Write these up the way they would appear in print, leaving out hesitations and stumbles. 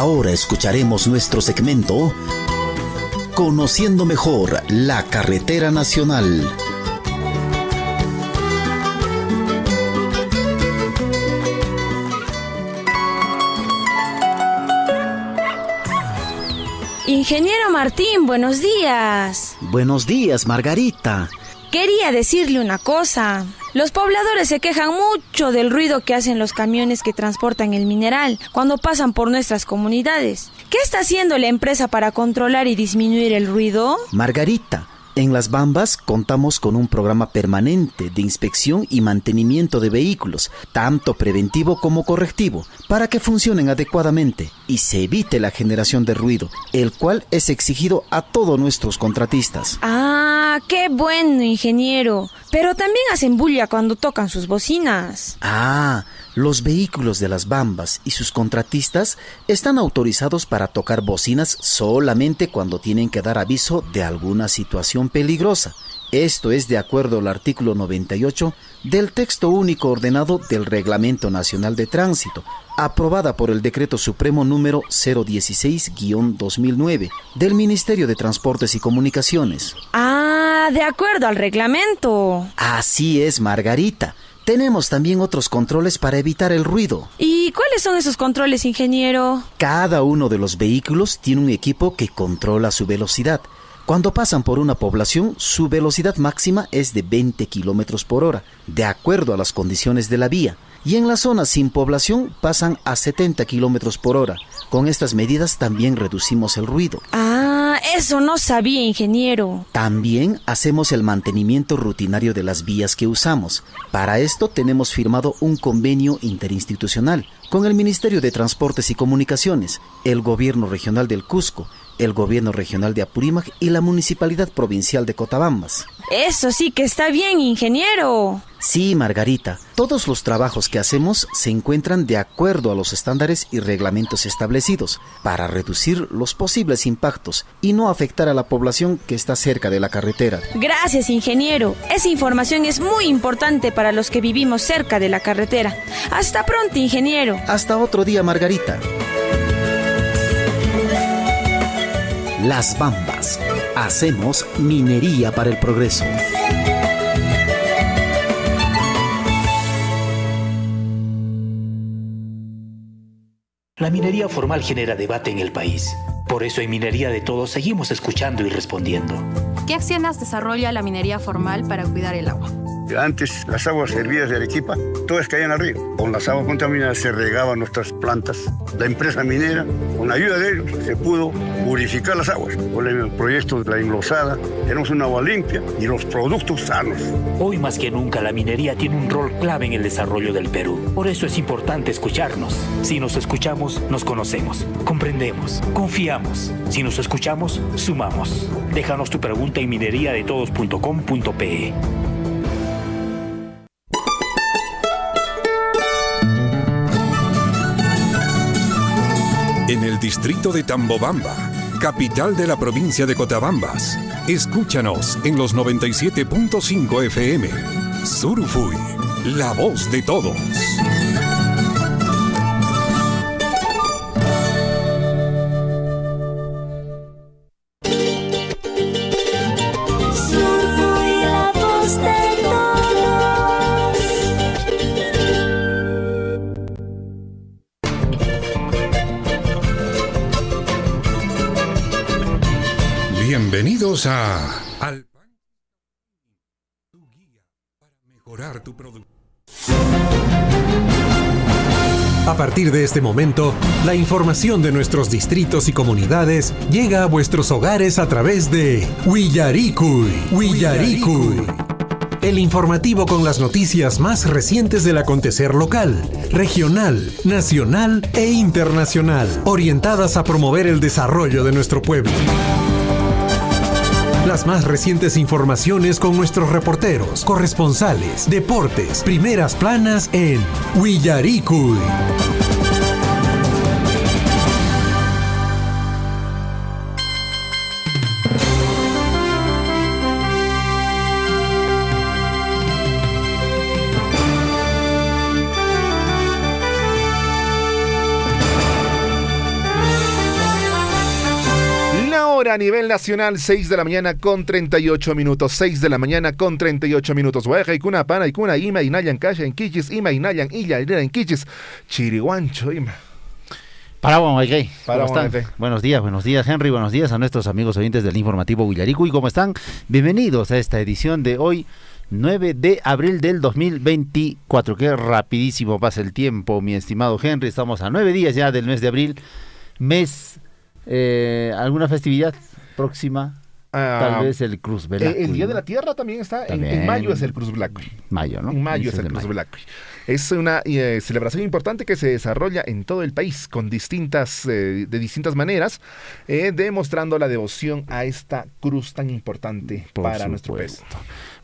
Ahora escucharemos nuestro segmento Conociendo mejor la carretera nacional. Ingeniero Martín, buenos días. Buenos días, Margarita. Quería decirle una cosa. Los pobladores se quejan mucho del ruido que hacen los camiones que transportan el mineral cuando pasan por nuestras comunidades. ¿Qué está haciendo la empresa para controlar y disminuir el ruido? Margarita, en Las Bambas contamos con un programa permanente de inspección y mantenimiento de vehículos, tanto preventivo como correctivo, para que funcionen adecuadamente y se evite la generación de ruido, el cual es exigido a todos nuestros contratistas. ¡Ah, qué bueno, ingeniero! Pero también hacen bulla cuando tocan sus bocinas. Los vehículos de Las Bambas y sus contratistas están autorizados para tocar bocinas solamente cuando tienen que dar aviso de alguna situación peligrosa. Esto es de acuerdo al artículo 98 del texto único ordenado del Reglamento Nacional de Tránsito, aprobada por el Decreto Supremo número 016-2009 del Ministerio de Transportes y Comunicaciones. De acuerdo al reglamento. Así es, Margarita. Tenemos también otros controles para evitar el ruido. ¿Y cuáles son esos controles, ingeniero? Cada uno de los vehículos tiene un equipo que controla su velocidad. Cuando pasan por una población, su velocidad máxima es de 20 kilómetros por hora, de acuerdo a las condiciones de la vía. Y en las zonas sin población pasan a 70 kilómetros por hora. Con estas medidas también reducimos el ruido. Eso no sabía, ingeniero. También hacemos el mantenimiento rutinario de las vías que usamos. Para esto tenemos firmado un convenio interinstitucional con el Ministerio de Transportes y Comunicaciones, el Gobierno Regional del Cusco, el Gobierno Regional de Apurímac y la Municipalidad Provincial de Cotabambas. Eso sí que está bien, ingeniero. Sí, Margarita, todos los trabajos que hacemos se encuentran de acuerdo a los estándares y reglamentos establecidos para reducir los posibles impactos y no afectar a la población que está cerca de la carretera. Gracias, ingeniero. Esa información es muy importante para los que vivimos cerca de la carretera. Hasta pronto, ingeniero. Hasta otro día, Margarita. Las Bambas. Hacemos minería para el progreso. La minería formal genera debate en el país. Por eso en Minería de Todos seguimos escuchando y respondiendo. ¿Qué acciones desarrolla la minería formal para cuidar el agua? Antes las aguas hervidas de Arequipa, todas caían al río. Con las aguas contaminadas se regaban nuestras plantas. La empresa minera, con la ayuda de ellos, se pudo purificar las aguas. Con el proyecto de la englosada, tenemos un agua limpia y los productos sanos. Hoy más que nunca la minería tiene un rol clave en el desarrollo del Perú. Por eso es importante escucharnos. Si nos escuchamos, nos conocemos, comprendemos, confiamos. Si nos escuchamos, sumamos. Déjanos tu pregunta en mineriadetodos.com.pe. En el distrito de Tambobamba, capital de la provincia de Cotabambas. Escúchanos en los 97.5 FM. Surufui, la voz de todos. Bienvenidos a tu guía para mejorar tu producto. A partir de este momento, la información de nuestros distritos y comunidades llega a vuestros hogares a través de Willaricui. El informativo con las noticias más recientes del acontecer local, regional, nacional e internacional, orientadas a promover el desarrollo de nuestro pueblo. Las más recientes informaciones con nuestros reporteros, corresponsales, deportes, primeras planas en Willaricui. hora a nivel nacional, 6 de la mañana con 38 minutos. 6 de la mañana con 38 minutos. Hueja y cuna pana y cuna ima y nayan kasha en quichis, ima y nayan illa en quichis. Chiriguancho ima. ¿Cómo están? Buenos días Henry, buenos días a nuestros amigos oyentes del informativo Huillaricuy. ¿Cómo están? Bienvenidos a esta edición de hoy, 9 de abril del 2024. Qué rapidísimo pasa el tiempo, mi estimado Henry. Estamos a 9 días ya del mes de abril. ¿Alguna festividad próxima? Tal vez el Cruz Belacuy. El Día de la Tierra también está. En mayo es el Cruz Belacuy. Mayo, ¿no? En mayo es el Cruz Belacuy. Es una celebración importante que se desarrolla en todo el país con de distintas maneras, demostrando la devoción a esta cruz tan importante para nuestro país.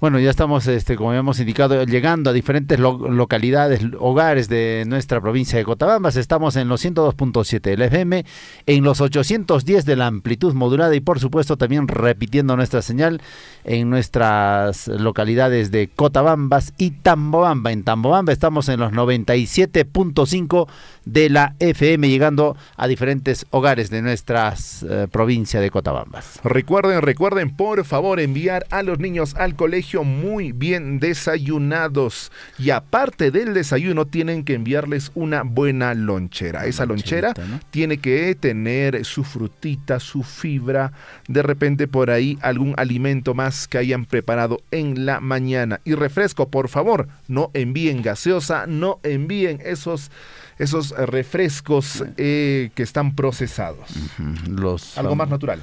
Bueno, ya estamos, como habíamos indicado, llegando a diferentes localidades, hogares de nuestra provincia de Cotabambas. Estamos en los 102.7 del FM, en los 810 de la amplitud modulada y por supuesto también repitiendo nuestra señal en nuestras localidades de Cotabambas y Tambobamba. En Tambobamba estamos en los 97.5 de la FM, llegando a diferentes hogares de nuestra provincia de Cotabambas. Recuerden, por favor, enviar a los niños al colegio muy bien desayunados. Y aparte del desayuno, tienen que enviarles una buena lonchera. Esa lonchera, ¿no?, tiene que tener su frutita, su fibra, de repente por ahí algún alimento más que hayan preparado en la mañana. Y refresco, por favor, no envíen gaseosa, no envíen esos refrescos que están procesados. Algo más natural.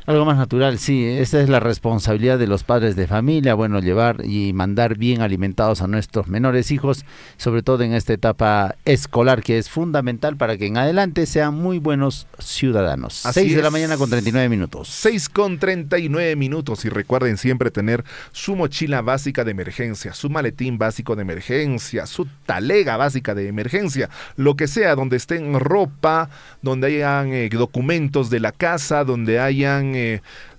Algo más natural, sí. Esa es la responsabilidad de los padres de familia, bueno, llevar y mandar bien alimentados a nuestros menores hijos, sobre todo en esta etapa escolar, que es fundamental para que en adelante sean muy buenos ciudadanos. 6 de la mañana con 39 minutos. 6 con 39 minutos. Y recuerden siempre tener su mochila básica de emergencia, su maletín básico de emergencia, su talega básica de emergencia, lo que sea, donde estén ropa, donde hayan documentos de la casa, donde hayan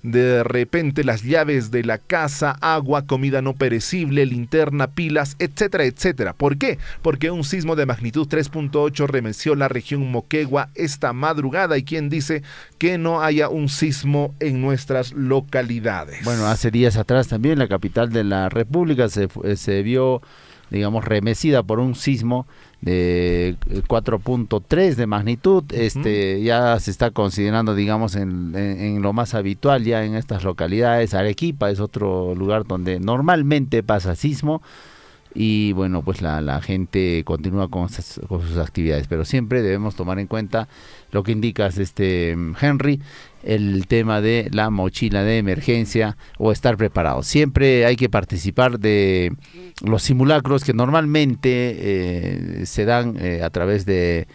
de repente las llaves de la casa, agua, comida no perecible, linterna, pilas, etcétera, etcétera. ¿Por qué? Porque un sismo de magnitud 3.8 remeció la región Moquegua esta madrugada, y quién dice que no haya un sismo en nuestras localidades. Bueno, hace días atrás también la capital de la República se vio, digamos, remecida por un sismo de 4.3 de magnitud. Ya se está considerando, digamos, en lo más habitual ya en estas localidades. Arequipa es otro lugar donde normalmente pasa sismo, y bueno, pues la gente continúa con sus actividades, pero siempre debemos tomar en cuenta lo que indicas, Henry, el tema de la mochila de emergencia o estar preparado. Siempre hay que participar de los simulacros que normalmente se dan a través de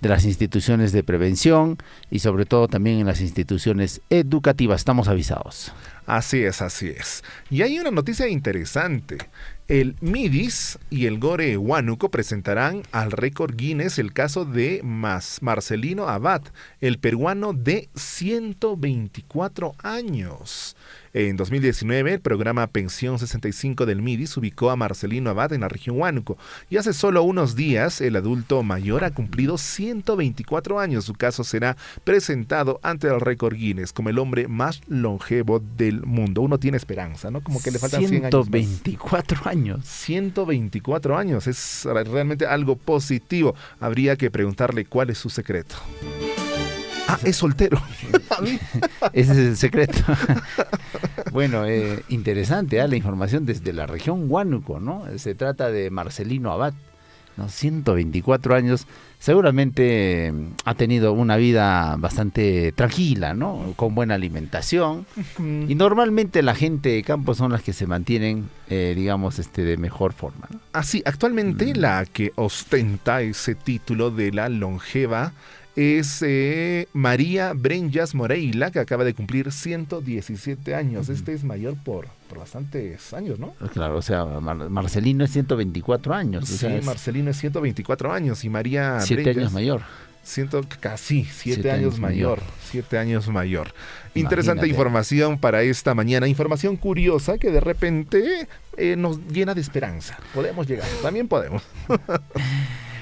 las instituciones de prevención y sobre todo también en las instituciones educativas. Estamos avisados. Así es. Y hay una noticia interesante. El MIDIS y el Gore Huánuco presentarán al récord Guinness el caso de Marcelino Abad, el peruano de 124 años. En 2019, el programa Pensión 65 del MIDIS ubicó a Marcelino Abad en la región Huánuco, y hace solo unos días el adulto mayor ha cumplido 124 años. Su caso será presentado ante el récord Guinness como el hombre más longevo del mundo. Uno tiene esperanza, ¿no? Como que le faltan 100 años. 124 años. 124 años, es realmente algo positivo. Habría que preguntarle cuál es su secreto. Es soltero. Ese es el secreto. Bueno, interesante la información desde la región Huánuco, ¿no? Se trata de Marcelino Abad, ¿no? 124 años. Seguramente ha tenido una vida bastante tranquila, ¿no? Con buena alimentación. Y normalmente la gente de campo son las que se mantienen, digamos, de mejor forma, ¿no? Así, actualmente la que ostenta ese título de la longeva es María Brenjas Moreira, que acaba de cumplir 117 años. Es mayor por bastantes años, ¿no? Claro, o sea, Marcelino es 124 años. Sí, o sea, Marcelino es 124 años y María 7 Brenjas, años mayor. Casi 7 años mayor. 7 años mayor. Interesante. Imagínate. Información para esta mañana. Información curiosa que de repente nos llena de esperanza. Podemos llegar, también podemos.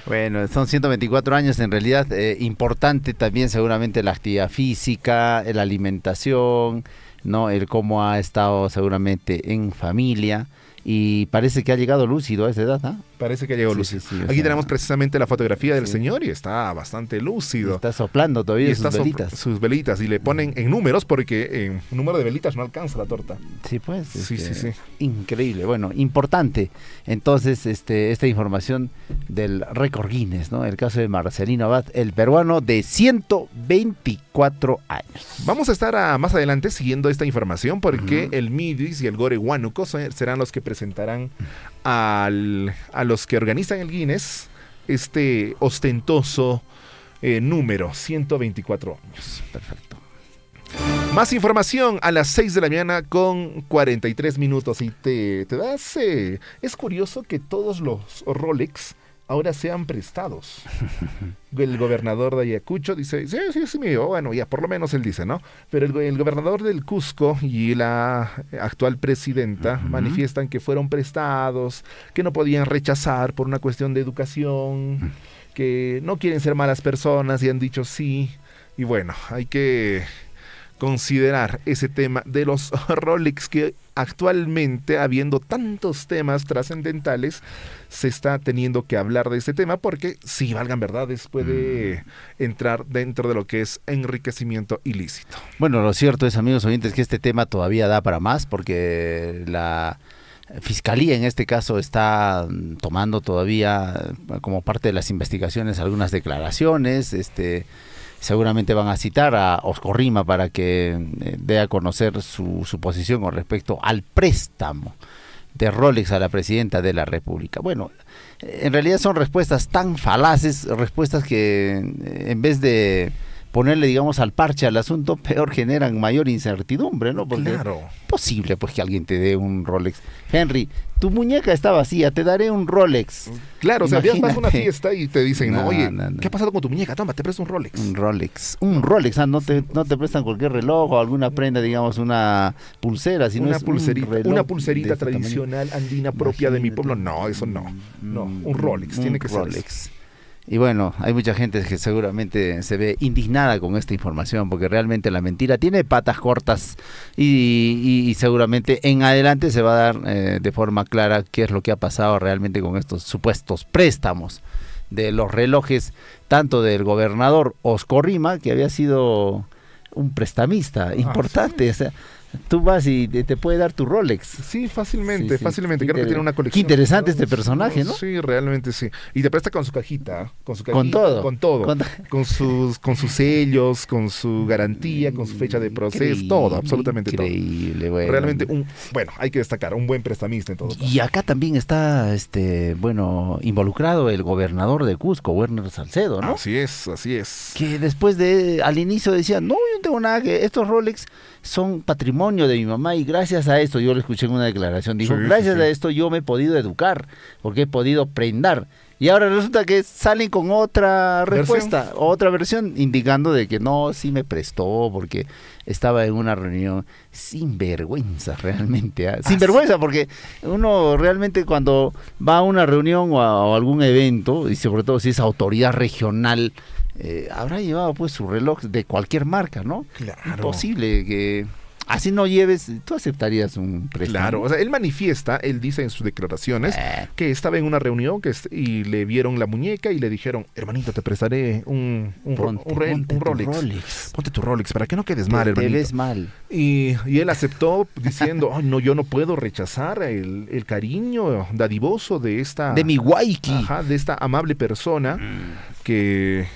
Bueno, son 124 años, en realidad importante también seguramente la actividad física, la alimentación, ¿no? El cómo ha estado seguramente en familia. Y parece que ha llegado lúcido a esa edad, ¿ah? Parece que ha llegado lúcido. Aquí tenemos precisamente la fotografía del señor y está bastante lúcido. Está soplando todavía sus velitas. Sus velitas y le ponen en números porque en número de velitas no alcanza la torta. Sí, pues. Sí. Increíble. Bueno, importante. Entonces, esta información del récord Guinness, ¿no? El caso de Marcelino Abad, el peruano de 124 años. Vamos a estar más adelante siguiendo esta información porque el Midis y el Gore Huánuco serán los que presentarán a los que organizan el Guinness este ostentoso número, 124 años. Perfecto. Más información a las 6 de la mañana con 43 minutos. Y te das... es curioso que todos los Rolex ahora sean prestados. El gobernador de Ayacucho dice, sí, mío. Bueno, ya por lo menos él dice, ¿no? Pero el gobernador del Cusco y la actual presidenta manifiestan que fueron prestados, que no podían rechazar por una cuestión de educación, que no quieren ser malas personas y han dicho sí. Y bueno, hay que considerar ese tema de los Rolex que actualmente, habiendo tantos temas trascendentales, se está teniendo que hablar de este tema porque, si valgan verdades, puede entrar dentro de lo que es enriquecimiento ilícito. Bueno, lo cierto es, amigos oyentes, que este tema todavía da para más porque la Fiscalía en este caso está tomando todavía como parte de las investigaciones algunas declaraciones, seguramente van a citar a Oscorrima para que dé a conocer su posición con respecto al préstamo de Rolex a la presidenta de la República. Bueno, en realidad son respuestas tan falaces, respuestas que en vez de ponerle, digamos, al parche al asunto, peor generan mayor incertidumbre, ¿no? Porque claro. Es posible, pues, que alguien te dé un Rolex. Henry, tu muñeca está vacía, te daré un Rolex. Claro, o sea, vas a una fiesta y te dicen, No, oye, no. ¿qué ha pasado con tu muñeca? Toma, te presto un Rolex. Un Rolex, no te prestan cualquier reloj o alguna prenda, digamos, una pulsera, sino una es pulserita, un reloj una pulserita de este tradicional andina propia de mi pueblo. No, eso no. No, un Rolex, tiene que ser Rolex. Y bueno, hay mucha gente que seguramente se ve indignada con esta información porque realmente la mentira tiene patas cortas y seguramente en adelante se va a dar de forma clara qué es lo que ha pasado realmente con estos supuestos préstamos de los relojes, tanto del gobernador Oscorrima, que había sido un prestamista importante, ¿sí? O sea, tú vas y te puede dar tu Rolex. Sí, fácilmente. Sí. Creo que tiene una colección. Qué interesante este personaje, ¿no? Sí, realmente sí. Y te presta con su cajita. Con todo. Con sus sellos, con su garantía, con su fecha de proceso, todo, absolutamente todo. Increíble, bueno. Realmente, hay que destacar, un buen prestamista en todo caso. Y acá también está, bueno, involucrado el gobernador de Cusco, Werner Salcedo, ¿no? Así es. Que después al inicio decía, no, yo no tengo nada que, estos Rolex son patrimonio de mi mamá y gracias a esto, yo lo escuché en una declaración, dijo, gracias a esto yo me he podido educar, porque he podido prendar. Y ahora resulta que salen con otra respuesta, otra versión, indicando de que no, sí me prestó porque estaba en una reunión. Sin vergüenza realmente, sin vergüenza, porque uno realmente cuando va a una reunión o a algún evento, y sobre todo si es autoridad regional, habrá llevado pues su reloj de cualquier marca, ¿no? Claro. Imposible que así no lleves, tú aceptarías un préstamo. Claro, o sea, él dice en sus declaraciones que estaba en una reunión y le vieron la muñeca y le dijeron, hermanito, te prestaré un Rolex. Ponte tu Rolex para que no quedes mal, hermanito. Te ves mal. Y él aceptó diciendo, no, yo no puedo rechazar el cariño dadivoso de mi waiki. De esta amable persona que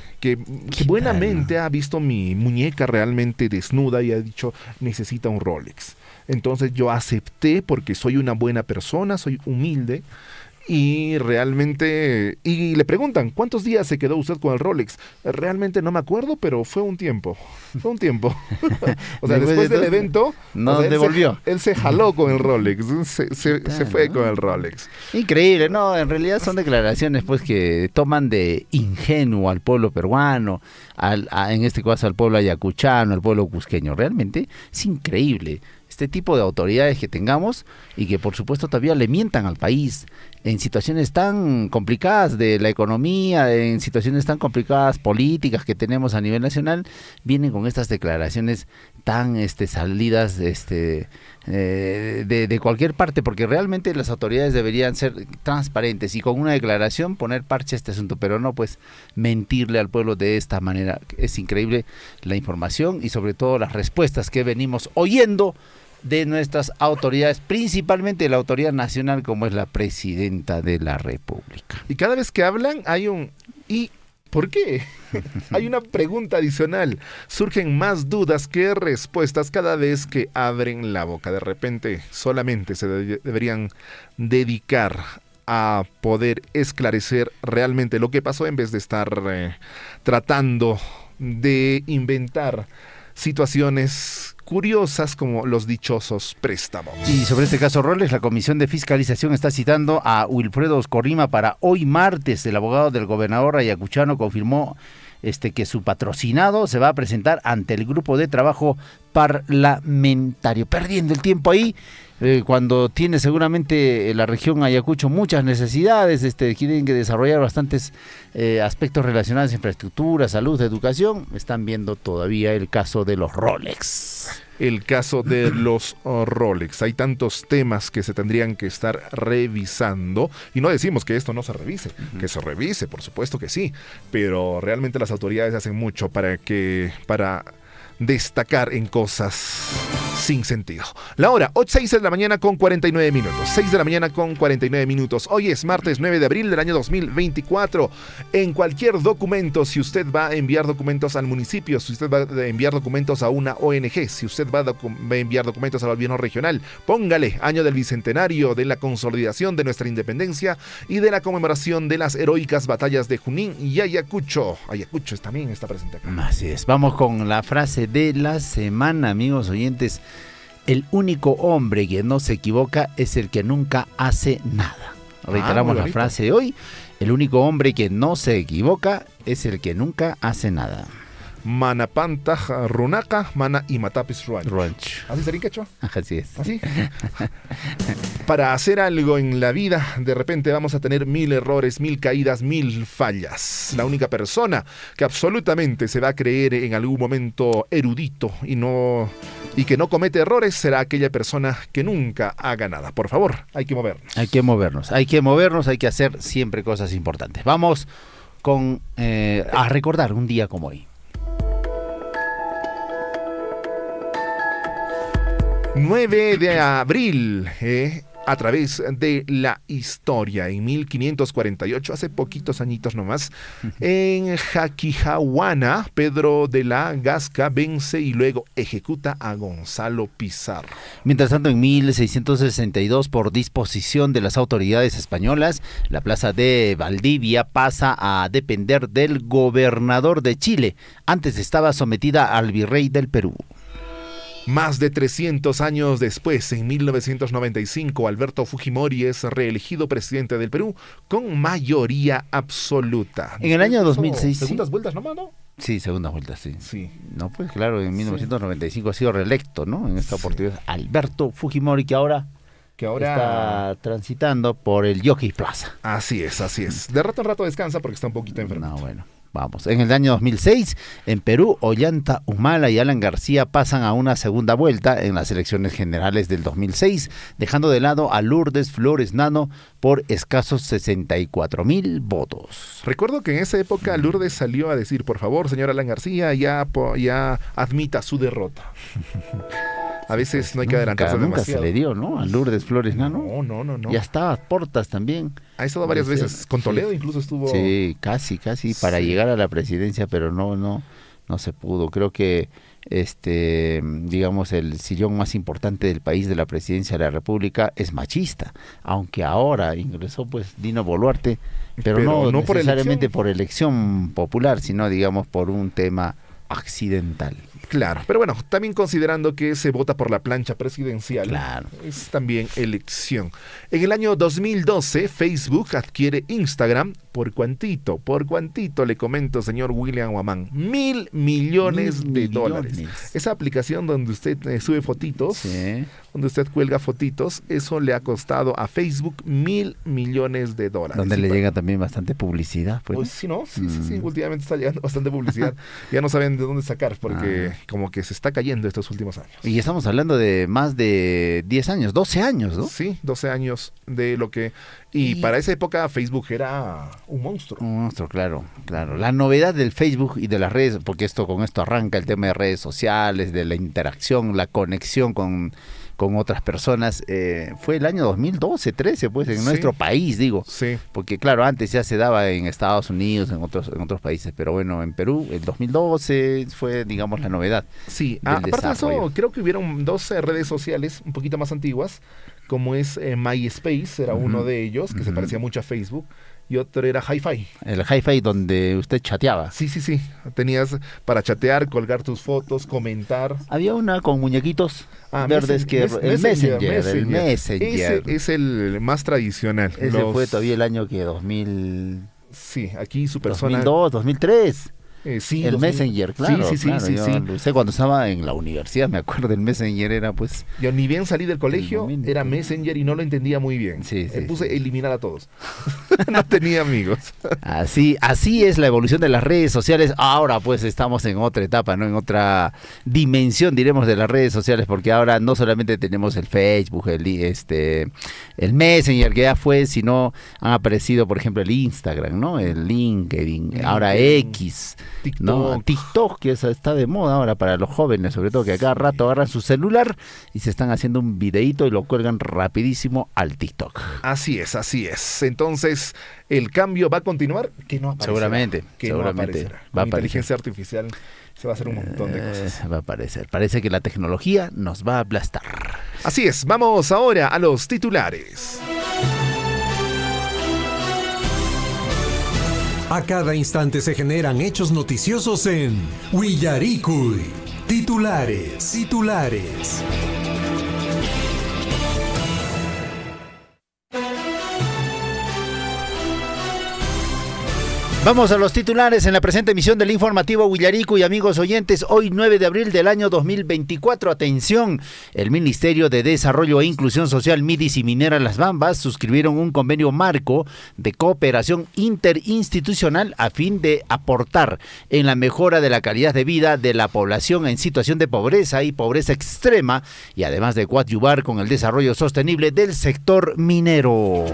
buenamente ha visto mi muñeca realmente desnuda y ha dicho, necesita un Rolex. Entonces yo acepté porque soy una buena persona, soy humilde. Y realmente, y le preguntan, ¿cuántos días se quedó usted con el Rolex? Realmente no me acuerdo, pero fue un tiempo. O sea, después del evento, devolvió. Él se jaló con el Rolex, se fue con el Rolex. Increíble, ¿no? En realidad son declaraciones pues que toman de ingenuo al pueblo peruano, en este caso al pueblo ayacuchano, al pueblo cusqueño. Realmente es increíble. este tipo de autoridades que tengamos y que por supuesto todavía le mientan al país en situaciones tan complicadas de la economía, en situaciones tan complicadas políticas que tenemos a nivel nacional, vienen con estas declaraciones tan salidas de cualquier parte, porque realmente las autoridades deberían ser transparentes y con una declaración poner parche a este asunto, pero no pues mentirle al pueblo de esta manera. Es increíble la información y sobre todo las respuestas que venimos oyendo de nuestras autoridades, principalmente de la autoridad nacional como es la presidenta de la República. Y cada vez que hablan hay un ¿y por qué? Hay una pregunta adicional. Surgen más dudas que respuestas cada vez que abren la boca. De repente solamente se deberían dedicar a poder esclarecer realmente lo que pasó en vez de estar tratando de inventar situaciones curiosas como los dichosos préstamos. Y sobre este caso Rolex, la Comisión de Fiscalización está citando a Wilfredo Oscorrima para hoy martes. El abogado del gobernador ayacuchano confirmó que su patrocinado se va a presentar ante el grupo de trabajo parlamentario. Perdiendo el tiempo ahí, cuando tiene seguramente la región Ayacucho muchas necesidades, tienen que desarrollar bastantes aspectos relacionados a infraestructura, salud, educación. Están viendo todavía el caso de los Rolex. El caso de los Rolex. Hay tantos temas que se tendrían que estar revisando y no decimos que esto no se revise, que se revise, por supuesto que sí, pero realmente las autoridades hacen mucho para destacar en cosas sin sentido. La hora, 6 de la mañana con 49 minutos. 6 de la mañana con 49 minutos. Hoy es martes 9 de abril del año 2024. En cualquier documento, si usted va a enviar documentos al municipio, si usted va a enviar documentos a una ONG, si usted va a enviar documentos al gobierno regional, póngale año del bicentenario de la consolidación de nuestra independencia y de la conmemoración de las heroicas batallas de Junín y Ayacucho. Ayacucho también está presente acá. Así es. Vamos con la frase de la semana, amigos oyentes. El único hombre que no se equivoca es el que nunca hace nada. Reiteramos la frase de hoy. El único hombre que no se equivoca es el que nunca hace nada. Manapanta runaka, mana y matapis ruanch. ¿Así sería en quechua? Así es. ¿Así? Para hacer algo en la vida, de repente vamos a tener 1000 errores, 1000 caídas, 1000 fallas. La única persona que absolutamente se va a creer en algún momento erudito y que no comete errores será aquella persona que nunca haga nada. Por favor, hay que movernos. Hay que hacer siempre cosas importantes. Vamos a recordar un día como hoy. 9 de abril, a través de la historia, en 1548, hace poquitos añitos nomás, en Jaquijahuana, Pedro de la Gasca vence y luego ejecuta a Gonzalo Pizarro. Mientras tanto, en 1662, por disposición de las autoridades españolas, la plaza de Valdivia pasa a depender del gobernador de Chile. Antes estaba sometida al virrey del Perú. Más de 300 años después, en 1995, Alberto Fujimori es reelegido presidente del Perú con mayoría absoluta. En el año 2006... ¿Segundas vueltas nomás, no? Sí, segundas vueltas, sí. Sí. No, pues claro, en 1995 ha sido reelecto, ¿no? En esta oportunidad, Alberto Fujimori, que ahora está transitando por el Jockey Plaza. Así es. De rato en rato descansa porque está un poquito enfermo. No, bueno. Vamos, en el año 2006, en Perú, Ollanta Humala y Alan García pasan a una segunda vuelta en las elecciones generales del 2006, dejando de lado a Lourdes Flores Nano por escasos 64,000 votos. Recuerdo que en esa época Lourdes salió a decir, por favor, señor Alan García, ya admita su derrota. A veces no hay que adelantarse demasiado. Nunca se le dio, ¿no? A Lourdes Flores Nano. No. Ya estaba Portas también. Ha estado varias veces. Con Toledo incluso estuvo. Sí, casi para llegar a la presidencia, pero no se pudo. Creo que digamos el sillón más importante del país, de la presidencia de la República, es machista, aunque ahora ingresó pues Dino Boluarte, pero no necesariamente por elección popular, sino digamos por un tema accidental. Claro, pero bueno, también considerando que se vota por la plancha presidencial, Claro. es también elección. En el año 2012, Facebook adquiere Instagram por cuantito, le comento, señor William Guamán, $1.000 millones. Esa aplicación donde usted sube fotitos, Sí. donde usted cuelga fotitos, eso le ha costado a Facebook $1.000 millones. Donde le llega también bastante publicidad. Pues, Pues sí, ¿no? Sí, últimamente está llegando bastante publicidad. Ya no saben de dónde sacar porque como que se está cayendo estos últimos años. Y estamos hablando de más de 10 años, 12 años, ¿no? Sí, 12 años de lo que... Y para esa época Facebook era un monstruo. Un monstruo, claro. La novedad del Facebook y de las redes, porque con esto arranca el tema de redes sociales, de la interacción, la conexión con otras personas, fue el año 2012, 13, pues, en nuestro país, digo. Sí. Porque, claro, antes ya se daba en Estados Unidos, en otros países, pero bueno, en Perú, el 2012 fue, digamos, la novedad. Sí, del aparte de desarrollo. eso, creo que hubieron 2 redes sociales un poquito más antiguas, como es MySpace, era uno de ellos, que se parecía mucho a Facebook, y otro era Hi-Fi. El Hi-Fi donde usted chateaba. Sí. Tenías para chatear, colgar tus fotos, comentar. Había una con muñequitos verdes que el Messenger. Ese es el más tradicional. Ese fue todavía el año que 2000. Sí, aquí su persona. 2002, 2003. Sí, el Messenger, claro. Sí. Lo usé cuando estaba en la universidad, me acuerdo, el Messenger era pues... Yo ni bien salí del colegio, era Messenger y no lo entendía muy bien. Me puse a eliminar a todos. No tenía amigos. Así es la evolución de las redes sociales. Ahora pues estamos en otra etapa, ¿no? En otra dimensión, diremos, de las redes sociales, porque ahora no solamente tenemos el Facebook, el Messenger que ya fue, sino han aparecido, por ejemplo, el Instagram, ¿no? El LinkedIn, ahora X... TikTok, que está de moda ahora para los jóvenes, sobre todo, que a cada rato agarran su celular y se están haciendo un videíto y lo cuelgan rapidísimo al TikTok. Así es. Entonces, ¿el cambio va a continuar? Que no aparecerá. Seguramente. No aparecerá. Va a inteligencia artificial se va a hacer un montón de cosas. Va a aparecer. Parece que la tecnología nos va a aplastar. Así es, vamos ahora a los titulares. A cada instante se generan hechos noticiosos en Willaricui. Titulares. Vamos a los titulares en la presente emisión del informativo Willaricui, amigos oyentes, hoy 9 de abril del año 2024. Atención, el Ministerio de Desarrollo e Inclusión Social, MIDIS y Minera Las Bambas suscribieron un convenio marco de cooperación interinstitucional a fin de aportar en la mejora de la calidad de vida de la población en situación de pobreza y pobreza extrema, y además de coadyuvar con el desarrollo sostenible del sector minero.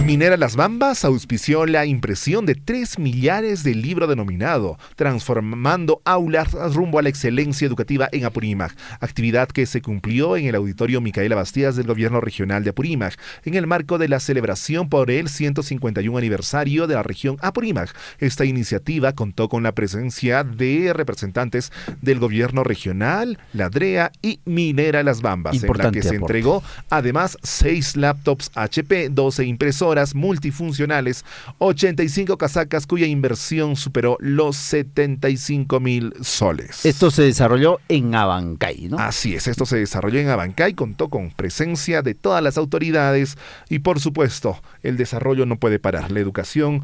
Minera Las Bambas auspició la impresión de 3 millares de libro denominado Transformando Aulas rumbo a la excelencia educativa en Apurímac, actividad que se cumplió en el Auditorio Micaela Bastías del Gobierno Regional de Apurímac, en el marco de la celebración por el 151 aniversario de la región Apurímac. Esta iniciativa contó con la presencia de representantes del Gobierno Regional, la DREA y Minera Las Bambas, en la que se entregó además 6 laptops HP, 12 impresoras multifuncionales, 85 casacas cuya inversión superó los 75,000 soles. Esto se desarrolló en Abancay, ¿no? Así es, esto se desarrolló en Abancay, contó con presencia de todas las autoridades y por supuesto el desarrollo no puede parar, la educación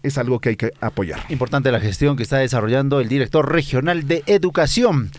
es algo que hay que apoyar. Importante la gestión que está desarrollando el director regional de educación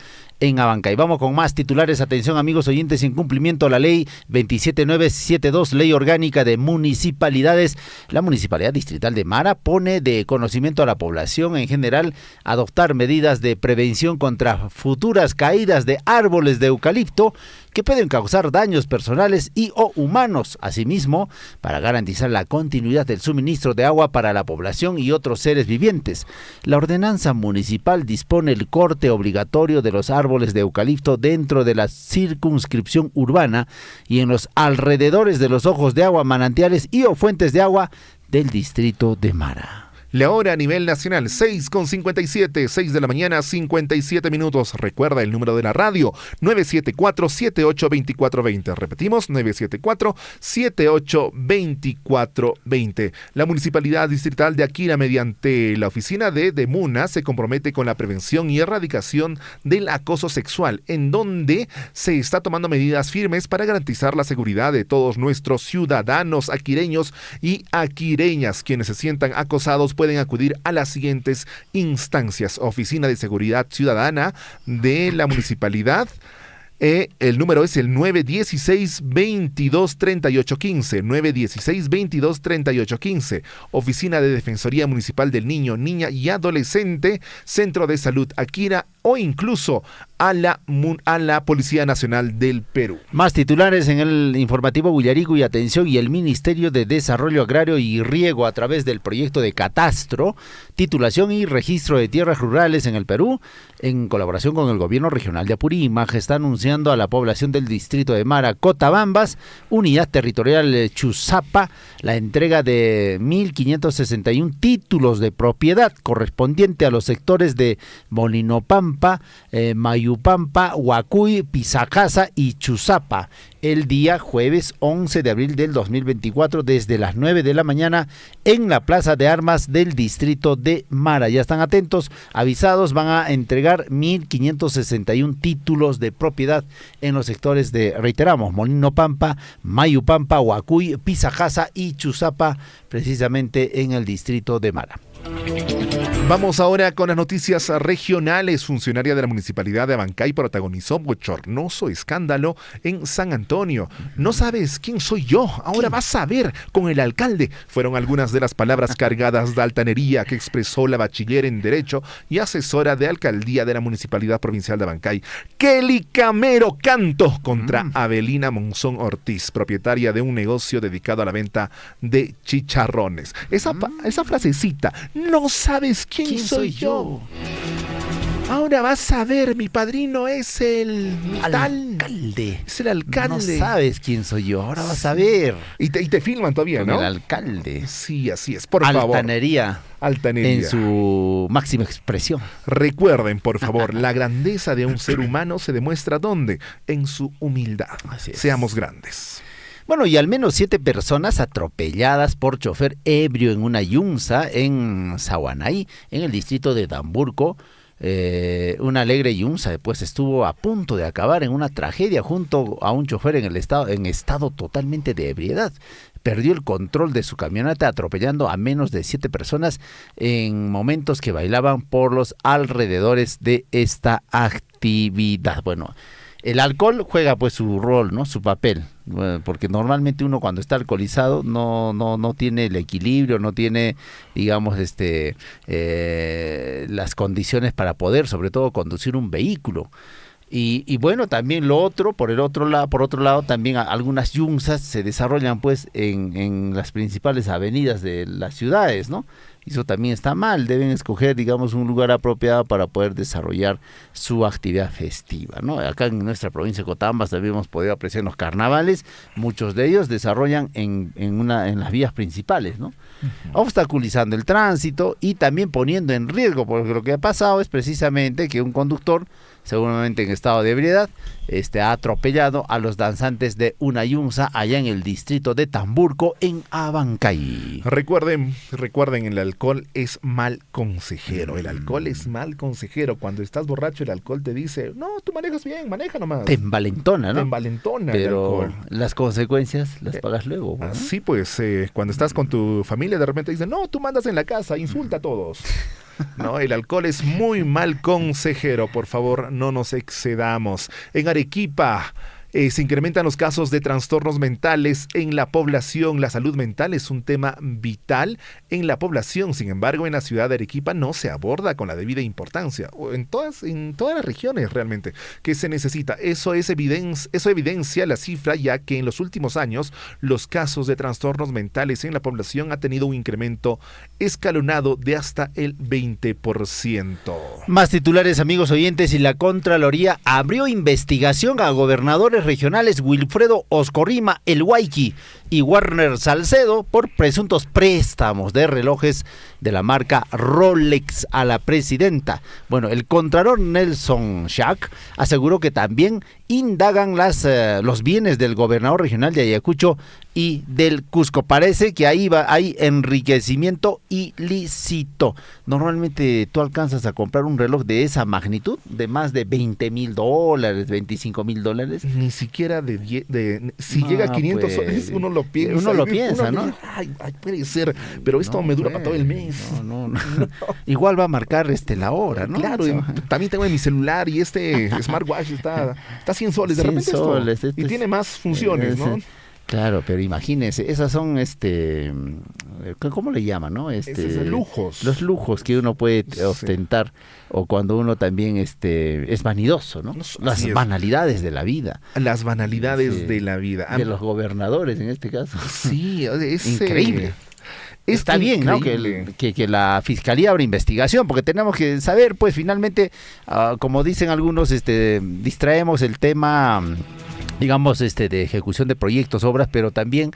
en Abancay. Vamos con más titulares. Atención, amigos oyentes, en cumplimiento a la ley 27972, ley orgánica de municipalidades, la Municipalidad Distrital de Mara pone de conocimiento a la población en general adoptar medidas de prevención contra futuras caídas de árboles de eucalipto que pueden causar daños personales y o humanos. Asimismo, para garantizar la continuidad del suministro de agua para la población y otros seres vivientes, la ordenanza municipal dispone el corte obligatorio de los árboles de eucalipto dentro de la circunscripción urbana y en los alrededores de los ojos de agua, manantiales y o fuentes de agua del distrito de Mara. La hora a nivel nacional, 6:57, 6 de la mañana, 57 minutos. Recuerda el número de la radio, 974-782420. Repetimos, 974-782420. La Municipalidad Distrital de Akira, mediante la oficina de DEMUNA, se compromete con la prevención y erradicación del acoso sexual, en donde se está tomando medidas firmes para garantizar la seguridad de todos nuestros ciudadanos aquireños y aquireñas. Quienes se sientan acosados pueden acudir a las siguientes instancias: Oficina de Seguridad Ciudadana de la Municipalidad. El número es el 916-223815, 916-223815. Oficina de Defensoría Municipal del Niño, Niña y Adolescente, Centro de Salud Akira, o incluso a la Policía Nacional del Perú. Más titulares en el informativo Bullarico y atención, y el Ministerio de Desarrollo Agrario y Riego, a través del proyecto de catastro, titulación y registro de tierras rurales en el Perú, en colaboración con el gobierno regional de Apurímac, está anunciando a la población del distrito de Mara, Cotabambas, unidad territorial Chusapa, la entrega de 1.561 títulos de propiedad correspondiente a los sectores de Molinopampa, Mayupampa, Huacuy, Pisacasa y Chusapa, el día jueves 11 de abril del 2024, desde las 9 de la mañana en la Plaza de Armas del distrito de Mara. Ya están atentos, avisados, van a entregar 1.561 títulos de propiedad en los sectores de, reiteramos, Molinopampa, Mayupampa, Huacuy, Pisacasa y Chusapa, precisamente en el distrito de Mara. Vamos ahora con las noticias regionales. Funcionaria de la Municipalidad de Abancay protagonizó bochornoso escándalo en San Antonio. No sabes quién soy yo, ahora vas a ver con el alcalde. Fueron algunas de las palabras cargadas de altanería que expresó la bachiller en Derecho y asesora de alcaldía de la Municipalidad Provincial de Abancay, Kelly Camero Canto, contra Abelina Monzón Ortiz, propietaria de un negocio dedicado a la venta de chicharrones. Esa frasecita, no sabes quién soy yo. Ahora vas a ver, mi padrino es el alcalde. Es el alcalde. No sabes quién soy yo, ahora vas a ver. Y te filman todavía, ¿no? El alcalde. Sí, así es, por favor. Altanería en su máxima expresión. Recuerden, por favor, la grandeza de un ser humano se demuestra ¿dónde? En su humildad. Así es. Seamos grandes. Bueno, y al menos 7 personas atropelladas por chofer ebrio en una yunza en Saguanay, en el distrito de Tamburco. Una alegre yunza después estuvo a punto de acabar en una tragedia junto a un chofer en estado totalmente de ebriedad. Perdió el control de su camioneta atropellando a menos de 7 personas en momentos que bailaban por los alrededores de esta actividad. Bueno, el alcohol juega pues su rol, ¿no? Su papel, porque normalmente uno cuando está alcoholizado no tiene el equilibrio, no tiene, digamos, las condiciones para poder, sobre todo, conducir un vehículo. Y bueno, también por otro lado, también algunas yunzas se desarrollan pues en las principales avenidas de las ciudades, ¿no? Eso también está mal, deben escoger, digamos, un lugar apropiado para poder desarrollar su actividad festiva, ¿no? Acá en nuestra provincia de Cotambas también hemos podido apreciar los carnavales, muchos de ellos desarrollan en las vías principales, ¿no? Obstaculizando el tránsito y también poniendo en riesgo, porque lo que ha pasado es precisamente que un conductor, seguramente en estado de ebriedad, ha atropellado a los danzantes de una yunza allá en el distrito de Tamburco, en Abancay. Recuerden, el alcohol es mal consejero. El alcohol es mal consejero. Cuando estás borracho, el alcohol te dice, no, tú manejas bien, maneja nomás. Te envalentona, ¿no? Te envalentona. Pero el alcohol, las consecuencias las pagas luego, ¿no? Sí, pues, cuando estás con tu familia, de repente dicen, no, tú mandas en la casa, insulta a todos. No, el alcohol es muy mal consejero. Por favor, no nos excedamos. En Arequipa se incrementan los casos de trastornos mentales en la población. La salud mental es un tema vital en la población. Sin embargo, en la ciudad de Arequipa no se aborda con la debida importancia. En todas las regiones realmente que se necesita. Eso evidencia la cifra, ya que en los últimos años los casos de trastornos mentales en la población ha tenido un incremento escalonado de hasta el 20%. Más titulares, amigos oyentes, y la Contraloría abrió investigación a gobernadores regionales Wilfredo Oscorrima, el Huayqui, y Werner Salcedo por presuntos préstamos de relojes de la marca Rolex a la presidenta. Bueno, el contralor Nelson Schack aseguró que también indagan los bienes del gobernador regional de Ayacucho y del Cusco. Parece que hay enriquecimiento ilícito. Normalmente tú alcanzas a comprar un reloj de esa magnitud, de más de $20,000, $25,000. Ni siquiera si llega a 500 soles, uno lo piensa. Uno lo piensa, ¿no? Dice, ay, puede ser, pero esto me dura para todo el mes. No. Igual va a marcar la hora, ¿no? Claro, también tengo en mi celular y este smartwatch está 100 soles. De repente y tiene más funciones, ¿no? Claro, pero imagínese, esas son, ¿cómo le llaman, no? Lujos. Los lujos que uno puede ostentar, o cuando uno también es vanidoso, ¿no? Las banalidades de la vida. Las banalidades de la vida. De los gobernadores, en este caso. Sí, es increíble. Está bien, ¿no? Que la Fiscalía abra investigación, porque tenemos que saber, pues, finalmente, como dicen algunos, distraemos el tema, digamos, de ejecución de proyectos, obras, pero también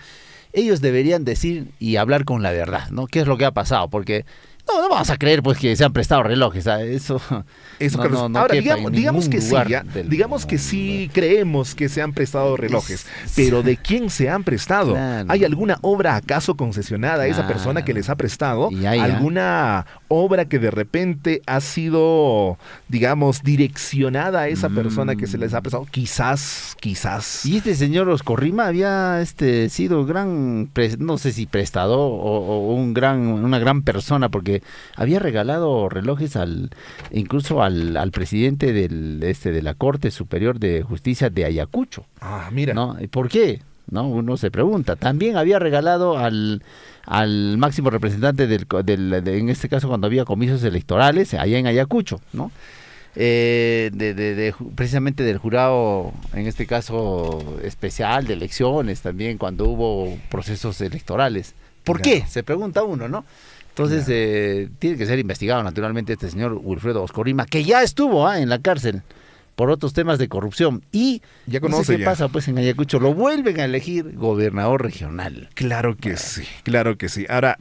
ellos deberían decir y hablar con la verdad, ¿no? ¿Qué es lo que ha pasado? Porque no vamos a creer, pues, que se han prestado relojes, ¿sabes? Ahora, digamos que sí creemos que se han prestado relojes, pero ¿de quién se han prestado? Claro. ¿Hay alguna obra acaso concesionada a esa persona que les ha prestado? ¿Alguna obra que de repente ha sido, digamos, direccionada a esa persona que se les ha prestado? Quizás. Y este señor Oscorrima había sido gran, no sé si prestador o una gran persona, porque había regalado relojes incluso al presidente de la Corte Superior de Justicia de Ayacucho. Ah, mira. ¿No? ¿Por qué? ¿No? Uno se pregunta. También había regalado al máximo representante en este caso cuando había comicios electorales allá en Ayacucho, ¿no? Precisamente del jurado, en este caso especial de elecciones, también cuando hubo procesos electorales. ¿Por qué? Se pregunta uno, ¿no? Entonces, tiene que ser investigado naturalmente este señor Wilfredo Oscorrima, que ya estuvo en la cárcel por otros temas de corrupción. Y ya no sé qué pasa, pues, en Ayacucho. Lo vuelven a elegir gobernador regional. Claro que sí. Ahora,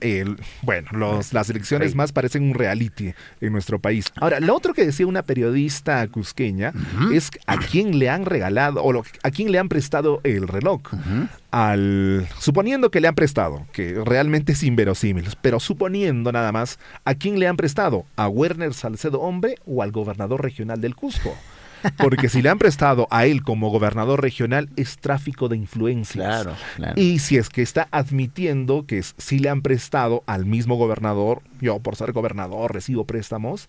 las elecciones más parecen un reality en nuestro país. Ahora, lo otro que decía una periodista cusqueña es a quién le han regalado a quién le han prestado el reloj. Suponiendo que le han prestado, que realmente es inverosímil, pero suponiendo nada más, ¿a quién le han prestado? ¿A Werner Salcedo Hombre o al gobernador regional del Cusco? Porque si le han prestado a él como gobernador regional, es tráfico de influencias. Claro. Y si es que está admitiendo que sí le han prestado al mismo gobernador, yo por ser gobernador recibo préstamos,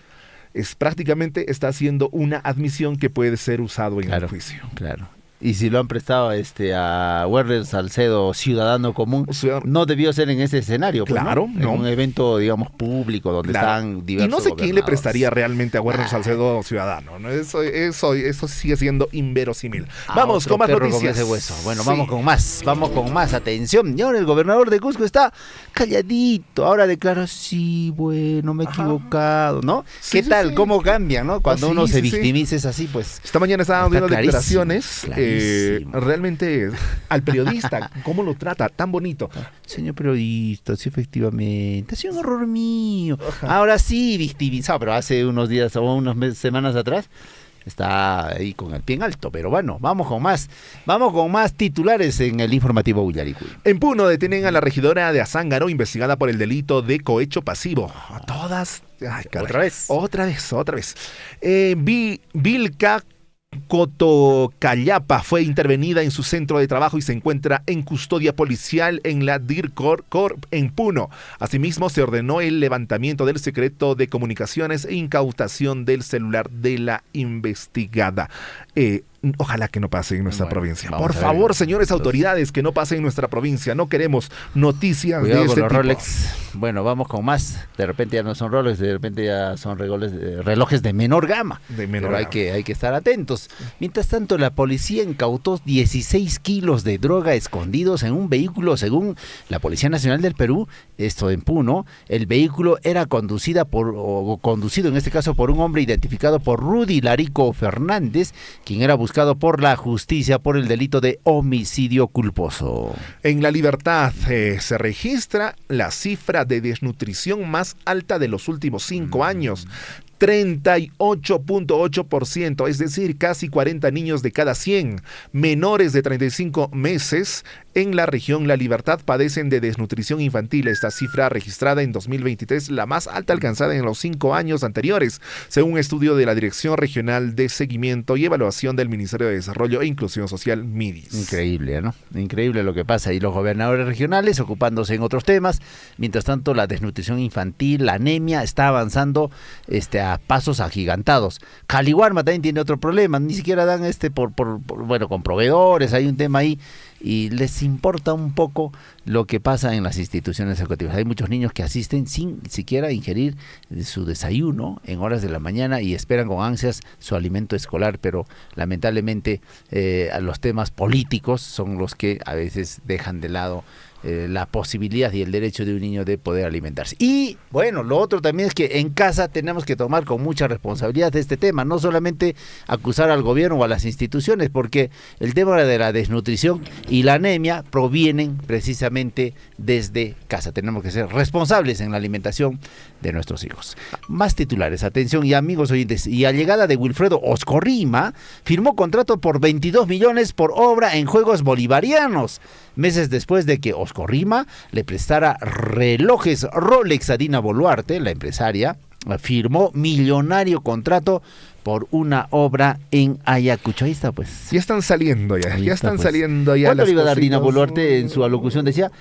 prácticamente está haciendo una admisión que puede ser usado en el juicio. Claro. Y si lo han prestado a Werner Salcedo, ciudadano común, no debió ser en ese escenario. Claro, pues, ¿no? En un evento, digamos, público, donde están diversos. Y no sé quién le prestaría realmente a Werner Salcedo, ciudadano, ¿no? Eso sigue siendo inverosímil. Vamos con más noticias. Con ese hueso. Bueno, vamos con más. Atención. Y ahora el gobernador de Cusco está calladito. Ahora declara, sí, bueno, me he equivocado, ¿no? Sí, ¿Qué tal? ¿Cómo cambia, no? Cuando uno se victimiza es así, pues. Esta mañana estaban viendo declaraciones. Realmente al periodista, ¿cómo lo trata? Tan bonito. Señor periodista, sí, efectivamente, ha sido un error mío. Ahora sí, victimizado, pero hace unos días o unas semanas atrás está ahí con el pie en alto. Pero bueno, vamos con más titulares en el informativo Uyaricuy. En Puno detienen a la regidora de Azángaro investigada por el delito de cohecho pasivo. Todas. Ay, caray. Otra vez. Vilca Cotocallapa fue intervenida en su centro de trabajo y se encuentra en custodia policial en la DIRCOR en Puno. Asimismo, se ordenó el levantamiento del secreto de comunicaciones e incautación del celular de la investigada. Ojalá que no pase en nuestra provincia. Por favor, señores autoridades, que no pase en nuestra provincia. No queremos noticias de este tipo. Rolex. Bueno, vamos con más. De repente ya no son Rolex, de repente ya son relojes de menor gama. Pero hay que estar atentos. Mientras tanto, la policía incautó 16 kilos de droga escondidos en un vehículo. Según la Policía Nacional del Perú, esto en Puno, el vehículo era conducido en este caso por un hombre identificado por Rudy Larico Fernández, quien era buscado buscado por la justicia por el delito de homicidio culposo. En La Libertad se registra la cifra de desnutrición más alta de los últimos 5 años. 38.8%, es decir, casi 40 niños de cada 100 menores de 35 meses en la región La Libertad padecen de desnutrición infantil. Esta cifra registrada en 2023, la más alta alcanzada en los 5 años anteriores, según un estudio de la Dirección Regional de Seguimiento y Evaluación del Ministerio de Desarrollo e Inclusión Social, MIDIS. Increíble, ¿no? Increíble lo que pasa. Y los gobernadores regionales ocupándose en otros temas. Mientras tanto, la desnutrición infantil, la anemia, está avanzando a pasos agigantados. Caliwarma también tiene otro problema. Ni siquiera dan con proveedores, hay un tema ahí. Y les importa un poco lo que pasa en las instituciones educativas. Hay muchos niños que asisten sin siquiera ingerir su desayuno en horas de la mañana y esperan con ansias su alimento escolar, pero lamentablemente los temas políticos son los que a veces dejan de lado la posibilidad y el derecho de un niño de poder alimentarse. Y bueno, lo otro también es que en casa tenemos que tomar con mucha responsabilidad de este tema, no solamente acusar al gobierno o a las instituciones, porque el tema de la desnutrición y la anemia provienen precisamente desde casa. Tenemos que ser responsables en la alimentación de nuestros hijos. Más titulares, atención y amigos oyentes. Y a llegada de Wilfredo Oscorrima, firmó contrato por 22 millones por obra en Juegos Bolivarianos, meses después de que Oscorrima le prestara relojes Rolex a Dina Boluarte. La empresaria firmó millonario contrato por una obra en Ayacucho. Ahí está, pues. Ya están saliendo ya. Ahí Ya está, están pues. saliendo ya. ¿Cuánto las le iba a dar Dina cositas? Boluarte en su alocución? Decía,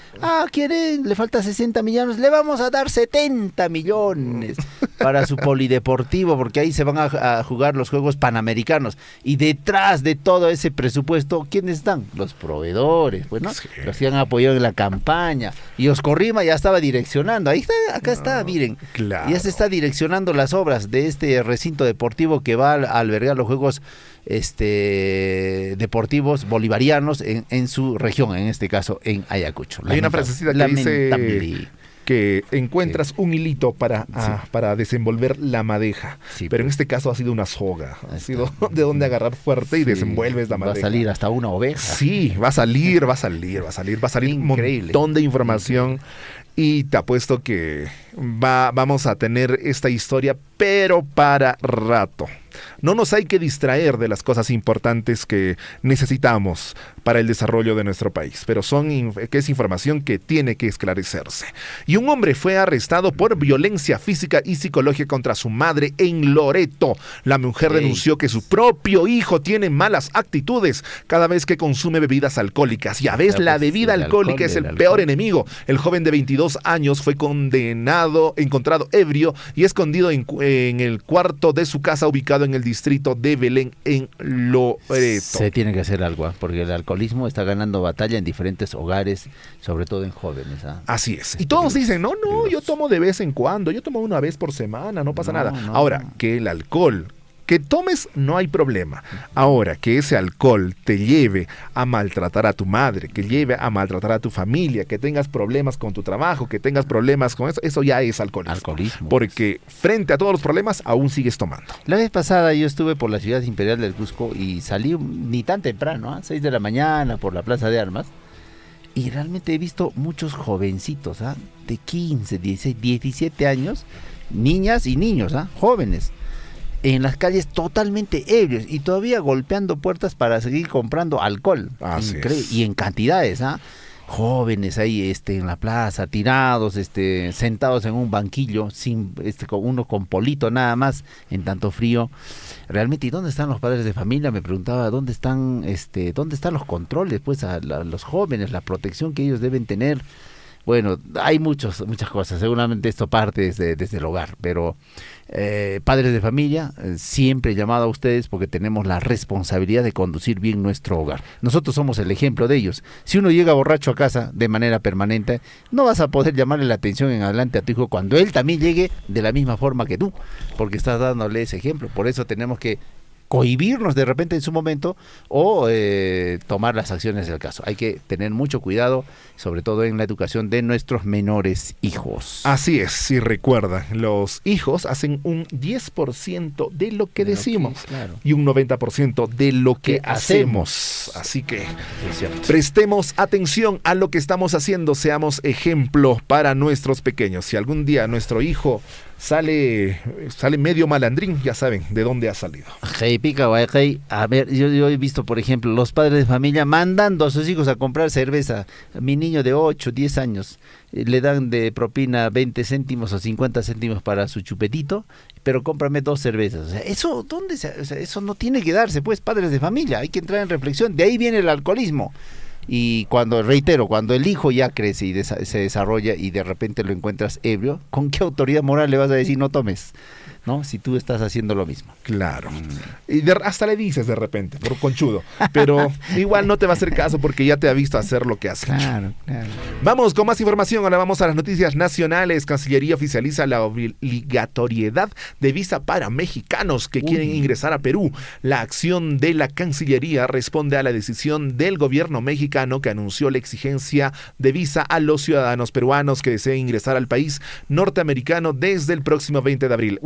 le falta 60 millones, le vamos a dar 70 millones para su polideportivo, porque ahí se van a jugar los Juegos Panamericanos. Y detrás de todo ese presupuesto, ¿quiénes están? Los proveedores, pues, ¿no? Sí. Los que han apoyado en la campaña. Y Oscorrima ya estaba direccionando. Ahí está, acá está, miren. Claro. Ya se está direccionando las obras de este recinto deportivo que va a albergar los Juegos deportivos bolivarianos en su región, en este caso en Ayacucho. Hay una frasecita que dice que encuentras un hilito para desenvolver la madeja, Sí, pero en este caso ha sido una soga, ha sido de donde agarrar fuerte y desenvuelves la madeja. Va a salir hasta una oveja. Sí, va a salir Increíble. un montón de información. Y te apuesto que vamos a tener esta historia, pero para rato. No nos hay que distraer de las cosas importantes que necesitamos para el desarrollo de nuestro país, pero que es información que tiene que esclarecerse. Y un hombre fue arrestado por violencia física y psicológica contra su madre en Loreto. La mujer denunció que su propio hijo tiene malas actitudes cada vez que consume bebidas alcohólicas. Ya ves, la bebida alcohólica es el peor enemigo. El joven de 22 años fue encontrado ebrio y escondido en el cuarto de su casa ubicado en el distrito de Belén, en Loreto. Se tiene que hacer algo, porque el alcoholismo está ganando batalla en diferentes hogares, sobre todo en jóvenes. Así es. Y todos dicen, no, yo tomo de vez en cuando, yo tomo una vez por semana, no pasa nada. Ahora, que el alcohol que tomes no hay problema. Ahora, que ese alcohol te lleve a maltratar a tu madre, que lleve a maltratar a tu familia, que tengas problemas con tu trabajo, que tengas problemas con eso ya es alcoholismo. Porque frente a todos los problemas aún sigues tomando. La vez pasada yo estuve por la ciudad imperial del Cusco y salí ni tan temprano, 6 de la mañana por la Plaza de Armas, y realmente he visto muchos jovencitos, de 15, 16, 17 años, niñas y niños, jóvenes, en las calles totalmente ebrios y todavía golpeando puertas para seguir comprando alcohol. Y en cantidades, jóvenes ahí en la plaza, tirados, sentados en un banquillo, uno con polito nada más, en tanto frío. Realmente, ¿y dónde están los padres de familia? Me preguntaba, ¿dónde están los controles, pues, a los jóvenes, la protección que ellos deben tener? Bueno, hay muchas cosas, seguramente esto parte desde el hogar, pero padres de familia, siempre llamado a ustedes porque tenemos la responsabilidad de conducir bien nuestro hogar. Nosotros somos el ejemplo de ellos. Si uno llega borracho a casa de manera permanente, no vas a poder llamarle la atención en adelante a tu hijo cuando él también llegue de la misma forma que tú, porque estás dándole ese ejemplo. Por eso tenemos que cohibirnos de repente en su momento o tomar las acciones del caso. Hay que tener mucho cuidado, sobre todo en la educación de nuestros menores hijos. Así es, y recuerda, los hijos hacen un 10% de lo que decimos y un 90% de lo que hacemos. Así que prestemos atención a lo que estamos haciendo, seamos ejemplo para nuestros pequeños. Si algún día nuestro hijo sale medio malandrín, ya saben de dónde ha salido. A ver, yo he visto, por ejemplo, los padres de familia mandando a sus hijos a comprar cerveza. Mi niño de 8, 10 años, le dan de propina 20 céntimos o 50 céntimos para su chupetito, pero cómprame 2 cervezas. O sea, eso, eso no tiene que darse, pues, padres de familia. Hay que entrar en reflexión. De ahí viene el alcoholismo. Y cuando el hijo ya crece y se desarrolla y de repente lo encuentras ebrio, ¿con qué autoridad moral le vas a decir no tomes? ¿No? Si tú estás haciendo lo mismo. Claro. Y hasta le dices de repente, por conchudo. Pero igual no te va a hacer caso porque ya te ha visto hacer lo que hace. Claro. Vamos con más información. Ahora vamos a las noticias nacionales. Cancillería oficializa la obligatoriedad de visa para mexicanos que quieren ingresar a Perú. La acción de la Cancillería responde a la decisión del gobierno mexicano que anunció la exigencia de visa a los ciudadanos peruanos que deseen ingresar al país norteamericano desde el próximo 20 de abril.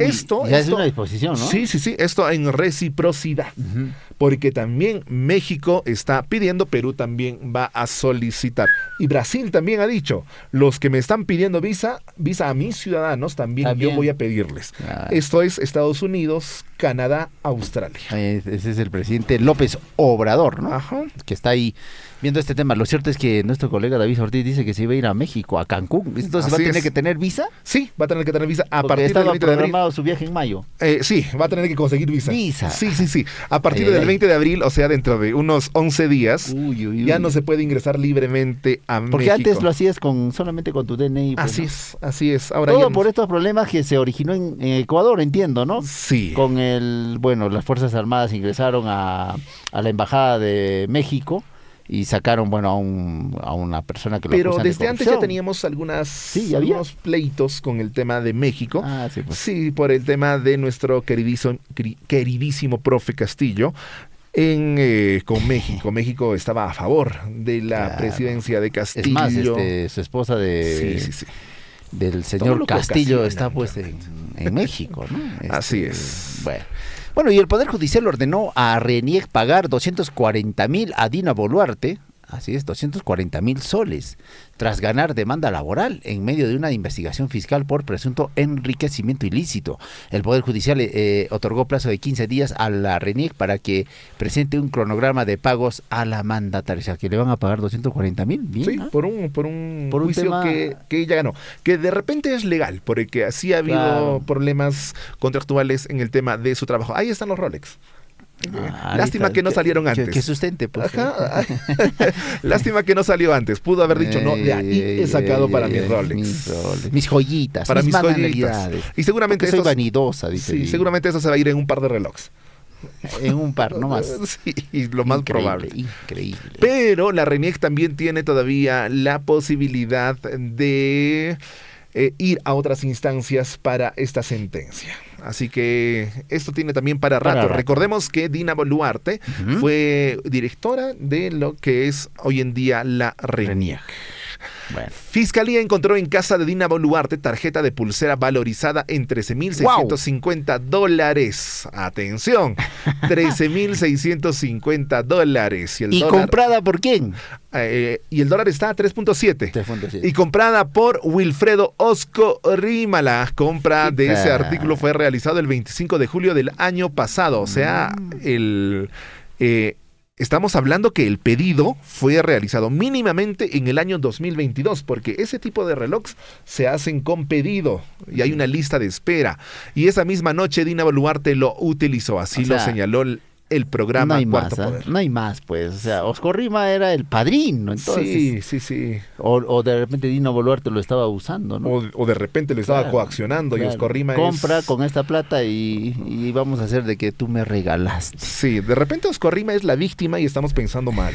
Ya es una disposición, ¿no? Sí, esto en reciprocidad, porque también México está pidiendo, Perú también va a solicitar, y Brasil también ha dicho, los que me están pidiendo visa a mis ciudadanos, también yo voy a pedirles. Esto es Estados Unidos, Canadá, Australia. Ese es el presidente López Obrador, ¿no? Ajá. Que está ahí viendo este tema. Lo cierto es que nuestro colega David Ortiz dice que se iba a ir a México, a Cancún. Entonces, ¿va a tener que tener visa? Sí, va a tener que tener visa a partir del 20 de abril. programado su viaje en mayo. Sí, va a tener que conseguir visa. Sí. A partir del 20 de abril, o sea, dentro de unos 11 días, ya no se puede ingresar libremente a México. Porque antes lo hacías solamente con tu DNI. Pues, así es. Ahora todo por estos problemas que se originó en Ecuador, entiendo, ¿no? Sí. Con las Fuerzas Armadas ingresaron a la Embajada de México y sacaron, a una persona que lo acusan de Pero desde antes ya corrupción. teníamos algunos pleitos con el tema de México. Sí, por el tema de nuestro queridísimo profe Castillo. Con México. México estaba a favor de la presidencia de Castillo. Es más, su esposa del señor Castillo está en México, ¿no? Así es. Bueno, y el Poder Judicial ordenó a RENIEC pagar 240,000 a Dina Boluarte, así es, 240,000 soles, tras ganar demanda laboral en medio de una investigación fiscal por presunto enriquecimiento ilícito. El Poder Judicial otorgó plazo de 15 días a la RENIEC para que presente un cronograma de pagos a la mandataria. O sea, que le van a pagar 240,000. Bien, sí, ¿no? por un juicio tema que ella ganó. Que de repente es legal, porque así ha habido problemas contractuales en el tema de su trabajo. Ahí están los Rolex. Lástima que no salieron antes. Que sustente, pues. Ajá. Lástima que no salió antes. Pudo haber dicho, no, de ahí he sacado para mis Rolex. Mis joyitas, para mis joyitas. Y seguramente soy vanidosa, dice. Sí, seguramente eso se va a ir en un par de relojes. En un par, no más. Sí, lo más probable. Increíble. Pero la RENIEC también tiene todavía la posibilidad de ir a otras instancias para esta sentencia. Así que esto tiene también para rato. Recordemos que Dina Boluarte fue directora de lo que es hoy en día la RENIEC. Bueno. Fiscalía encontró en casa de Dina Boluarte tarjeta de pulsera valorizada en $13,650. Atención, $13,650. ¿Y comprada por quién? Y el dólar está a 3.7. Y comprada por Wilfredo Osco Rima. La compra de ese artículo fue realizado el 25 de julio del año pasado. O sea, estamos hablando que el pedido fue realizado mínimamente en el año 2022, porque ese tipo de relojes se hacen con pedido y hay una lista de espera. Y esa misma noche Dina Boluarte lo utilizó, así lo señaló el programa Cuarto más, Poder. No hay más, pues. O sea, Oscorrima era el padrino, entonces. Sí. O de repente Dino Boluarte lo estaba usando, ¿no? O de repente le estaba coaccionando y Oscorrima compra con esta plata y vamos a hacer de que tú me regalaste. Sí, de repente Oscorrima es la víctima y estamos pensando mal.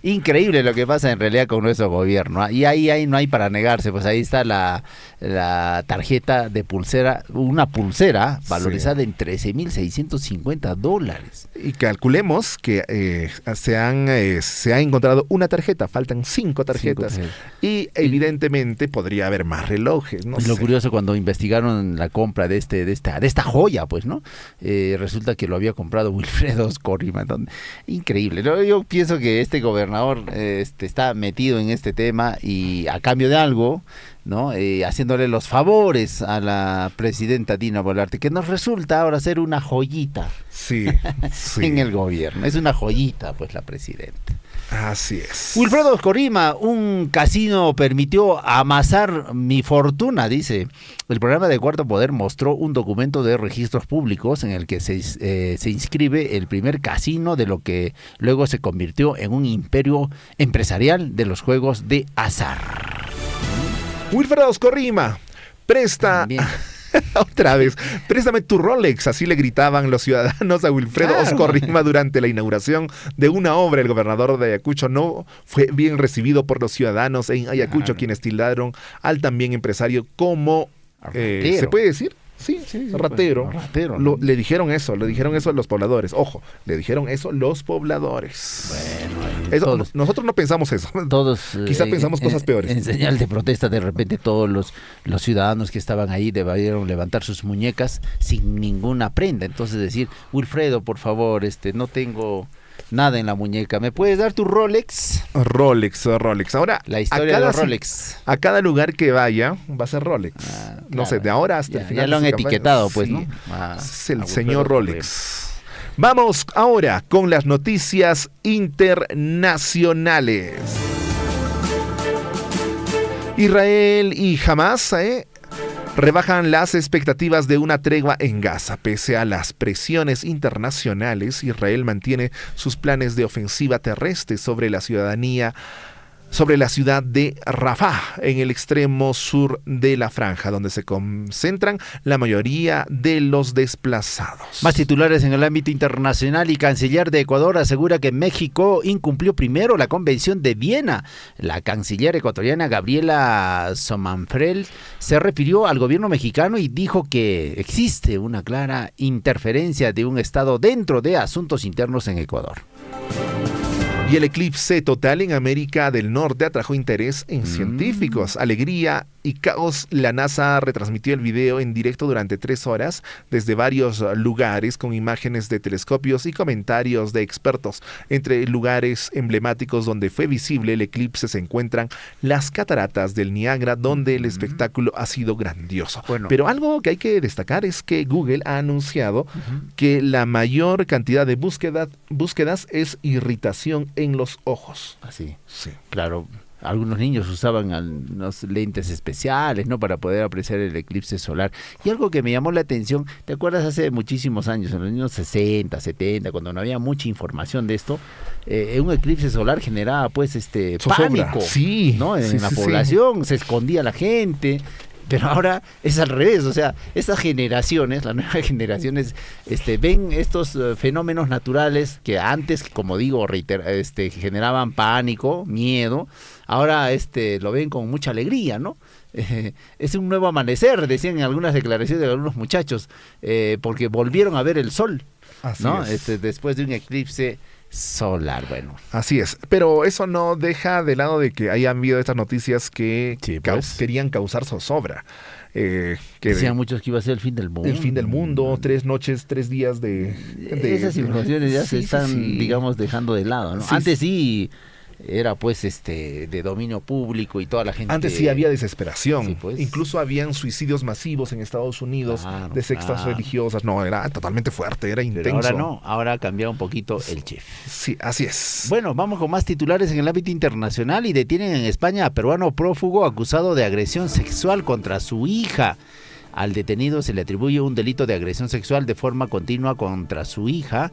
Increíble lo que pasa en realidad con nuestro gobierno. Y ahí no hay para negarse, pues ahí está la tarjeta de pulsera, una pulsera valorizada en $13,650. Y calculemos que se ha encontrado una tarjeta, faltan 5 tarjetas. Y evidentemente podría haber más relojes, ¿no? Y lo curioso, cuando investigaron la compra de esta joya, pues, ¿no? Resulta que lo había comprado Wilfredo Oscorrima. Increíble. Yo pienso que este gobernador está metido en este tema y a cambio de algo, ¿no? Haciéndole los favores a la presidenta Dina Boluarte, que nos resulta ahora ser una joyita. Sí. En el gobierno. Es una joyita, pues, la presidenta. Así es. Wilfredo Oscorrima, un casino permitió amasar mi fortuna, dice. El programa de Cuarto Poder mostró un documento de registros públicos en el que se inscribe el primer casino de lo que luego se convirtió en un imperio empresarial de los juegos de azar. Wilfredo Oscorrima, presta... Otra vez, préstame tu Rolex, así le gritaban los ciudadanos a Wilfredo Oscorrima durante la inauguración de una obra. El gobernador de Ayacucho no fue bien recibido por los ciudadanos en Ayacucho, quienes tildaron al también empresario como, ¿se puede decir? Sí, ratero. Pues, ratero, ¿no? Le dijeron eso a los pobladores. Ojo, le dijeron eso los pobladores. Bueno, nosotros no pensamos eso. Todos quizá pensamos cosas peores. En señal de protesta, de repente todos los ciudadanos que estaban ahí debieron levantar sus muñecas sin ninguna prenda. Entonces decir, Wilfredo, por favor, no tengo nada en la muñeca. ¿Me puedes dar tu Rolex? Rolex. Ahora, la historia de los Rolex. A cada lugar que vaya va a ser Rolex. No sé, de ahora hasta el final. Ya lo han etiquetado, pues, sí, ¿no? Es el señor Rolex. Vamos ahora con las noticias internacionales. Israel y Hamas rebajan las expectativas de una tregua en Gaza. Pese a las presiones internacionales, Israel mantiene sus planes de ofensiva terrestre sobre la ciudad de Rafah, en el extremo sur de la franja, donde se concentran la mayoría de los desplazados. Más titulares en el ámbito internacional. Y canciller de Ecuador asegura que México incumplió primero la Convención de Viena. La canciller ecuatoriana Gabriela Somanfrel se refirió al gobierno mexicano y dijo que existe una clara interferencia de un Estado dentro de asuntos internos en Ecuador. Y el eclipse total en América del Norte atrajo interés en científicos, alegría y caos. La NASA retransmitió el video en directo durante 3 horas desde varios lugares con imágenes de telescopios y comentarios de expertos. Entre lugares emblemáticos donde fue visible el eclipse se encuentran las cataratas del Niágara, donde el espectáculo ha sido grandioso. Bueno. Pero algo que hay que destacar es que Google ha anunciado que la mayor cantidad de búsquedas es irritación en los ojos. Así. Sí. Claro. Algunos niños usaban unos lentes especiales, ¿no?, para poder apreciar el eclipse solar. Y algo que me llamó la atención, ¿te acuerdas hace muchísimos años, en los años 60, 70, cuando no había mucha información de esto? Un eclipse solar generaba, pues, pánico, sí, ¿no? En la sí. población, se escondía la gente. Pero ahora es al revés, o sea, estas generaciones, las nuevas generaciones, ven estos fenómenos naturales que antes, como digo, generaban pánico, miedo, ahora lo ven con mucha alegría, ¿no? Es un nuevo amanecer, decían en algunas declaraciones de algunos muchachos, porque volvieron a ver el sol, así ¿no? Es. Después de un eclipse solar, bueno. Así es, pero eso no deja de lado de que hayan habido estas noticias que querían causar zozobra. Decían muchos que iba a ser el fin del mundo. El fin del mundo, 3 noches, 3 días de esas informaciones ya se están, digamos, dejando de lado, ¿no? Sí, antes sí era, pues, de dominio público y toda la gente... Antes sí había desesperación, sí, pues. Incluso habían suicidios masivos en Estados Unidos, de sectas religiosas. No, era totalmente fuerte, era intenso. Pero ahora no, ahora ha cambiado un poquito el chef. Sí, así es. Bueno, vamos con más titulares en el ámbito internacional. Y detienen en España a peruano prófugo acusado de agresión sexual contra su hija. Al detenido se le atribuye un delito de agresión sexual de forma continua contra su hija,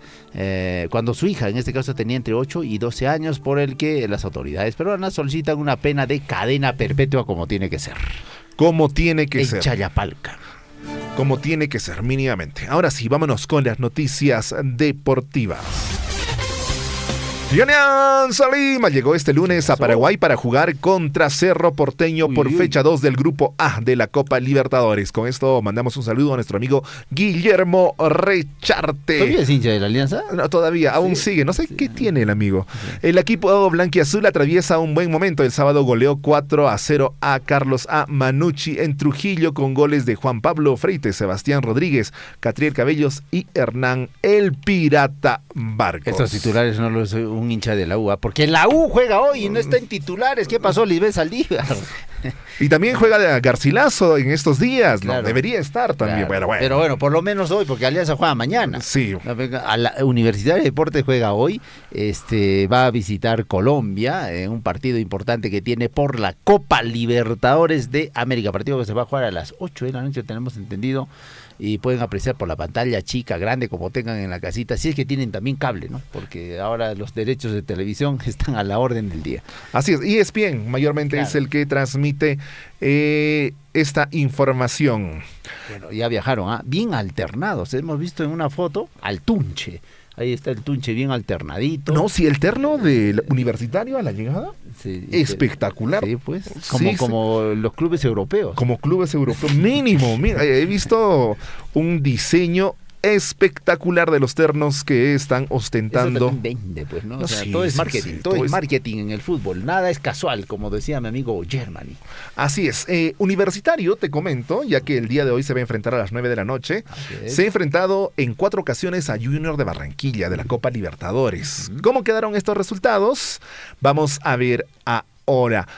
cuando su hija en este caso tenía entre 8 y 12 años, por el que las autoridades peruanas solicitan una pena de cadena perpetua como tiene que ser. Como tiene que ser. En Chayapalca. Como tiene que ser, mínimamente. Ahora sí, vámonos con las noticias deportivas. Alianza Lima llegó este lunes a Paraguay para jugar contra Cerro Porteño por fecha 2 del Grupo A de la Copa Libertadores. Con esto mandamos un saludo a nuestro amigo Guillermo Recharte. ¿Todavía es hincha de la Alianza? No, todavía, aún sigue. No sé qué tiene el amigo. El equipo blanquiazul atraviesa un buen momento. El sábado goleó 4-0 a Carlos A. Manucci en Trujillo con goles de Juan Pablo Freites, Sebastián Rodríguez, Catriel Cabellos y Hernán El Pirata Barcos. Estos titulares no los soy un hincha de la U, porque la U juega hoy y no está en titulares. ¿Qué pasó, Lisbeth Saldívar? Y también juega de Garcilaso en estos días, ¿no? Claro. Debería estar también. Claro. Bueno. Pero bueno, por lo menos hoy, porque Alianza juega mañana. Sí. A la Universidad de Deportes juega hoy. Va a visitar Colombia, un partido importante que tiene por la Copa Libertadores de América. Partido que se va a jugar a las 8 de la noche, tenemos entendido. Y pueden apreciar por la pantalla chica, grande, como tengan en la casita, si es que tienen también cable, ¿no? Porque ahora los derechos de televisión están a la orden del día. Así es, ESPN mayormente es el que transmite esta información. Bueno, ya viajaron, bien alternados. Hemos visto en una foto al Tunche. Ahí está el Tunche bien alternadito. No, sí, el terno del Universitario a la llegada. Sí, espectacular. Sí, pues. Como los clubes europeos. Como clubes europeos, mínimo. Mira, he visto un diseño espectacular de los ternos que están ostentando. Eso también vende, pues, ¿no? O sea, Sí, todo es sí, marketing, sí, todo es marketing en el fútbol. Nada es casual, como decía mi amigo Germany. Así es. Universitario, te comento, ya que el día de hoy se va a enfrentar a las 9 de la noche. Se ha enfrentado en 4 ocasiones a Junior de Barranquilla de la Copa Libertadores. ¿Cómo quedaron estos resultados? Vamos a ver ahora.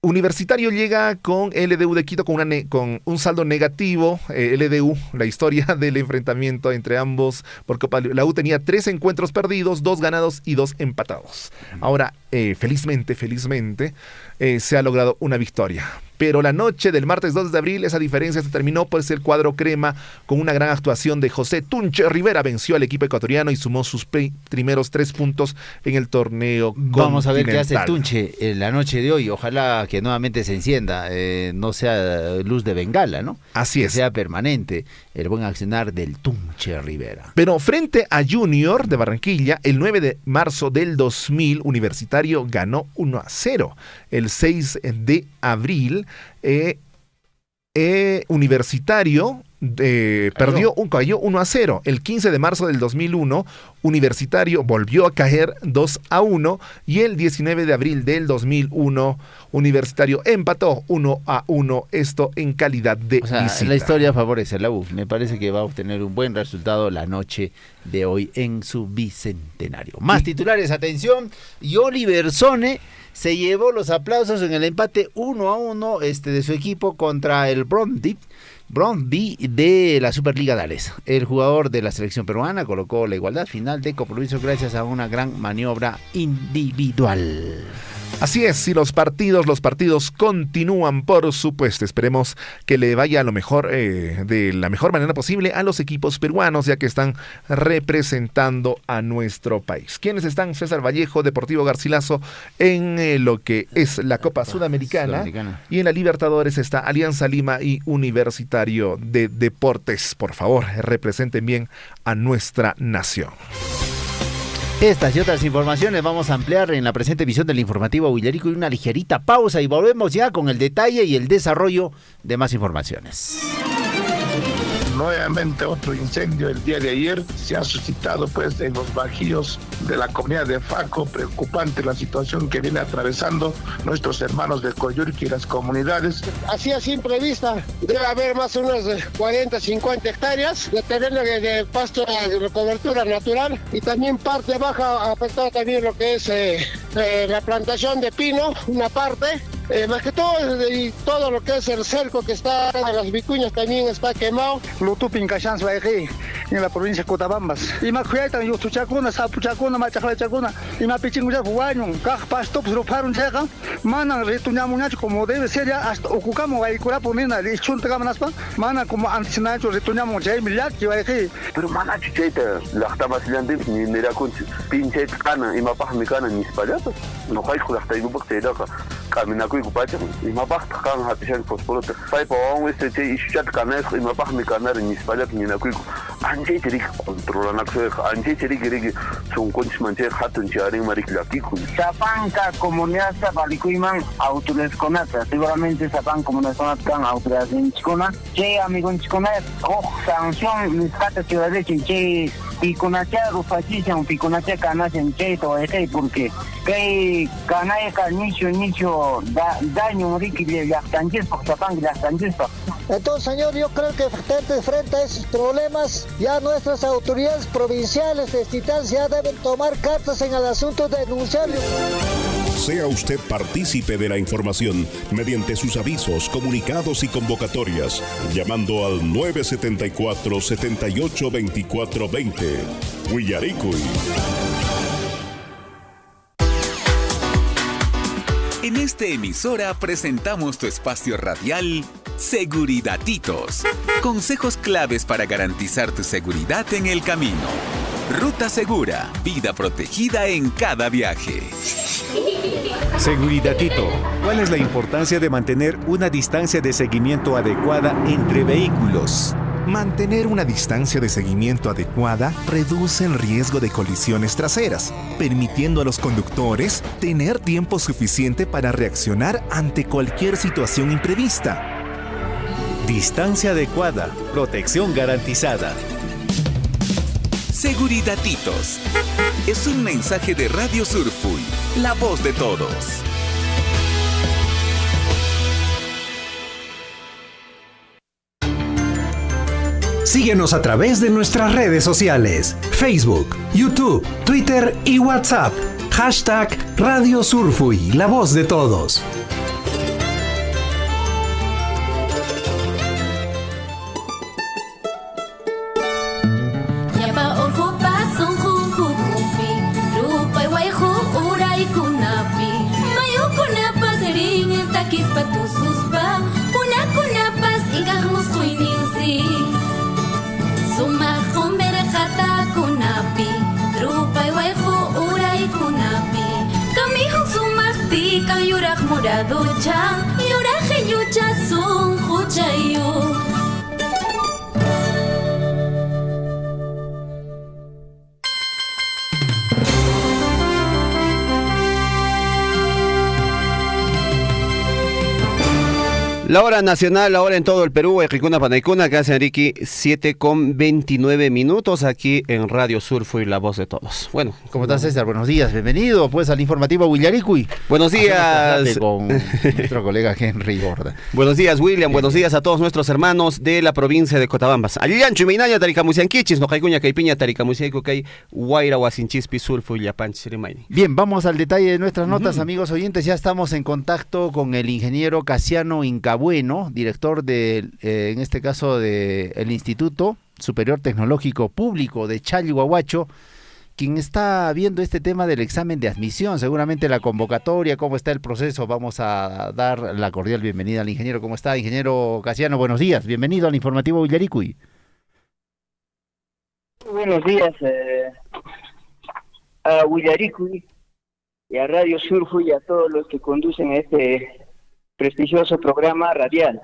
Universitario llega con LDU de Quito con un saldo negativo. LDU, la historia del enfrentamiento entre ambos por Copa. La U tenía 3 encuentros perdidos, 2 ganados y 2 empatados. Ahora, felizmente, se ha logrado una victoria. Pero la noche del martes 2 de abril, esa diferencia se terminó, pues el cuadro crema, con una gran actuación de José Tunche Rivera, venció al equipo ecuatoriano y sumó sus primeros 3 puntos en el torneo. Vamos a ver qué hace Tunche en la noche de hoy. Ojalá que nuevamente se encienda, no sea luz de bengala, ¿no? Así es. Que sea permanente el buen accionar del Tunche Rivera. Pero frente a Junior de Barranquilla, el 9 de marzo del 2000, Universitario ganó 1-0. El 6 de abril, Universitario cayó 1-0. El 15 de marzo del 2001, Universitario volvió a caer 2-1. Y el 19 de abril del 2001, Universitario empató 1-1. Esto en calidad de visita. La historia favorece a la U. Me parece que va a obtener un buen resultado la noche de hoy en su bicentenario. Más titulares, atención. Y Oliver Sone se llevó los aplausos en el empate 1-1 de su equipo contra el Brøndby de la Superliga Dales. El jugador de la selección peruana colocó la igualdad final de compromiso gracias a una gran maniobra individual. Así es, y los partidos continúan, por supuesto. Esperemos que le vaya a lo mejor, de la mejor manera posible a los equipos peruanos, ya que están representando a nuestro país. ¿Quiénes están? César Vallejo, Deportivo Garcilaso, en lo que es la Copa Sudamericana. Y en la Libertadores está Alianza Lima y Universitario de Deportes. Por favor, representen bien a nuestra nación. Estas y otras informaciones vamos a ampliar en la presente edición del informativo Huillerico, y una ligerita pausa y volvemos ya con el detalle y el desarrollo de más informaciones. Nuevamente otro incendio el día de ayer se ha suscitado pues en los bajíos de la comunidad de Faco. Preocupante la situación que viene atravesando nuestros hermanos de Coyurqui y las comunidades. Así a simple vista debe haber más o menos 40-50 hectáreas de terreno de pasto de cobertura natural, y también parte baja afectada también lo que es la plantación de pino, una parte. Más que todo, y todo lo que es el cerco que está en las vicuñas también está quemado. Lutupin Cachans Bairi, en la provincia de Cotabambas. Y más cuidan yo tu chacuna, sapu chacuna, machacla chacuna, y más pichingo ya jugaño, caj pasto, pues lo paron checa, manan retuñamos nacho como debe ser ya hasta ocupamos vehículo ponina, y chunta camanaspa, manan como antes nacho retuñamos ya millar que va aquí. Pero mana chicheta, la estaba silante ni mira con pinche cana y mapaj mi cana ni spallata. No hay con hasta ibu porque da camina con icupacha y mapaj kan hatishan pospolota. Sai pa on este che ishat cana y mapaj mi cana ni spallata ni na kuiku. Anje tiri controla na que anje tiri que son conch manche hatun chare marik la kiku. Sapanca comunidad sabalikuiman autores conata. Seguramente sapan comunidad conata autores en chicona. Che amigo en chicona, sanción mis catas ciudad de Chinche y con hacha rufachizan y con hacha canas en cheto este porque que canaya nicho daño riqui de las tanques por sapan las tanques. Entonces, señor, yo creo que frente a esos problemas, ya nuestras autoridades provinciales, distritales, ya deben tomar cartas en el asunto de denunciarlo. Sea usted partícipe de la información mediante sus avisos, comunicados y convocatorias, llamando al 974-782420. Huillaricuy. En esta emisora presentamos tu espacio radial Seguridatitos. Consejos claves para garantizar tu seguridad en el camino. Ruta segura, vida protegida en cada viaje. Seguridadito. ¿Cuál es la importancia de mantener una distancia de seguimiento adecuada entre vehículos? Mantener una distancia de seguimiento adecuada reduce el riesgo de colisiones traseras, permitiendo a los conductores tener tiempo suficiente para reaccionar ante cualquier situación imprevista. Distancia adecuada, protección garantizada. Seguridatitos. Es un mensaje de Radio Surfuy, la voz de todos. Síguenos a través de nuestras redes sociales, Facebook, YouTube, Twitter y WhatsApp. #Radio Surfuy, la voz de todos. Ducha, yuraje yucha son huchayo. La hora nacional, la hora en todo el Perú, Ejicuna Panaicuna, que hace Enrique 7:29 aquí en Radio Surfuy, la voz de todos. Bueno, ¿cómo estás, César? Buenos días, bienvenido pues al informativo Huillaricuy. Buenos días con nuestro colega Henry Gorda. Buenos días, William, buenos días a todos nuestros hermanos de la provincia de Cotabambas. Aliancho y Minaña, Taricamusianquichis, no Jaicuña, Caipiña, Taricamusiaico, Cay, Guaira, Huasinchispi, Surfuy, Yapanchi, Rimaini. Bien, vamos al detalle de nuestras notas, amigos oyentes. Ya estamos en contacto con el ingeniero Casiano Incabueno, director en este caso del Instituto Superior Tecnológico Público de Chalhuahuacho, quien está viendo este tema del examen de admisión, seguramente la convocatoria, cómo está el proceso. Vamos a dar la cordial bienvenida al ingeniero. ¿Cómo está, ingeniero Casiano? Buenos días, bienvenido al informativo Huillaricuy. Buenos días a Huillaricuy y a Radio Surfuy y a todos los que conducen este prestigioso programa radial.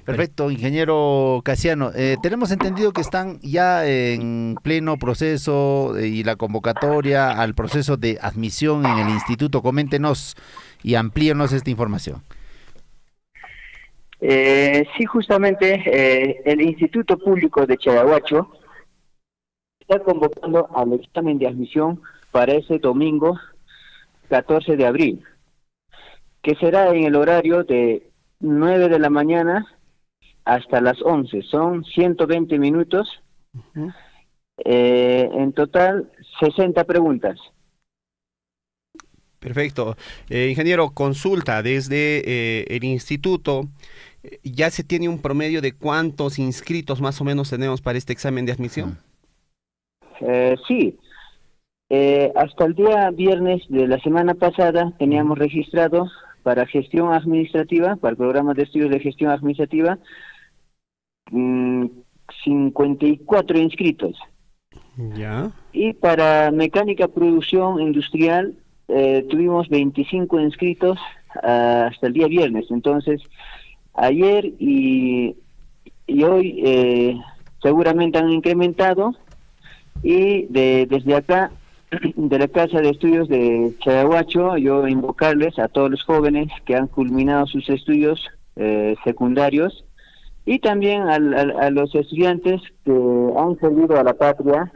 Perfecto, ingeniero Casiano. Tenemos entendido que están ya en pleno proceso y la convocatoria al proceso de admisión en el instituto. Coméntenos y amplíenos esta información. Sí, justamente el Instituto Público de Chalhuahuacho está convocando al examen de admisión para ese domingo 14 de abril. Que será en el horario de 9 de la mañana hasta las 11. Son 120 minutos. En total, 60 preguntas. Perfecto. Ingeniero, consulta desde el instituto. ¿Ya se tiene un promedio de cuántos inscritos más o menos tenemos para este examen de admisión? Sí. Hasta el día viernes de la semana pasada teníamos registrado para gestión administrativa, para el programa de estudios de gestión administrativa, 54 inscritos. Ya. Y para mecánica producción industrial tuvimos 25 inscritos hasta el día viernes. Entonces, ayer y hoy seguramente han incrementado, y desde acá, de la Casa de Estudios de Chayahuacho, yo invocarles a todos los jóvenes que han culminado sus estudios secundarios, y también a los estudiantes que han servido a la patria,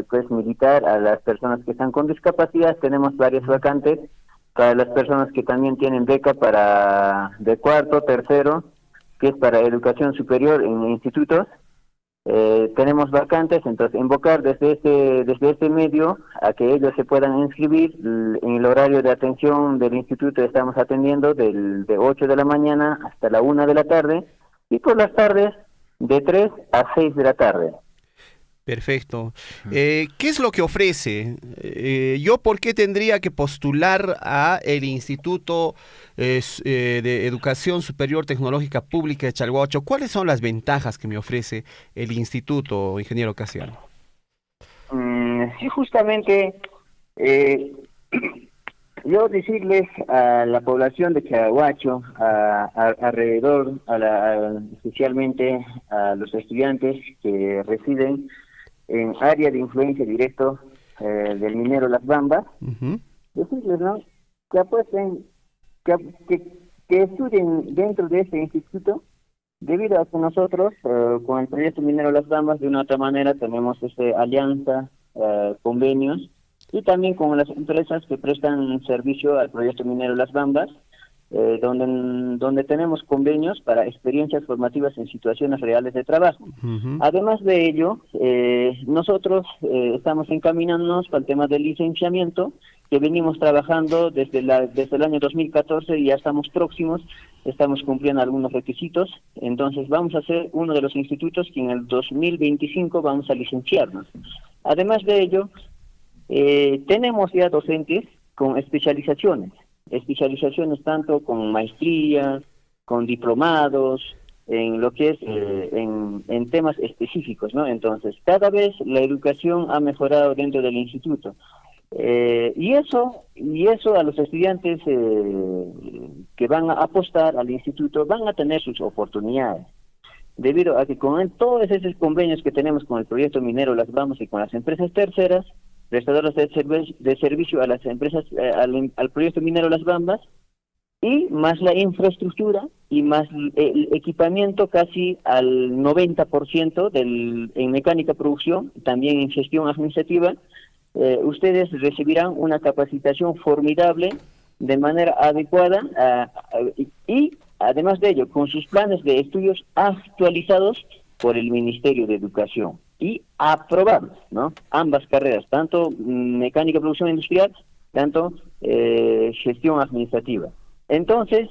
pues militar, a las personas que están con discapacidad. Tenemos varias vacantes para las personas que también tienen beca de cuarto, tercero, que es para educación superior en institutos. Tenemos vacantes, entonces invocar desde este medio a que ellos se puedan inscribir. En el horario de atención del instituto estamos atendiendo de 8 de la mañana hasta la 1 de la tarde, y por las tardes de 3 a 6 de la tarde. Perfecto. ¿Qué es lo que ofrece? ¿Yo por qué tendría que postular a el Instituto de Educación Superior Tecnológica Pública de Chalhuacho? ¿Cuáles son las ventajas que me ofrece el instituto, ingeniero Casiano? Sí, justamente yo decirles a la población de Chalhuacho, alrededor, especialmente a los estudiantes que residen en área de influencia directo del minero Las Bambas, decirles, ¿no?, que apuesten, que estudien dentro de este instituto, debido a que nosotros con el proyecto minero Las Bambas de una u otra manera tenemos alianza, convenios, y también con las empresas que prestan servicio al proyecto minero Las Bambas, donde tenemos convenios para experiencias formativas en situaciones reales de trabajo. Además de ello, nosotros estamos encaminándonos para el tema del licenciamiento, que venimos trabajando desde el año 2014, y ya estamos próximos, estamos cumpliendo algunos requisitos. Entonces vamos a ser uno de los institutos que en el 2025 vamos a licenciarnos. Además de ello, tenemos ya docentes con especializaciones tanto con maestría, con diplomados, en lo que es en temas específicos, ¿no? Entonces, cada vez la educación ha mejorado dentro del instituto. Y eso a los estudiantes que van a apostar al instituto van a tener sus oportunidades, debido a que con todos esos convenios que tenemos con el proyecto minero Las Bambas y con las empresas terceras, prestadoras de servicio a las empresas, al proyecto minero Las Bambas, y más la infraestructura y más el equipamiento casi al 90% en mecánica producción, también en gestión administrativa. Ustedes recibirán una capacitación formidable de manera adecuada, y además de ello, con sus planes de estudios actualizados por el Ministerio de Educación y aprobados, ¿no? Ambas carreras, tanto mecánica producción industrial, tanto gestión administrativa. Entonces,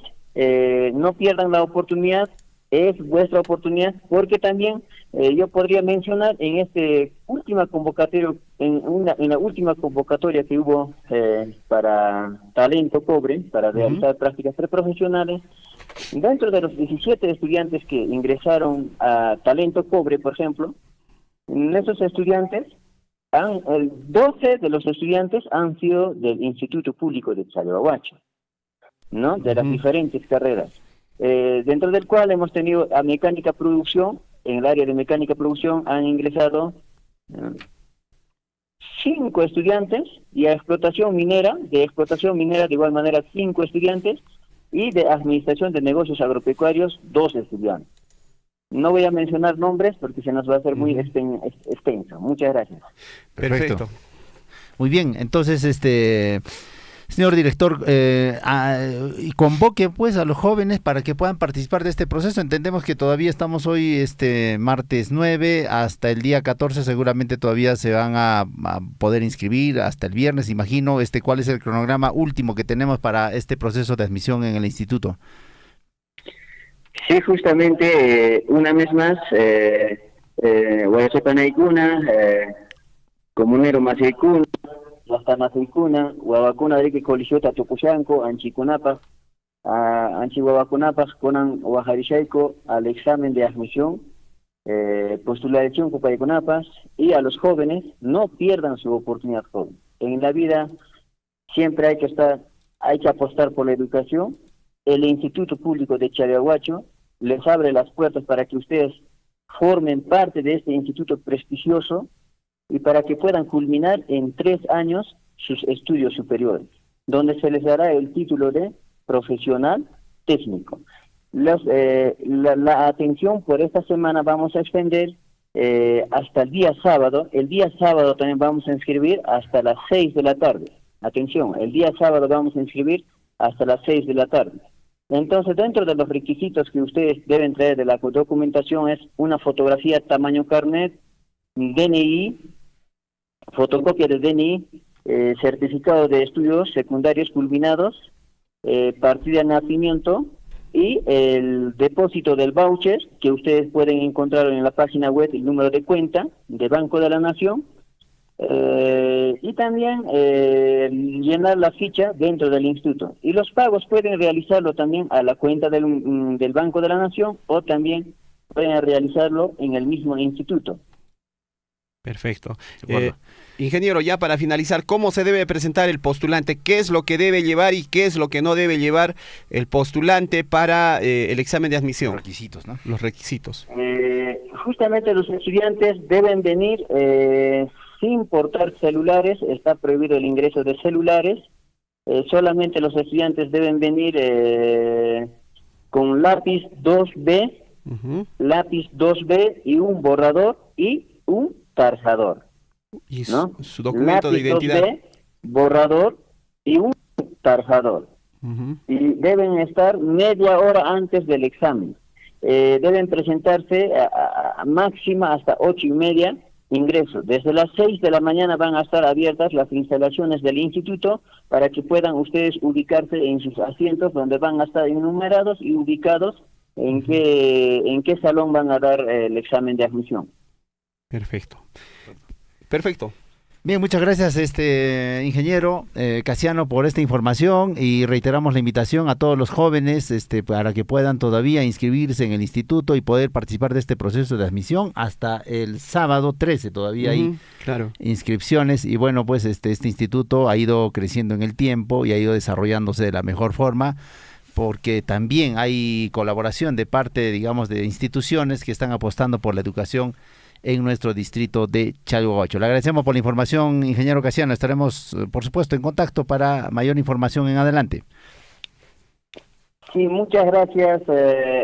no pierdan la oportunidad, es vuestra oportunidad, porque también yo podría mencionar en última convocatoria, en la última convocatoria que hubo para talento cobre, para realizar prácticas preprofesionales, dentro de los 17 estudiantes que ingresaron a talento cobre, por ejemplo, esos estudiantes, 12 de los estudiantes han sido del Instituto Público de Chalhuacho, ¿no? De las diferentes carreras, dentro del cual hemos tenido a mecánica producción. En el área de mecánica producción han ingresado 5 estudiantes, y a explotación minera de igual manera 5 estudiantes, y de administración de negocios agropecuarios 2 estudiantes. No voy a mencionar nombres porque se nos va a hacer muy extenso. Muchas gracias. Perfecto. Muy bien, entonces, señor director, convoque pues a los jóvenes para que puedan participar de este proceso. Entendemos que todavía estamos hoy, martes 9, hasta el día 14 seguramente todavía se van a poder inscribir, hasta el viernes, imagino. ¿Cuál es el cronograma último que tenemos para este proceso de admisión en el instituto? Sí, justamente, una vez más, Guayasepanaikuna, Comunero Masaikuna, Hasta Masaikuna, Guavacuna de que Colisiota Tocushanco, Anchikunapa, Anchihuabacunapas, Conan Guajarishaiko, al examen de admisión, postulación Cupaycunapas, y a los jóvenes, no pierdan su oportunidad joven. En la vida siempre hay que apostar por la educación. El Instituto Público de Chalhuahuacho les abre las puertas para que ustedes formen parte de este instituto prestigioso y para que puedan culminar en 3 años sus estudios superiores, donde se les dará el título de profesional técnico. La atención por esta semana vamos a extender hasta el día sábado. El día sábado también vamos a inscribir hasta las 6 de la tarde. Atención, el día sábado vamos a inscribir hasta las 6 de la tarde. Entonces, dentro de los requisitos que ustedes deben traer de la documentación es una fotografía tamaño carnet, DNI, fotocopia de DNI, certificado de estudios secundarios culminados, partida de nacimiento y el depósito del voucher que ustedes pueden encontrar en la página web, el número de cuenta de Banco de la Nación, y también llenar la ficha dentro del instituto. Y los pagos pueden realizarlo también a la cuenta del Banco de la Nación o también pueden realizarlo en el mismo instituto. Perfecto. Ingeniero, ya para finalizar, ¿cómo se debe presentar el postulante? ¿Qué es lo que debe llevar y qué es lo que no debe llevar el postulante para el examen de admisión? Los requisitos, ¿no? Los requisitos. Justamente los estudiantes deben venir sin portar celulares, está prohibido el ingreso de celulares, solamente los estudiantes deben venir con lápiz 2B, lápiz 2B y un borrador y un tarjador. Y ¿no? su documento lápiz de identidad. 2B, borrador y un tarjador. Y deben estar media hora antes del examen. Deben presentarse a máxima hasta 8:30 ingreso. Desde las 6 de la mañana van a estar abiertas las instalaciones del instituto para que puedan ustedes ubicarse en sus asientos donde van a estar enumerados y ubicados en qué salón van a dar el examen de admisión. Perfecto. Perfecto. Bien, muchas gracias, ingeniero Casiano, por esta información, y reiteramos la invitación a todos los jóvenes para que puedan todavía inscribirse en el instituto y poder participar de este proceso de admisión hasta el sábado 13. Todavía hay inscripciones y bueno, pues este instituto ha ido creciendo en el tiempo y ha ido desarrollándose de la mejor forma, porque también hay colaboración de parte, digamos, de instituciones que están apostando por la educación en nuestro distrito de Chalhuahuacho. Le agradecemos por la información, ingeniero Casiano. Estaremos, por supuesto, en contacto para mayor información en adelante. Sí, muchas gracias,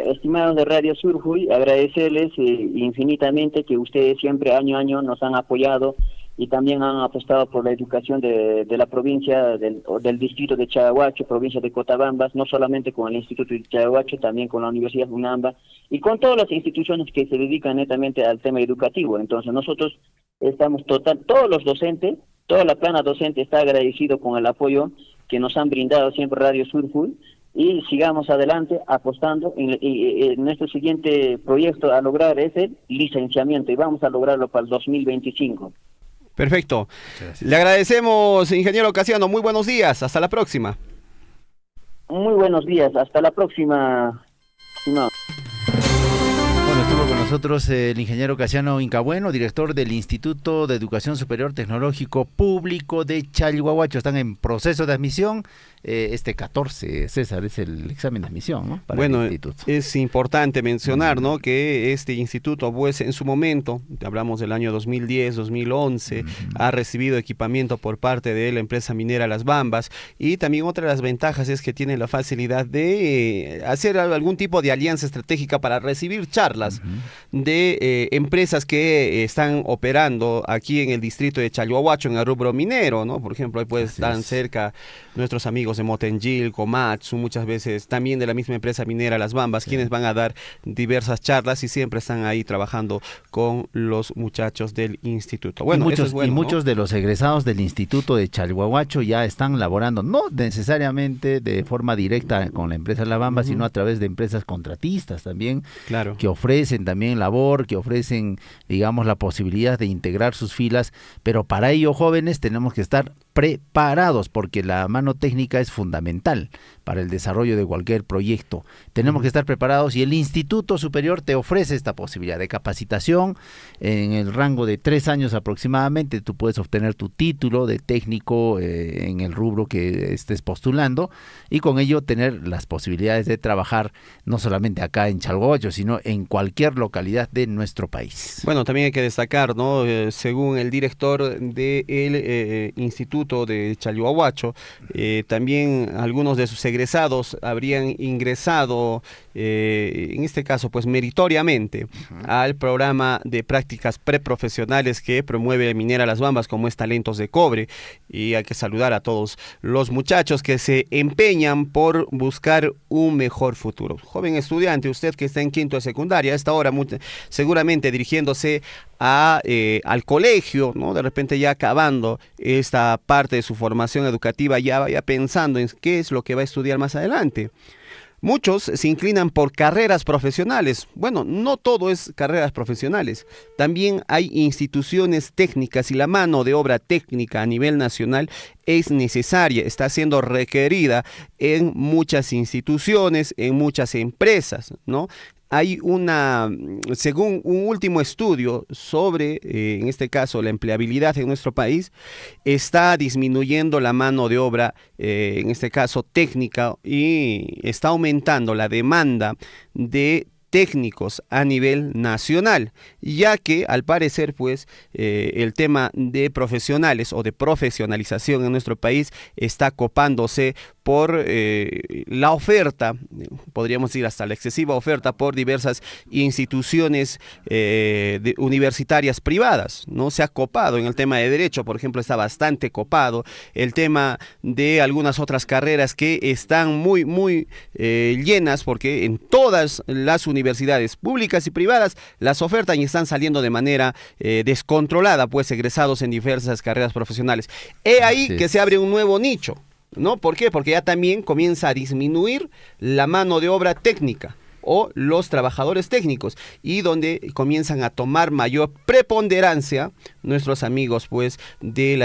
estimados de Radio Surjuy. Agradecerles infinitamente que ustedes siempre, año a año, nos han apoyado y también han apostado por la educación de la provincia, del distrito de Chalhuahuacho, provincia de Cotabambas, no solamente con el Instituto de Chalhuahuacho, también con la Universidad UNAMBA y con todas las instituciones que se dedican netamente al tema educativo. Entonces nosotros estamos todos los docentes, toda la plana docente está agradecido con el apoyo que nos han brindado siempre Radio Surjuy, y sigamos adelante apostando en nuestro siguiente proyecto a lograr es el licenciamiento y vamos a lograrlo para el 2025. Perfecto. Le agradecemos, ingeniero Casiano. Muy buenos días. Hasta la próxima. Muy buenos días. Hasta la próxima. No. Bueno, estuvo con nosotros el ingeniero Casiano Incabueno, director del Instituto de Educación Superior Tecnológico Público de Chalhuahuacho. Están en proceso de admisión. 14, César, es el examen de admisión, ¿no? Para bueno, el instituto. Es importante mencionar, ¿no?, que este instituto, pues, en su momento, hablamos del año 2010, 2011, ha recibido equipamiento por parte de la empresa minera Las Bambas, y también otra de las ventajas es que tiene la facilidad de hacer algún tipo de alianza estratégica para recibir charlas de empresas que están operando aquí en el distrito de Chalhuahuacho en el rubro minero, ¿no? Por ejemplo, ahí pues están cerca nuestros amigos de Motengil, Komatsu, muchas veces también de la misma empresa minera Las Bambas, quienes van a dar diversas charlas y siempre están ahí trabajando con los muchachos del instituto. Bueno, y muchos, eso es bueno, y muchos ¿no? de los egresados del instituto de Chalhuahuacho ya están laborando, no necesariamente de forma directa con la empresa La Bamba, sino a través de empresas contratistas también, claro, que ofrecen también labor, que ofrecen, digamos, la posibilidad de integrar sus filas, pero para ello, jóvenes, tenemos que estar preparados, porque la mano técnica es fundamental para el desarrollo de cualquier proyecto. Tenemos que estar preparados y el Instituto Superior te ofrece esta posibilidad de capacitación en el rango de 3 años aproximadamente. Tú puedes obtener tu título de técnico en el rubro que estés postulando y con ello tener las posibilidades de trabajar no solamente acá en Chalhuahuacho, sino en cualquier localidad de nuestro país. Bueno, también hay que destacar, ¿no? Según el director del Instituto de Chalhuahuacho, también algunos de sus egresados habrían ingresado, en este caso, pues meritoriamente, al programa de prácticas preprofesionales que promueve Minera Las Bambas, como es Talentos de Cobre. Y hay que saludar a todos los muchachos que se empeñan por buscar un mejor futuro. Joven estudiante, usted que está en quinto de secundaria, a esta hora seguramente dirigiéndose al colegio, ¿no? De repente ya acabando esta parte de su formación educativa, ya vaya pensando en qué es lo que va a estudiar más adelante. Muchos se inclinan por carreras profesionales. Bueno, no todo es carreras profesionales. También hay instituciones técnicas y la mano de obra técnica a nivel nacional es necesaria, está siendo requerida en muchas instituciones, en muchas empresas, ¿no? Hay según un último estudio sobre, en este caso, la empleabilidad en nuestro país, está disminuyendo la mano de obra, en este caso técnica, y está aumentando la demanda de técnicos a nivel nacional, ya que al parecer pues el tema de profesionales o de profesionalización en nuestro país está copándose por la oferta, podríamos decir hasta la excesiva oferta por diversas instituciones universitarias privadas, ¿no? Se ha copado en el tema de derecho, por ejemplo, está bastante copado el tema de algunas otras carreras que están muy llenas, porque en todas las universidades públicas y privadas las ofertan y están saliendo de manera descontrolada, pues egresados en diversas carreras profesionales. He ahí que se abre un nuevo nicho, ¿no? ¿Por qué? Porque ya también comienza a disminuir la mano de obra técnica o los trabajadores técnicos, y donde comienzan a tomar mayor preponderancia nuestros amigos pues de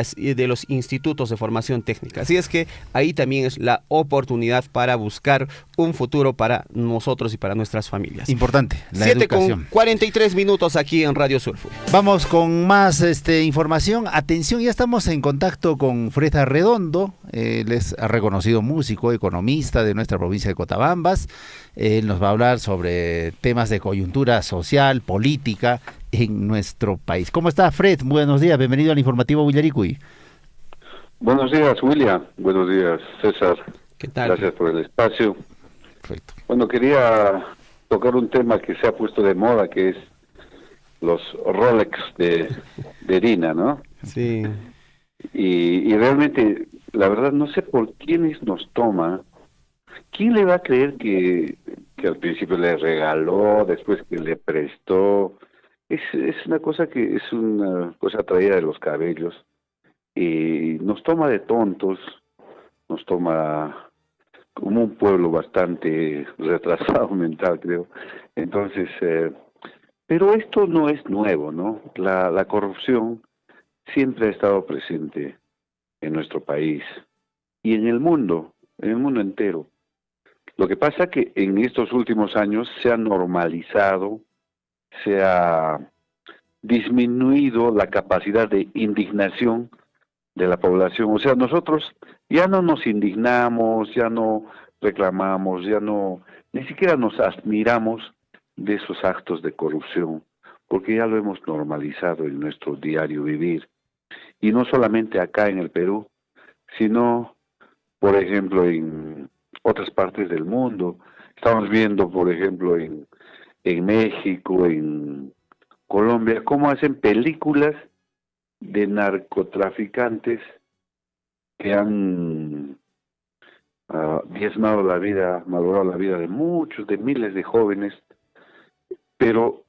los institutos de formación técnica. Así es que ahí también es la oportunidad para buscar un futuro para nosotros y para nuestras familias. Importante, la educación. 7:43 aquí en Radio Surfui. Vamos con más información. Atención, ya estamos en contacto con Fred Arredondo. Él es reconocido músico, economista de nuestra provincia de Cotabambas. Él nos va a hablar sobre temas de coyuntura social, política en nuestro país. ¿Cómo está, Fred? Buenos días, bienvenido al informativo Willaricui. Buenos días, William. Buenos días, César. ¿Qué tal? Gracias por el espacio. Perfecto. Bueno, quería tocar un tema que se ha puesto de moda, que es los Rolex de Dina, ¿no? Sí. Y realmente, la verdad, no sé por quiénes nos toma. ¿Quién le va a creer que al principio le regaló, después que le prestó? Es una cosa que es una cosa traída de los cabellos y nos toma de tontos, nos toma como un pueblo bastante retrasado mental, creo. Entonces, pero esto no es nuevo, ¿no? La corrupción siempre ha estado presente en nuestro país y en el mundo entero. Lo que pasa que en estos últimos años se ha normalizado, se ha disminuido la capacidad de indignación de la población. O sea, nosotros ya no nos indignamos, ya no reclamamos, ni siquiera nos admiramos de esos actos de corrupción, porque ya lo hemos normalizado en nuestro diario vivir. Y no solamente acá en el Perú, sino, por ejemplo, en otras partes del mundo. Estamos viendo, por ejemplo, en en México, en Colombia, cómo hacen películas de narcotraficantes que han diezmado la vida, malogrado la vida de muchos, de miles de jóvenes, pero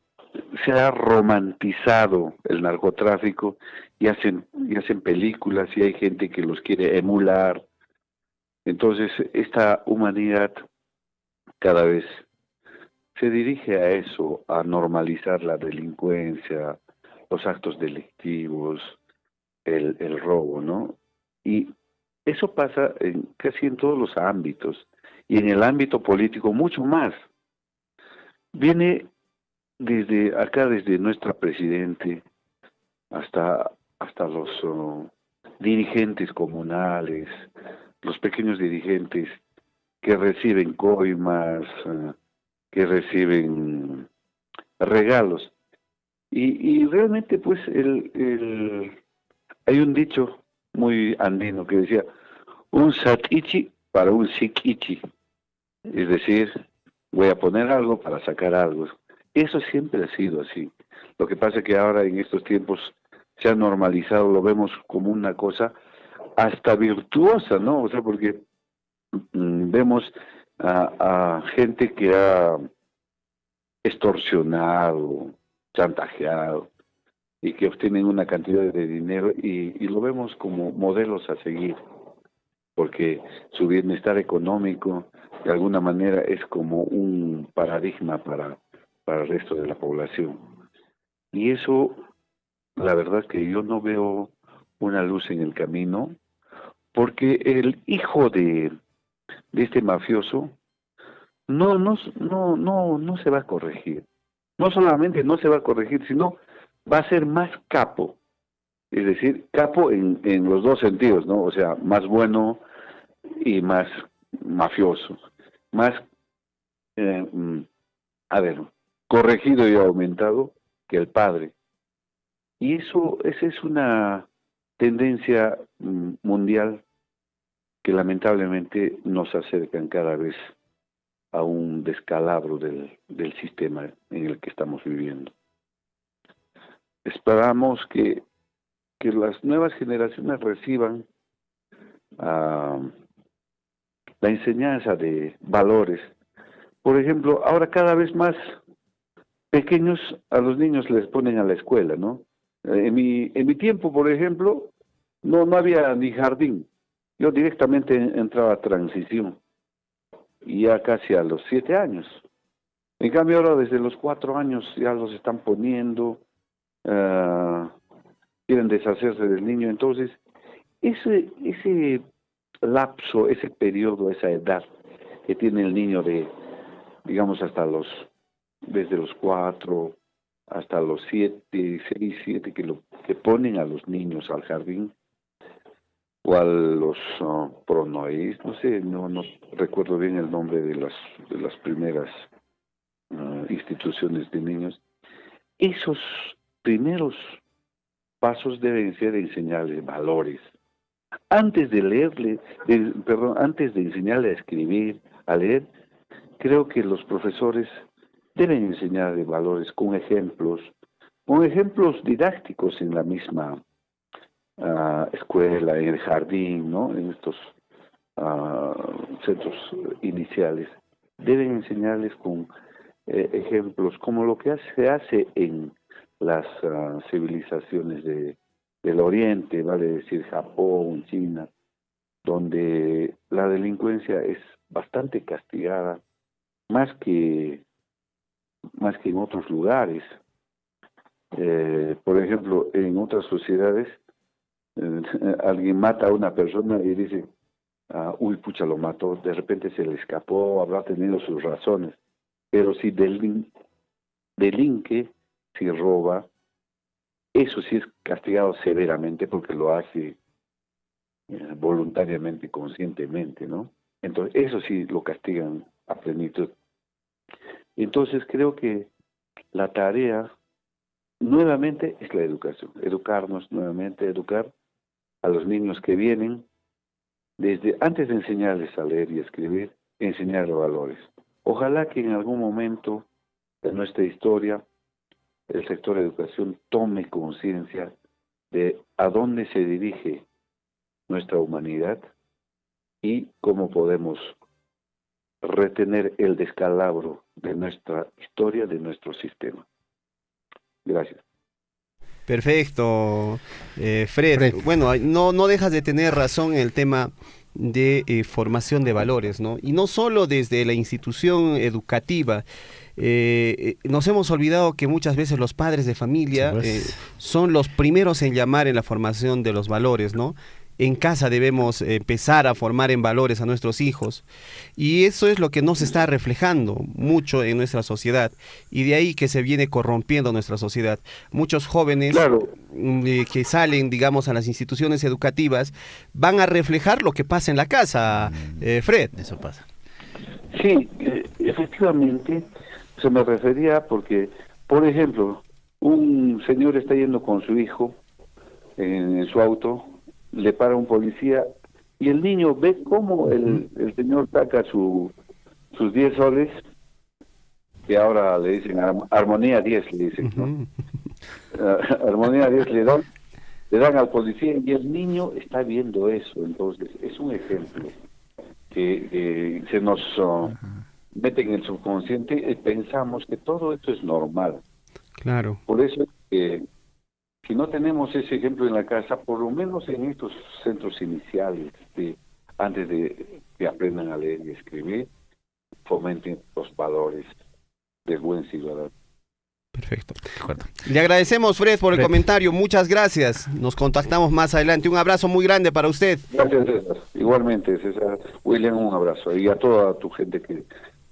se ha romantizado el narcotráfico y hacen películas y hay gente que los quiere emular. Entonces, esta humanidad cada vez se dirige a eso, a normalizar la delincuencia, los actos delictivos, el robo, ¿no? Y eso pasa casi en todos los ámbitos, y en el ámbito político mucho más. Viene desde acá, desde nuestra presidente, hasta los dirigentes comunales, los pequeños dirigentes que reciben coimas, que reciben regalos. Y realmente, pues, hay un dicho muy andino que decía, un satichi para un sikichi. Es decir, voy a poner algo para sacar algo. Eso siempre ha sido así. Lo que pasa es que ahora en estos tiempos se ha normalizado, lo vemos como una cosa hasta virtuosa, ¿no? O sea, porque vemos a gente que ha extorsionado, chantajeado y que obtienen una cantidad de dinero y lo vemos como modelos a seguir, porque su bienestar económico de alguna manera es como un paradigma para el resto de la población. Y eso, la verdad que yo no veo una luz en el camino, porque el hijo de este mafioso no se va a corregir. No solamente no se va a corregir, sino va a ser más capo. Es decir, capo en los dos sentidos, ¿no? O sea, más bueno y más mafioso. Más, corregido y aumentado que el padre. Y esa es una tendencia mundial que lamentablemente nos acercan cada vez a un descalabro del sistema en el que estamos viviendo. Esperamos que las nuevas generaciones reciban la enseñanza de valores. Por ejemplo, ahora cada vez más pequeños a los niños les ponen a la escuela, ¿no? En mi tiempo, por ejemplo, no había ni jardín. Yo directamente entraba a transición, y ya casi a los 7 años. En cambio ahora desde los 4 años ya los están poniendo, quieren deshacerse del niño. Entonces, ese lapso, ese periodo, esa edad que tiene el niño de, digamos, desde los 4 hasta los 7, 6, 7, que ponen a los niños al jardín, o a los pronois, no sé, no recuerdo bien el nombre de las primeras instituciones de niños. Esos primeros pasos deben ser enseñarles valores. Antes de antes de enseñarle a escribir, a leer, creo que los profesores deben enseñarle valores con ejemplos didácticos en la misma escuela, en el jardín, ¿no? En estos centros iniciales. Deben enseñarles con ejemplos, como lo que se hace en las civilizaciones del Oriente, vale decir Japón, China, donde la delincuencia es bastante castigada, más que en otros lugares. Por ejemplo, en otras sociedades, alguien mata a una persona y dice, uy, pucha, lo mató, de repente se le escapó, habrá tenido sus razones. Pero si delinque, si roba, eso sí es castigado severamente porque lo hace voluntariamente, conscientemente, ¿no? Entonces, eso sí lo castigan a plenitud. Entonces, creo que la tarea nuevamente es la educación, educarnos nuevamente, educar a los niños que vienen, desde antes de enseñarles a leer y escribir, enseñar valores. Ojalá que en algún momento de nuestra historia, el sector de educación tome conciencia de a dónde se dirige nuestra humanidad y cómo podemos retener el descalabro de nuestra historia, de nuestro sistema. Gracias. Perfecto, Fred. Bueno, no dejas de tener razón en el tema de formación de valores, ¿no? Y no solo desde la institución educativa. Nos hemos olvidado que muchas veces los padres de familia son los primeros en llamar en la formación de los valores, ¿no? En casa debemos empezar a formar en valores a nuestros hijos, y eso es lo que no se está reflejando mucho en nuestra sociedad, y de ahí que se viene corrompiendo nuestra sociedad. Muchos jóvenes que salen, digamos, a las instituciones educativas van a reflejar lo que pasa en la casa, Fred. Eso pasa. Sí, efectivamente, se me refería porque, por ejemplo, un señor está yendo con su hijo en su auto, le para un policía y el niño ve cómo el señor saca sus 10 soles, que ahora le dicen armonía 10, le dicen, ¿no? Armonía 10 le dan al policía y el niño está viendo eso. Entonces es un ejemplo que se nos mete en el subconsciente y pensamos que todo esto es normal. Claro. Por eso si no tenemos ese ejemplo en la casa, por lo menos en estos centros iniciales, antes de que aprendan a leer y escribir, fomenten los valores del buen ciudadano. Perfecto. De acuerdo. Le agradecemos, Fred, por el comentario. Muchas gracias. Nos contactamos más adelante. Un abrazo muy grande para usted. Gracias, César. Igualmente, César. William, un abrazo. Y a toda tu gente que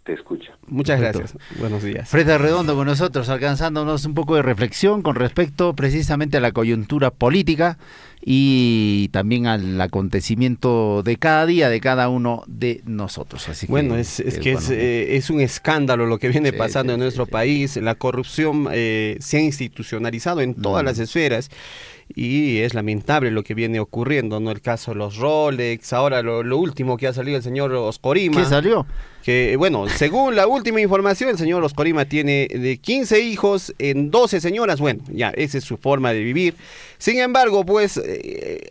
te escucha. Muchas gracias. Buenos días. Fred Arredondo con nosotros, alcanzándonos un poco de reflexión con respecto precisamente a la coyuntura política y también al acontecimiento de cada día de cada uno de nosotros. Así bueno, es un escándalo lo que viene pasando en nuestro país. La corrupción se ha institucionalizado en todas las esferas. Y es lamentable lo que viene ocurriendo, ¿no? El caso de los Rolex, ahora lo último que ha salido el señor Oscorima. ¿Qué salió? Que, bueno, según la última información, el señor Oscorima tiene de 15 hijos en 12 señoras. Bueno, ya, esa es su forma de vivir. Sin embargo, pues,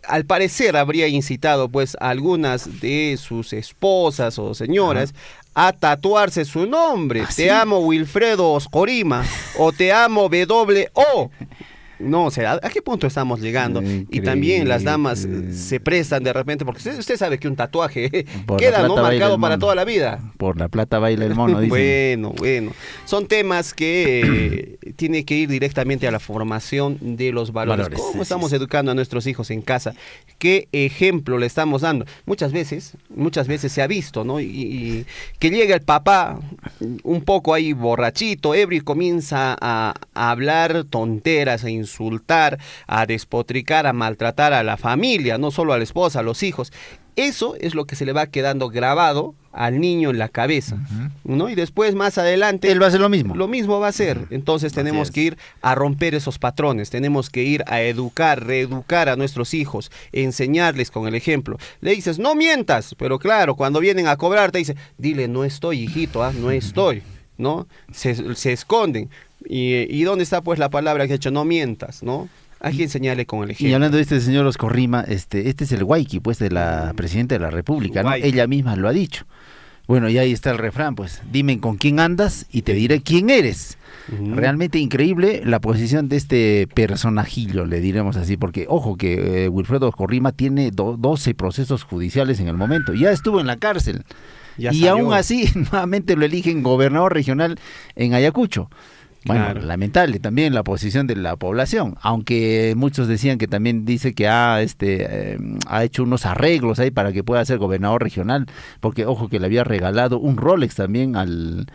al parecer habría incitado, pues, a algunas de sus esposas o señoras a tatuarse su nombre. Te amo, Wilfredo Oscorima, o te amo, W.O. No, o sea, ¿a qué punto estamos llegando? Increíble. Y también las damas se prestan de repente, porque usted sabe que un tatuaje queda no marcado para toda la vida. Por la plata baila el mono, dicen. Bueno, son temas que tiene que ir directamente a la formación de los valores. ¿Cómo estamos educando a nuestros hijos en casa? ¿Qué ejemplo le estamos dando? Muchas veces se ha visto, ¿no? Y que llega el papá un poco ahí borrachito, ebrio, y comienza a hablar tonteras, a insultar, a despotricar, a maltratar a la familia, no solo a la esposa, a los hijos. Eso es lo que se le va quedando grabado al niño en la cabeza, ¿no? Y después, más adelante, él va a hacer lo mismo. Lo mismo va a hacer. Entonces tenemos que ir a romper esos patrones, tenemos que ir a educar, reeducar a nuestros hijos, enseñarles con el ejemplo. Le dices, no mientas, pero claro, cuando vienen a cobrar te dice, dile, no estoy, hijito, no estoy, ¿no? Se esconden. ¿Y dónde está pues la palabra que ha hecho no mientas, ¿no? Hay que enseñarle con el ejemplo. Y hablando de este señor Oscorima, este es el Guayqui, pues, de la presidenta de la República, ¿no? Ella misma lo ha dicho. Bueno, y ahí está el refrán, pues, dime con quién andas y te diré quién eres. Realmente increíble la posición de este personajillo, le diremos así, porque, ojo, que Wilfredo Oscorima tiene 12 procesos judiciales en el momento, ya estuvo en la cárcel. Y salió. Aún así, nuevamente lo eligen gobernador regional en Ayacucho. Bueno, claro. Lamentable también la posición de la población, aunque muchos decían que también dice que ha hecho unos arreglos ahí para que pueda ser gobernador regional, porque ojo que le había regalado un Rolex también al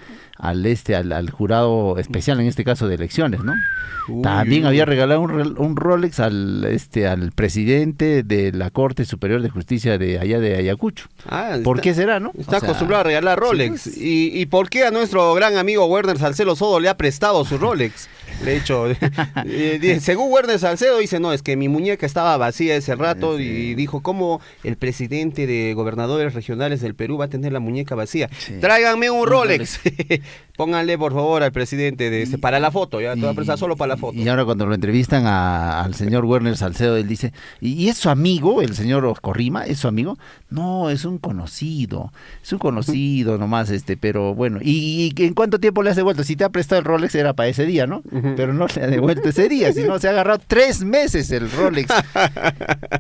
jurado especial, en este caso de elecciones, ¿no? También había regalado un Rolex al presidente de la Corte Superior de Justicia de allá de Ayacucho. ¿Por qué será, no? Está acostumbrado a regalar Rolex. Sí, pues. ¿Y por qué a nuestro gran amigo Werner Salcedo Sodo le ha prestado su Rolex? De hecho, según Werner Salcedo dice, no, es que mi muñeca estaba vacía ese rato, y dijo, ¿cómo el presidente de gobernadores regionales del Perú va a tener la muñeca vacía? Tráiganme un Rolex. Pónganle, por favor, al presidente para la foto, ya te voy a prestar solo para la foto. Y ahora cuando lo entrevistan al señor Werner Salcedo, él dice, ¿y es su amigo, el señor Oscorrima? ¿Es su amigo? No, es un conocido nomás, pero bueno. ¿Y en cuánto tiempo le has devuelto? Si te ha prestado el Rolex era para ese día, ¿no? Pero no le ha devuelto ese día, sino se ha agarrado 3 meses el Rolex.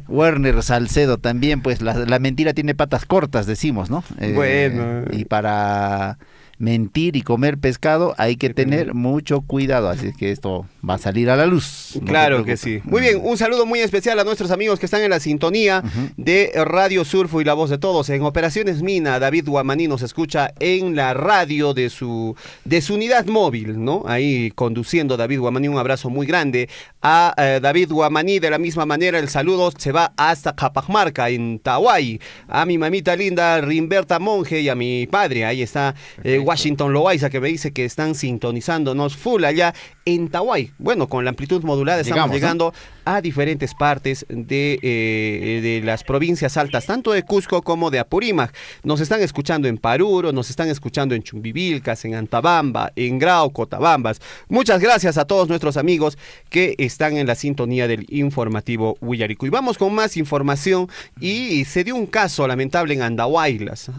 Werner Salcedo también, pues la mentira tiene patas cortas, decimos, ¿no? Bueno. Y para mentir y comer pescado hay que tener mucho cuidado, así que esto va a salir a la luz. Claro que sí. Muy bien, un saludo muy especial a nuestros amigos que están en la sintonía de Radio Surfo y La Voz de Todos. En Operaciones Mina, David Guamaní nos escucha en la radio de su unidad móvil, ¿no? Ahí conduciendo David Guamaní, un abrazo muy grande a David Guamaní. De la misma manera, el saludo se va hasta Capamarca, en Tahuay, a mi mamita linda Rimberta Monge y a mi padre, ahí está Washington Loaiza, que me dice que están sintonizándonos full allá en Tahuay. Bueno, con la amplitud modulada estamos llegando, ¿no?, a diferentes partes de las provincias altas, tanto de Cusco como de Apurímac. Nos están escuchando en Paruro, nos están escuchando en Chumbivilcas, en Antabamba, en Grau, Cotabambas. Muchas gracias a todos nuestros amigos que están en la sintonía del informativo Huillarico. Y vamos con más información, y se dio un caso lamentable en Andahuaylas.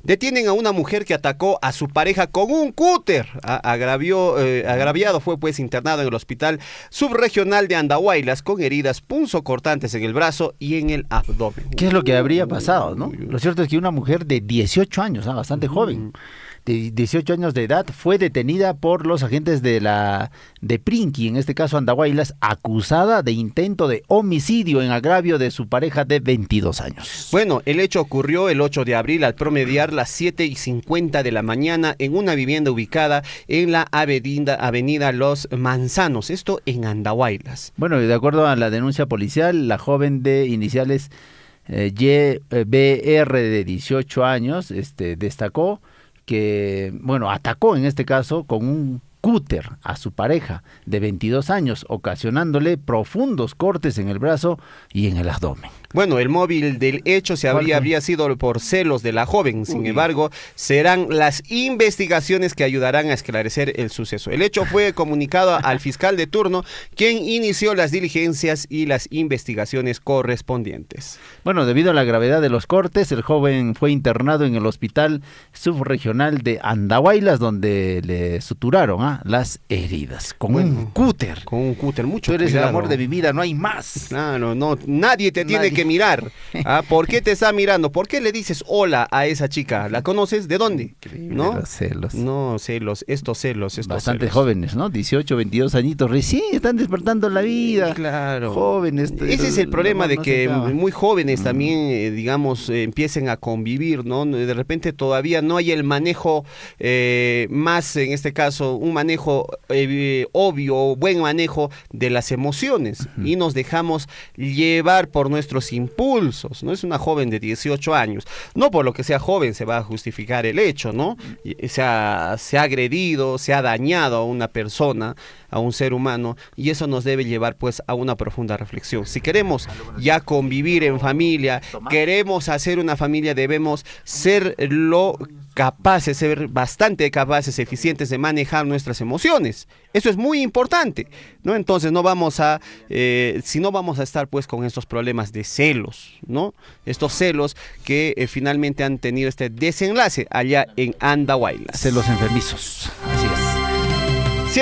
Detienen a una mujer que atacó a su pareja con un cúter. Agraviado fue pues internado en el hospital subregional de Andahuaylas con heridas punzocortantes en el brazo y en el abdomen. ¿Qué es lo que habría pasado, no? Lo cierto es que una mujer de 18 años, bastante joven, de 18 años de edad, fue detenida por los agentes de Prinqui, en este caso Andahuaylas, acusada de intento de homicidio en agravio de su pareja de 22 años. Bueno, el hecho ocurrió el 8 de abril al promediar las 7:50 de la mañana en una vivienda ubicada en la avenida Los Manzanos, esto en Andahuaylas. Bueno, y de acuerdo a la denuncia policial, la joven de iniciales YBR de 18 años destacó que, atacó en este caso con un cúter a su pareja de 22 años, ocasionándole profundos cortes en el brazo y en el abdomen. Bueno, el móvil del hecho habría sido por celos de la joven. Sin embargo, serán las investigaciones que ayudarán a esclarecer el suceso. El hecho fue comunicado al fiscal de turno, quien inició las diligencias y las investigaciones correspondientes. Bueno, debido a la gravedad de los cortes, el joven fue internado en el hospital subregional de Andahuaylas, donde le suturaron las heridas con un cúter. Con un cúter, mucho Tú eres cuidado. el amor de mi vida, no hay más. Claro, no, nadie te tiene que mirar. ¿Por qué te está mirando? ¿Por qué le dices hola a esa chica? ¿La conoces? ¿De dónde? ¿No? Los celos. No, estos celos. Bastante jóvenes, ¿no? 18, 22 añitos, recién están despertando la vida. Claro. Jóvenes. Ese es el problema de que muy jóvenes también, empiecen a convivir, ¿no? De repente todavía no hay el manejo más, en este caso, un manejo obvio, buen manejo de las emociones, y nos dejamos llevar por nuestros impulsos, ¿no? Es una joven de 18 años, no por lo que sea joven se va a justificar el hecho, ¿no? Se ha agredido, se ha dañado a una persona, a un ser humano, y eso nos debe llevar pues a una profunda reflexión. Si queremos ya convivir en familia, queremos hacer una familia, debemos ser bastante capaces, eficientes de manejar nuestras emociones. Eso es muy importante, ¿no? Entonces no vamos a estar pues con estos problemas de celos, ¿no? Estos celos que finalmente han tenido este desenlace allá en Andahuaylas. Celos enfermizos, así es.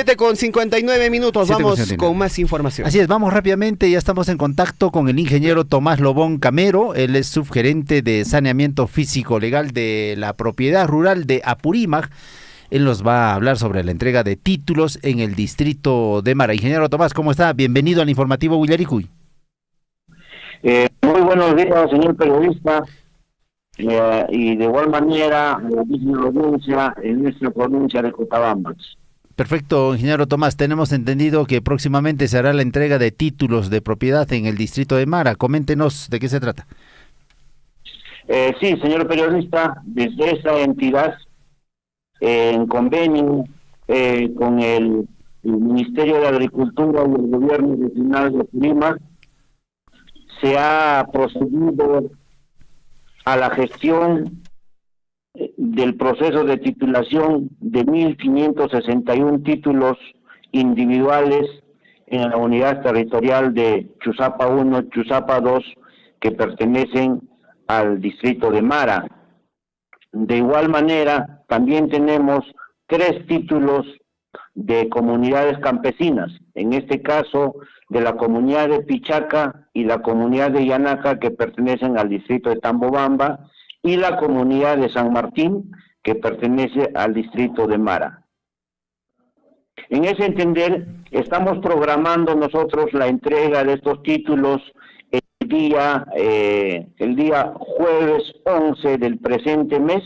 7:59, vamos con más información. Así es, vamos rápidamente, ya estamos en contacto con el ingeniero Tomás Lobón Camero, él es subgerente de saneamiento físico legal de la propiedad rural de Apurímac. Él nos va a hablar sobre la entrega de títulos en el distrito de Mara. Ingeniero Tomás, ¿cómo está? Bienvenido al informativo Huillaricuy. Muy buenos días, señor periodista, y de igual manera a la misma audiencia en nuestra provincia de Cotabambas. Perfecto, ingeniero Tomás. Tenemos entendido que próximamente se hará la entrega de títulos de propiedad en el distrito de Mara. Coméntenos de qué se trata. Sí, señor periodista, desde esa entidad, en convenio con el Ministerio de Agricultura y el Gobierno Regional de Apurímac, se ha procedido a la gestión del proceso de titulación de 1.561 títulos individuales en la unidad territorial de Chusapa 1, Chusapa 2, que pertenecen al distrito de Mara. De igual manera, también tenemos 3 títulos de comunidades campesinas, en este caso de la comunidad de Pichaca y la comunidad de Yanaca, que pertenecen al distrito de Tambobamba, y la comunidad de San Martín, que pertenece al distrito de Mara. En ese entender, estamos programando nosotros la entrega de estos títulos el día jueves 11 del presente mes,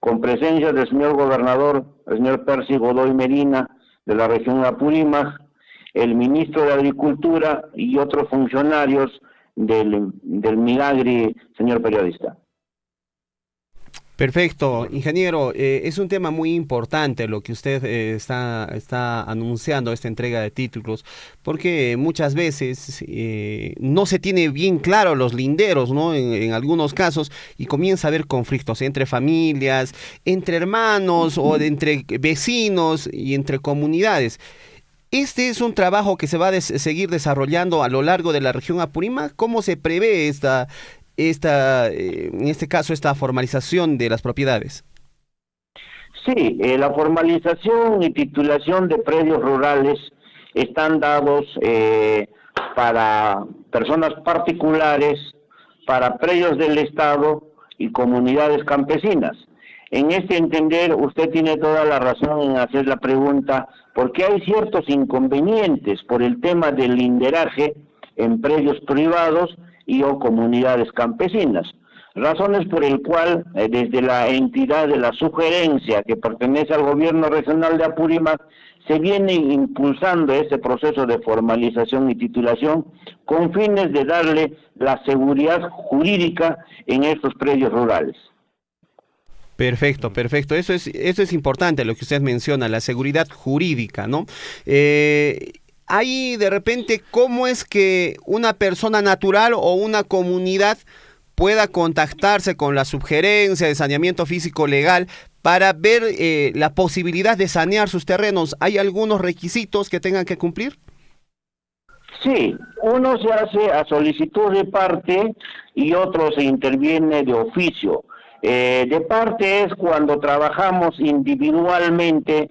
con presencia del señor gobernador, el señor Percy Godoy Medina, de la región de Apurímac, el ministro de Agricultura y otros funcionarios del Minagri, señor periodista. Perfecto, ingeniero, es un tema muy importante lo que usted está anunciando, esta entrega de títulos, porque muchas veces no se tiene bien claro los linderos, ¿no? En algunos casos, y comienza a haber conflictos entre familias, entre hermanos o entre vecinos y entre comunidades. Este es un trabajo que se va a seguir desarrollando a lo largo de la región Apurímac. ¿Cómo se prevé en este caso, esta formalización de las propiedades? Sí, la formalización y titulación de predios rurales están dados para personas particulares, para predios del Estado y comunidades campesinas. En este entender, usted tiene toda la razón en hacer la pregunta, porque hay ciertos inconvenientes por el tema del linderaje en predios privados y o comunidades campesinas, razones por el cual desde la entidad de la sugerencia que pertenece al gobierno regional de Apurímac se viene impulsando ese proceso de formalización y titulación con fines de darle la seguridad jurídica en estos predios rurales. Perfecto. Eso es importante lo que usted menciona, la seguridad jurídica, ¿no? Ahí de repente, ¿cómo es que una persona natural o una comunidad pueda contactarse con la Subgerencia de Saneamiento Físico Legal para ver la posibilidad de sanear sus terrenos? ¿Hay algunos requisitos que tengan que cumplir? Sí, uno se hace a solicitud de parte y otro se interviene de oficio. De parte es cuando trabajamos individualmente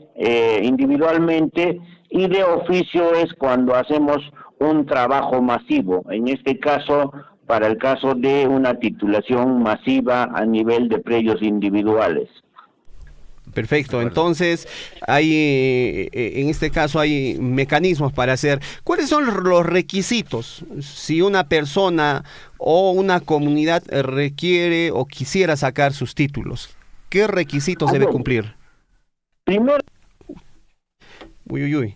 y de oficio es cuando hacemos un trabajo masivo, en este caso, para el caso de una titulación masiva a nivel de predios individuales. Perfecto, entonces en este caso hay mecanismos para hacer. ¿Cuáles son los requisitos si una persona o una comunidad requiere o quisiera sacar sus títulos? ¿Qué requisitos debe cumplir? Primero. Uy.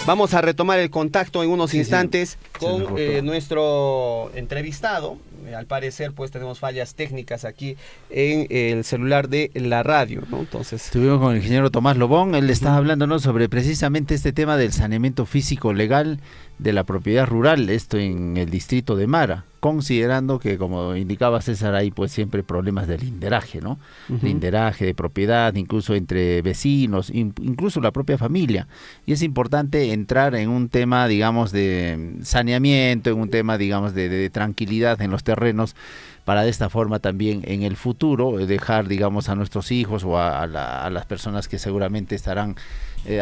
Vamos a retomar el contacto en unos instantes con nuestro entrevistado. Al parecer, pues tenemos fallas técnicas aquí en el celular de la radio, ¿no? Entonces, estuvimos con el ingeniero Tomás Lobón. Él está hablándonos sobre precisamente este tema del saneamiento físico legal de la propiedad rural, esto en el distrito de Mara, considerando que, como indicaba César, hay pues siempre problemas de linderaje, ¿no? Linderaje de propiedad, incluso entre vecinos, incluso la propia familia. Y es importante entrar en un tema, digamos, de saneamiento, en un tema, digamos, de tranquilidad en los terrenos, para de esta forma también en el futuro dejar, digamos, a nuestros hijos o a las personas que seguramente estarán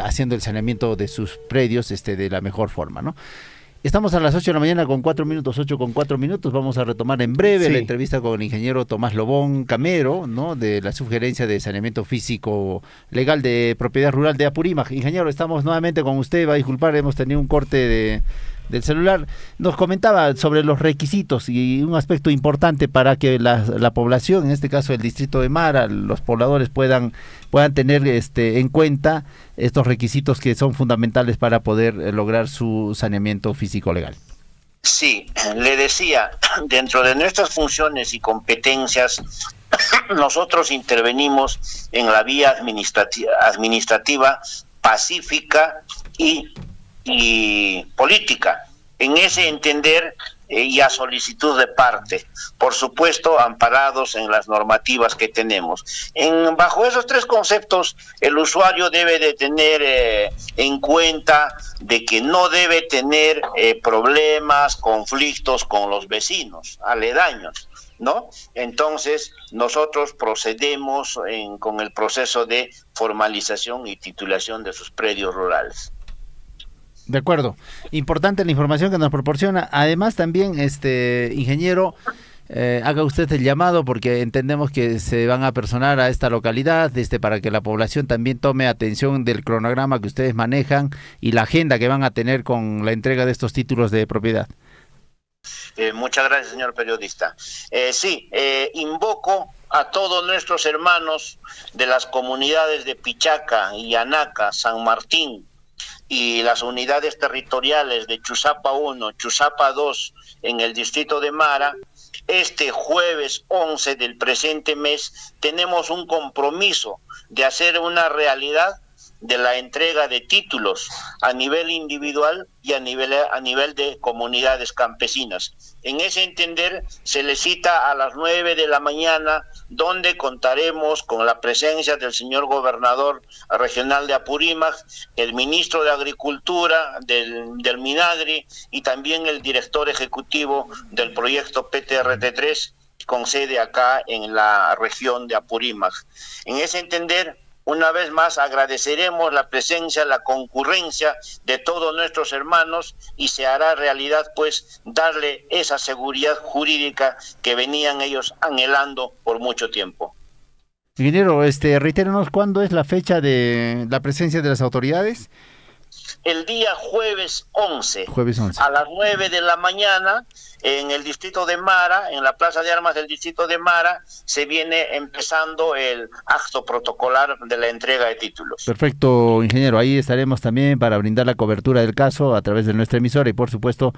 haciendo el saneamiento de sus predios de la mejor forma, ¿no? Estamos a las 8 de la mañana con 4 minutos, 8 con 4 minutos. Vamos a retomar en breve la entrevista con el ingeniero Tomás Lobón Camero, ¿no? De la Subgerencia de Saneamiento Físico Legal de Propiedad Rural de Apurímac. Ingeniero, estamos nuevamente con usted. Va a disculpar, hemos tenido un corte del celular. Nos comentaba sobre los requisitos y un aspecto importante para que la población, en este caso el distrito de Mara, los pobladores puedan tener en cuenta estos requisitos que son fundamentales para poder lograr su saneamiento físico legal. Sí, le decía, dentro de nuestras funciones y competencias, nosotros intervenimos en la vía administrativa pacífica y política. En ese entender, y a solicitud de parte, por supuesto amparados en las normativas que tenemos. Bajo esos tres conceptos, el usuario debe de tener en cuenta de que no debe tener problemas, conflictos con los vecinos aledaños, ¿no? Entonces, nosotros procedemos con el proceso de formalización y titulación de sus predios rurales. De acuerdo. Importante la información que nos proporciona. Además, también, ingeniero, haga usted el llamado porque entendemos que se van a personar a esta localidad para que la población también tome atención del cronograma que ustedes manejan y la agenda que van a tener con la entrega de estos títulos de propiedad. Muchas gracias, señor periodista. Invoco a todos nuestros hermanos de las comunidades de Pichaca, Yanaca, San Martín y las unidades territoriales de Chusapa 1, Chusapa 2 en el distrito de Mara. Este jueves 11 del presente mes tenemos un compromiso de hacer una realidad de la entrega de títulos a nivel individual y a nivel de comunidades campesinas. En ese entender, se le cita a las 9 de la mañana, donde contaremos con la presencia del señor gobernador regional de Apurímac, el ministro de Agricultura del Minagri y también el director ejecutivo del proyecto PTRT3, con sede acá en la región de Apurímac. En ese entender, una vez más agradeceremos la presencia, la concurrencia de todos nuestros hermanos y se hará realidad pues darle esa seguridad jurídica que venían ellos anhelando por mucho tiempo. Ingeniero, reitérenos cuándo es la fecha de la presencia de las autoridades. El día jueves 11, a las 9 de la mañana, en el distrito de Mara, en la Plaza de Armas del distrito de Mara, se viene empezando el acto protocolar de la entrega de títulos. Perfecto, ingeniero. Ahí estaremos también para brindar la cobertura del caso a través de nuestra emisora y, por supuesto,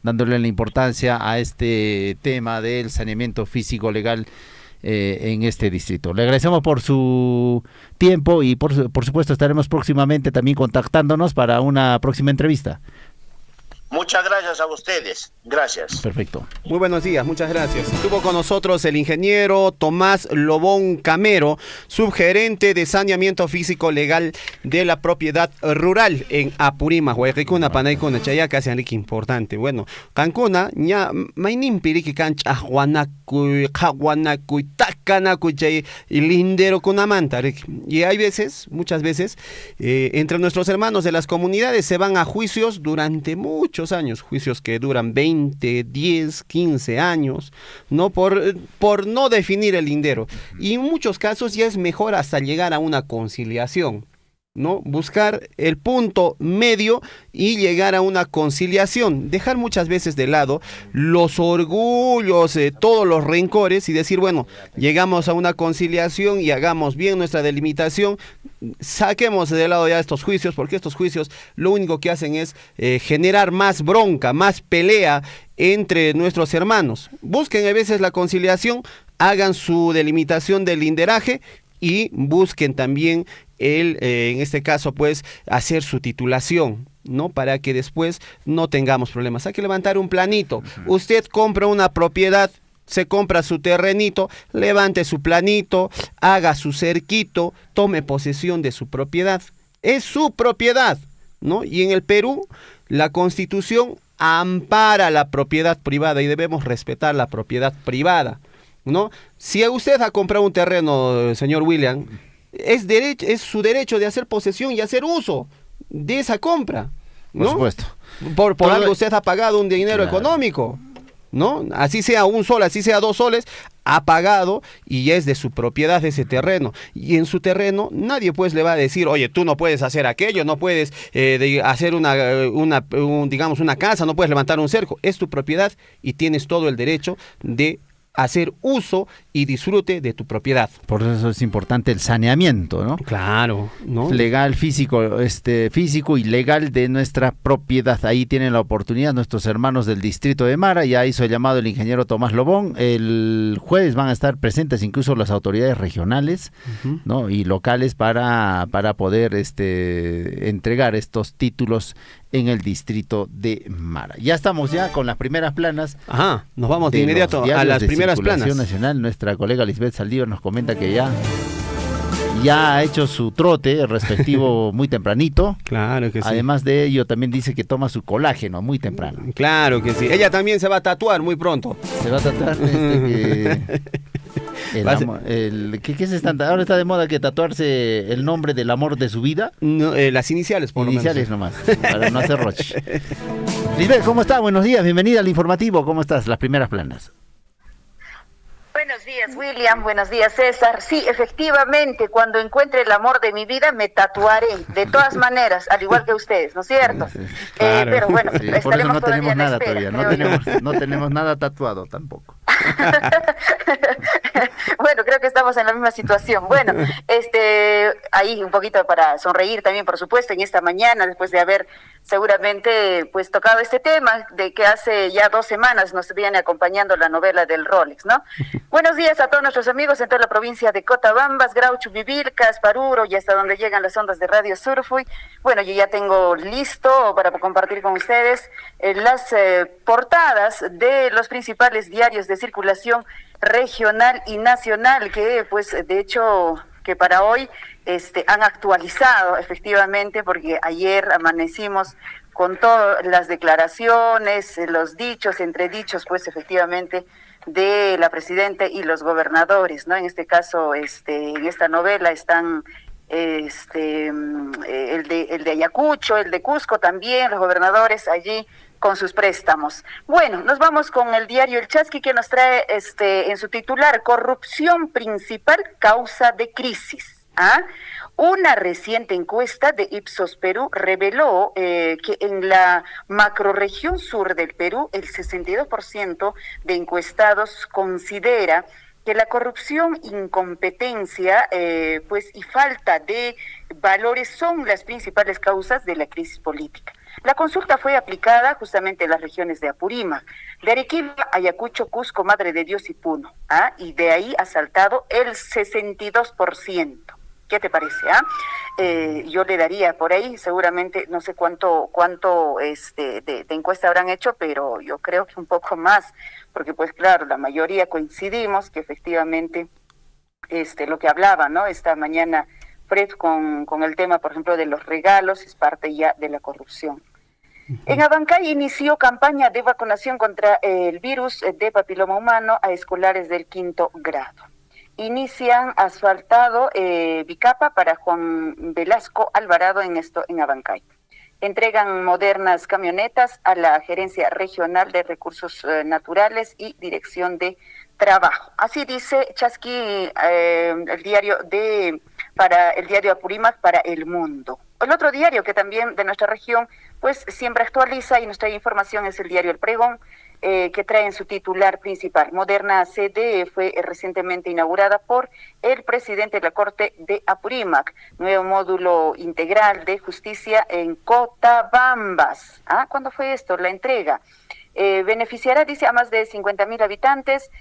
dándole la importancia a este tema del saneamiento físico legal en este distrito. Le agradecemos por su tiempo y por supuesto estaremos próximamente también contactándonos para una próxima entrevista. Muchas gracias a ustedes. Gracias. Perfecto. Muy buenos días, muchas gracias. Estuvo con nosotros el ingeniero Tomás Lobón Camero, subgerente de saneamiento físico legal de la propiedad rural en Apurímac, Huayquicuna, Panaicuna, Chayaca, Sianrique, importante. Bueno, Cancuna, ña, mainin piriki canch, ajuanacuy, jaguanacuy, tacanacuy, chay, y lindero kunamanta. Y hay veces, muchas veces, entre nuestros hermanos de las comunidades se van a juicios durante muchos años, juicios que duran 20, 10, 15 años, ¿no? Por no definir el lindero. Y en muchos casos ya es mejor hasta llegar a una conciliación, ¿no? Buscar el punto medio y llegar a una conciliación, dejar muchas veces de lado los orgullos, todos los rencores y decir, bueno, llegamos a una conciliación y hagamos bien nuestra delimitación, saquemos de lado ya estos juicios, porque estos juicios lo único que hacen es generar más bronca, más pelea entre nuestros hermanos. Busquen a veces la conciliación, hagan su delimitación del linderaje y busquen también en este caso, pues, hacer su titulación, ¿no? Para que después no tengamos problemas. Hay que levantar un planito. Usted compra una propiedad, se compra su terrenito, levante su planito, haga su cerquito, tome posesión de su propiedad. Es su propiedad, ¿no? Y en el Perú, la Constitución ampara la propiedad privada y debemos respetar la propiedad privada, ¿no? Si usted ha comprado un terreno, señor William, es su derecho de hacer posesión y hacer uso de esa compra, ¿no? Por supuesto. Por algo usted ha pagado un dinero económico, ¿no? Así sea un sol, así sea 2 soles, ha pagado y es de su propiedad ese terreno. Y en su terreno nadie pues le va a decir, oye, tú no puedes hacer aquello, no puedes hacer digamos una casa, no puedes levantar un cerco. Es tu propiedad y tienes todo el derecho de hacer uso y disfrute de tu propiedad. Por eso es importante el saneamiento, ¿no? Claro, ¿no? Legal, físico y legal de nuestra propiedad. Ahí tienen la oportunidad nuestros hermanos del distrito de Mara. Ya hizo el llamado el ingeniero Tomás Lobón. El jueves van a estar presentes incluso las autoridades regionales, ¿no? Y locales para poder entregar estos títulos en el distrito de Mara. Ya estamos con las primeras planas. Ajá, nos vamos de inmediato a las primeras planas. Nacional. Nuestra colega Lisbeth Saldívar nos comenta que ya ha hecho su trote respectivo muy tempranito. Claro que sí. Además de ello, también dice que toma su colágeno muy temprano. Claro que sí. Ella también se va a tatuar muy pronto. Se va a tatuar ¿qué es esta? Ahora está de moda que tatuarse el nombre del amor de su vida. No, las iniciales, por iniciales lo menos. Nomás, para no hacer roche. Lisbeth, ¿cómo está? Buenos días, bienvenida al informativo. ¿Cómo estás? Las primeras planas. Buenos días, William. Buenos días, César. Sí, efectivamente, cuando encuentre el amor de mi vida, me tatuaré, de todas maneras, al igual que ustedes, ¿no es cierto? Sí, claro. Pero bueno, sí, por eso no tenemos nada espera, todavía, no tenemos nada tatuado tampoco. Bueno, creo que estamos en la misma situación. Bueno, ahí un poquito para sonreír también, por supuesto, en esta mañana, después de haber seguramente pues tocado este tema de que hace ya 2 semanas nos viene acompañando la novela del Rolex, ¿no? Buenos días a todos nuestros amigos en toda la provincia de Cotabambas, Grauchu, Vivilcas, Paruro y hasta donde llegan las ondas de Radio Surfuy. Bueno, yo ya tengo listo para compartir con ustedes las portadas de los principales diarios de circulación regional y nacional que pues de hecho que para hoy han actualizado efectivamente porque ayer amanecimos con todas las declaraciones, los dichos, entredichos pues efectivamente de la presidenta y los gobernadores, ¿no? En este caso, en esta novela están el de Ayacucho, el de Cusco también, los gobernadores allí con sus préstamos. Bueno, nos vamos con el diario El Chasqui que nos trae en su titular, corrupción principal causa de crisis. Una reciente encuesta de Ipsos Perú reveló que en la macrorregión sur del Perú, el 62% de encuestados considera que la corrupción, incompetencia, y falta de valores son las principales causas de la crisis política. La consulta fue aplicada justamente en las regiones de Apurímac, de Arequipa, Ayacucho, Cusco, Madre de Dios y Puno, y de ahí ha saltado el 62%. ¿Qué te parece? Yo le daría por ahí, seguramente, no sé cuánto de encuesta habrán hecho, pero yo creo que un poco más, porque pues claro, la mayoría coincidimos que efectivamente lo que hablaba, ¿no? Esta mañana Fred con el tema, por ejemplo, de los regalos, es parte ya de la corrupción. En Abancay inició campaña de vacunación contra el virus de papiloma humano a escolares del 5º grado. Inician asfaltado Bicapa para Juan Velasco Alvarado en Abancay. Entregan modernas camionetas a la Gerencia Regional de Recursos Naturales y Dirección de Trabajo. Así dice Chasqui, el diario Apurímac para El Mundo. El otro diario que también de nuestra región pues siempre actualiza y nos trae información es el diario El Pregón, que trae en su titular principal. Moderna sede fue recientemente inaugurada por el presidente de la Corte de Apurímac, nuevo módulo integral de justicia en Cotabambas. ¿Cuándo fue esto? La entrega. Beneficiará, dice, a más de 50,000 habitantes.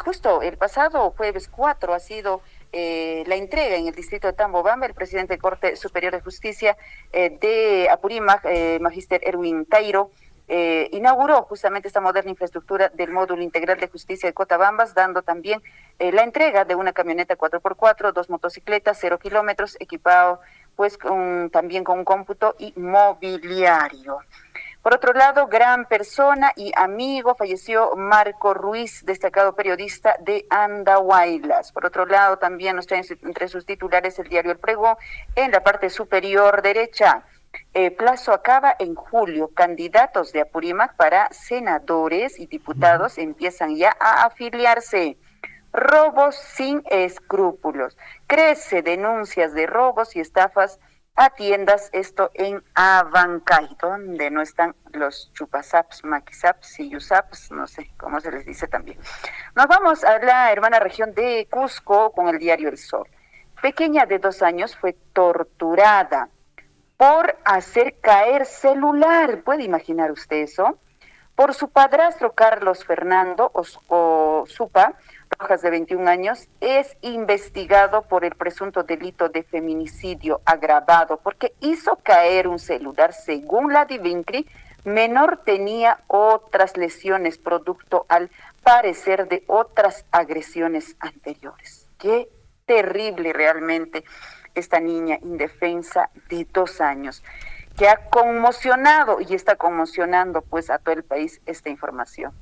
Justo el pasado jueves 4 ha sido la entrega en el distrito de Tambobamba. El presidente de Corte Superior de Justicia de Apurímac, Magíster Erwin Tairo, inauguró justamente esta moderna infraestructura del módulo integral de justicia de Cotabambas, dando también la entrega de una camioneta 4x4, 2 motocicletas, 0 kilómetros, equipado pues también con un cómputo y mobiliario. Por otro lado, gran persona y amigo, falleció Marco Ruiz, destacado periodista de Andahuaylas. Por otro lado, también nos traen entre sus titulares el diario El Pregón, en la parte superior derecha. Plazo acaba en julio. Candidatos de Apurímac para senadores y diputados empiezan ya a afiliarse. Robos sin escrúpulos. Crece denuncias de robos y estafas a tiendas, esto en Abancay, donde no están los chupasaps, maquisaps y yusaps, no sé cómo se les dice también. Nos vamos a la hermana región de Cusco con el diario El Sol. Pequeña de 2 años fue torturada por hacer caer celular. ¿Puede imaginar usted eso? Por su padrastro Carlos Fernando Osupa, Rojas, de 21 años, es investigado por el presunto delito de feminicidio agravado porque hizo caer un celular. Según la DIVINCRI, menor tenía otras lesiones producto, al parecer, de otras agresiones anteriores. Qué terrible realmente esta niña indefensa de 2 años, que ha conmocionado y está conmocionando pues a todo el país esta información.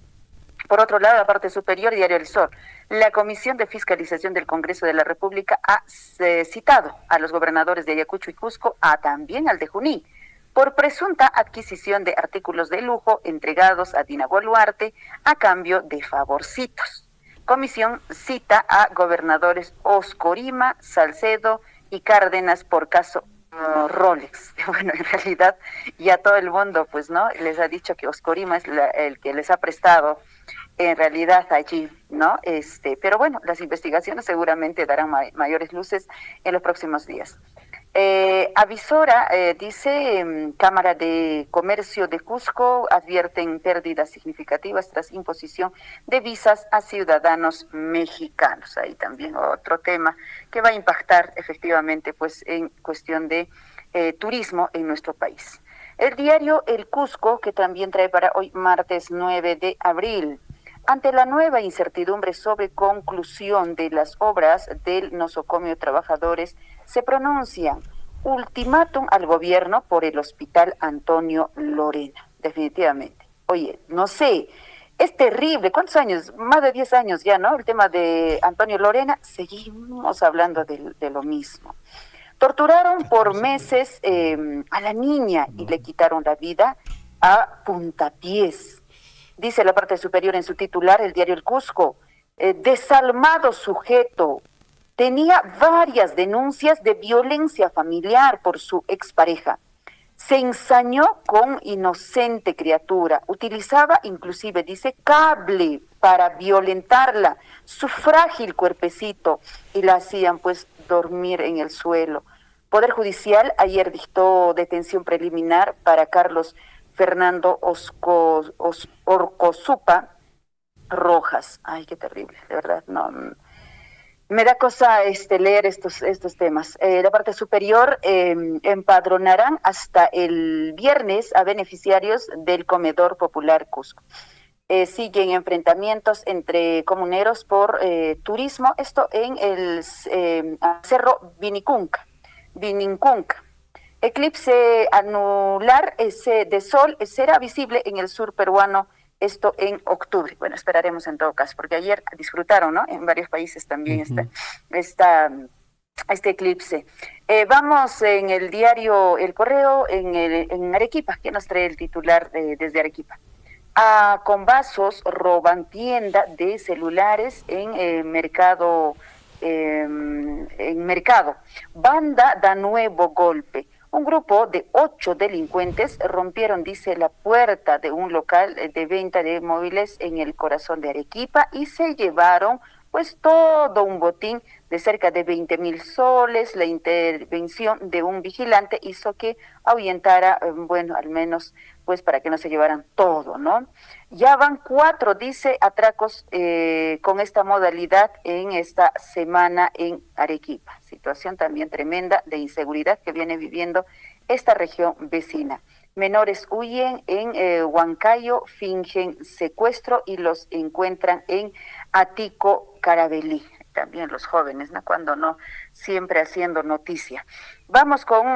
Por otro lado, la parte superior, Diario El Sol, la Comisión de Fiscalización del Congreso de la República ha citado a los gobernadores de Ayacucho y Cusco, también al de Junín, por presunta adquisición de artículos de lujo entregados a Dina Boluarte a cambio de favorcitos. Comisión cita a gobernadores Oscorima, Salcedo y Cárdenas por caso Rolex. Bueno, en realidad ya todo el mundo pues no les ha dicho que Oscorima es el que les ha prestado en realidad allí, ¿no? Pero bueno, las investigaciones seguramente darán mayores luces en los próximos días. Avisora, dice, Cámara de Comercio de Cusco advierten pérdidas significativas tras imposición de visas a ciudadanos mexicanos. Ahí también otro tema que va a impactar efectivamente pues en cuestión de turismo en nuestro país. El diario El Cusco, que también trae para hoy martes 9 de abril. Ante la nueva incertidumbre sobre conclusión de las obras del nosocomio trabajadores, se pronuncia ultimátum al gobierno por el Hospital Antonio Lorena. Definitivamente. Oye, no sé, es terrible. ¿Cuántos años? Más de 10 años ya, ¿no? El tema de Antonio Lorena, seguimos hablando de lo mismo. Torturaron por meses a la niña y le quitaron la vida a puntapiés. Dice la parte superior en su titular, el diario El Cusco, desalmado sujeto, tenía varias denuncias de violencia familiar por su expareja. Se ensañó con inocente criatura, utilizaba inclusive, dice, cable para violentarla, su frágil cuerpecito, y la hacían pues dormir en el suelo. Poder Judicial ayer dictó detención preliminar para Carlos Fernando Orcozupa Rojas. Ay, qué terrible, de verdad, no. Me da cosa leer estos temas. La parte superior, empadronarán hasta el viernes a beneficiarios del Comedor Popular Cusco. Siguen enfrentamientos entre comuneros por turismo, esto en el Cerro Vinicunca. Eclipse anular de sol será visible en el sur peruano, esto en octubre. Bueno, esperaremos en todo caso, porque ayer disfrutaron, ¿no? En varios países también este eclipse. Vamos en el diario El Correo, en Arequipa, que nos trae el titular desde Arequipa. Con vasos roban tienda de celulares en Mercado. Banda da nuevo golpe. Un grupo de 8 delincuentes rompieron, dice, la puerta de un local de venta de móviles en el corazón de Arequipa y se llevaron pues todo un botín de cerca de 20,000 soles. La intervención de un vigilante hizo que ahuyentara, bueno, al menos pues para que no se llevaran todo, ¿no? Ya van 4, dice, atracos con esta modalidad en esta semana en Arequipa. Situación también tremenda de inseguridad que viene viviendo esta región vecina. Menores huyen en Huancayo, fingen secuestro y los encuentran en Atico, Carabelí. También los jóvenes, ¿no? Cuando no, siempre haciendo noticia. Vamos con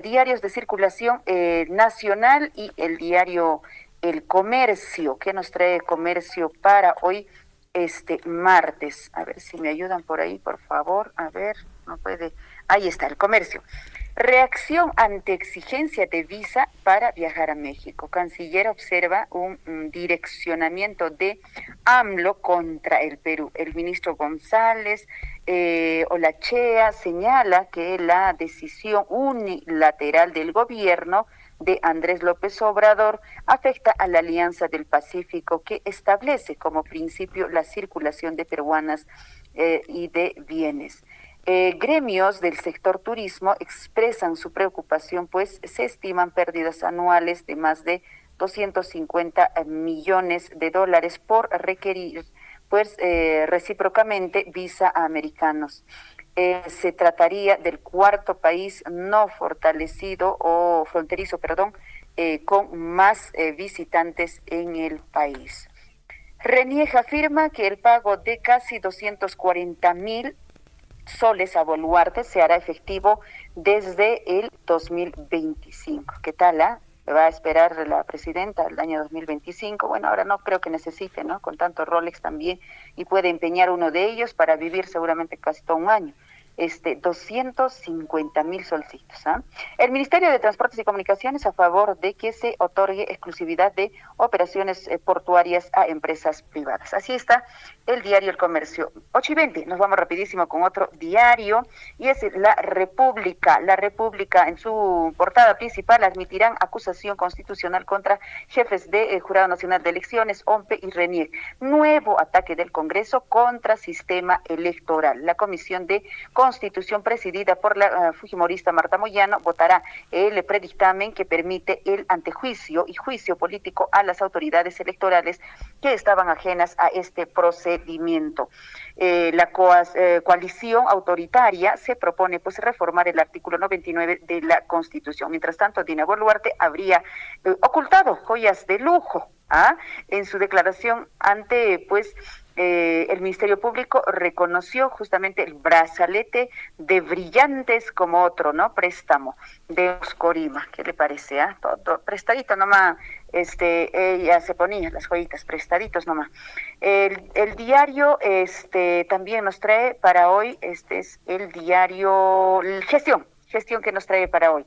diarios de circulación nacional y el diario El Comercio. ¿Qué nos trae Comercio para hoy, martes? A ver si me ayudan por ahí, por favor. A ver, no puede. Ahí está, El Comercio. Reacción ante exigencia de visa para viajar a México. Canciller observa un direccionamiento de AMLO contra el Perú. El ministro González Olachea señala que la decisión unilateral del gobierno de Andrés López Obrador afecta a la Alianza del Pacífico, que establece como principio la circulación de peruanas y de bienes. Gremios del sector turismo expresan su preocupación, pues se estiman pérdidas anuales de más de 250 millones de dólares por pues recíprocamente visa a americanos. Se trataría del cuarto país no fortalecido o fronterizo, con más visitantes en el país. RENIEC afirma que el pago de casi 240.000 soles a Boluarte se hará efectivo desde el 2025. ¿Qué tal? Va a esperar la presidenta el año 2025. Bueno, ahora no creo que necesite, ¿no? Con tanto Rolex también, y puede empeñar uno de ellos para vivir seguramente casi todo un año. 250.000 solcitos. El Ministerio de Transportes y Comunicaciones a favor de que se otorgue exclusividad de operaciones portuarias a empresas privadas. Así está el diario El Comercio. 8:20, nos vamos rapidísimo con otro diario, y es La República. La República, en su portada principal, admitirán acusación constitucional contra jefes de Jurado Nacional de Elecciones, OMPE y RENIEC. Nuevo ataque del Congreso contra sistema electoral. La Comisión de Constitución, presidida por la fujimorista Marta Moyano, votará el predictamen que permite el antejuicio y juicio político a las autoridades electorales que estaban ajenas a este procedimiento. La coalición autoritaria se propone pues reformar el artículo 99 de la Constitución. Mientras tanto, Dina Boluarte habría ocultado joyas de lujo en su declaración ante el Ministerio Público. Reconoció justamente el brazalete de brillantes como otro, ¿no? Préstamo de Oscorima. ¿Qué le parece? Todo prestadito nomás. Ella se ponía las joyitas prestaditos nomás. El diario también nos trae para hoy, este es el diario Gestión que nos trae para hoy.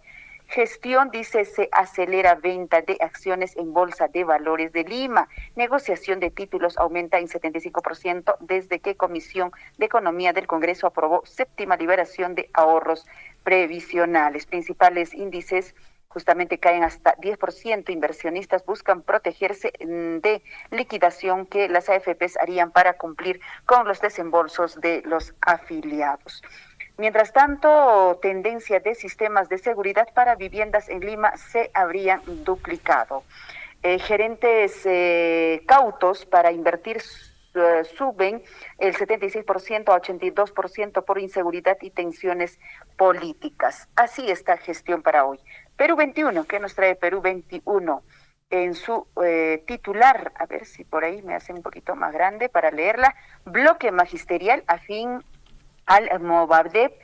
Gestión dice se acelera venta de acciones en Bolsa de Valores de Lima. Negociación de títulos aumenta en 75% desde que Comisión de Economía del Congreso aprobó séptima liberación de ahorros previsionales. Principales índices justamente caen hasta 10%. Inversionistas buscan protegerse de liquidación que las AFPs harían para cumplir con los desembolsos de los afiliados. Mientras tanto, tendencia de sistemas de seguridad para viviendas en Lima se habrían duplicado. Gerentes cautos para invertir suben el 76% a 82% por inseguridad y tensiones políticas. Así está Gestión para hoy. Perú 21, ¿qué nos trae Perú 21? En su titular, a ver si por ahí me hace un poquito más grande para leerla, bloque magisterial afín al Movadep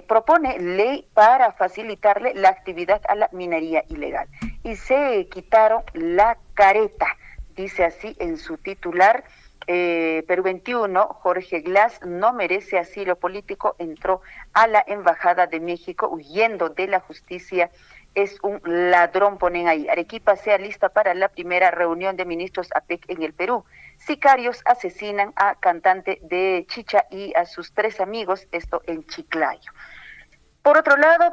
propone ley para facilitarle la actividad a la minería ilegal. Y se quitaron la careta, dice así en su titular. Perú 21, Jorge Glass no merece asilo político, entró a la Embajada de México huyendo de la justicia, es un ladrón, ponen ahí. Arequipa sea lista para la primera reunión de ministros APEC en el Perú. Sicarios asesinan a cantante de Chicha y a sus 3 amigos, esto en Chiclayo. Por otro lado,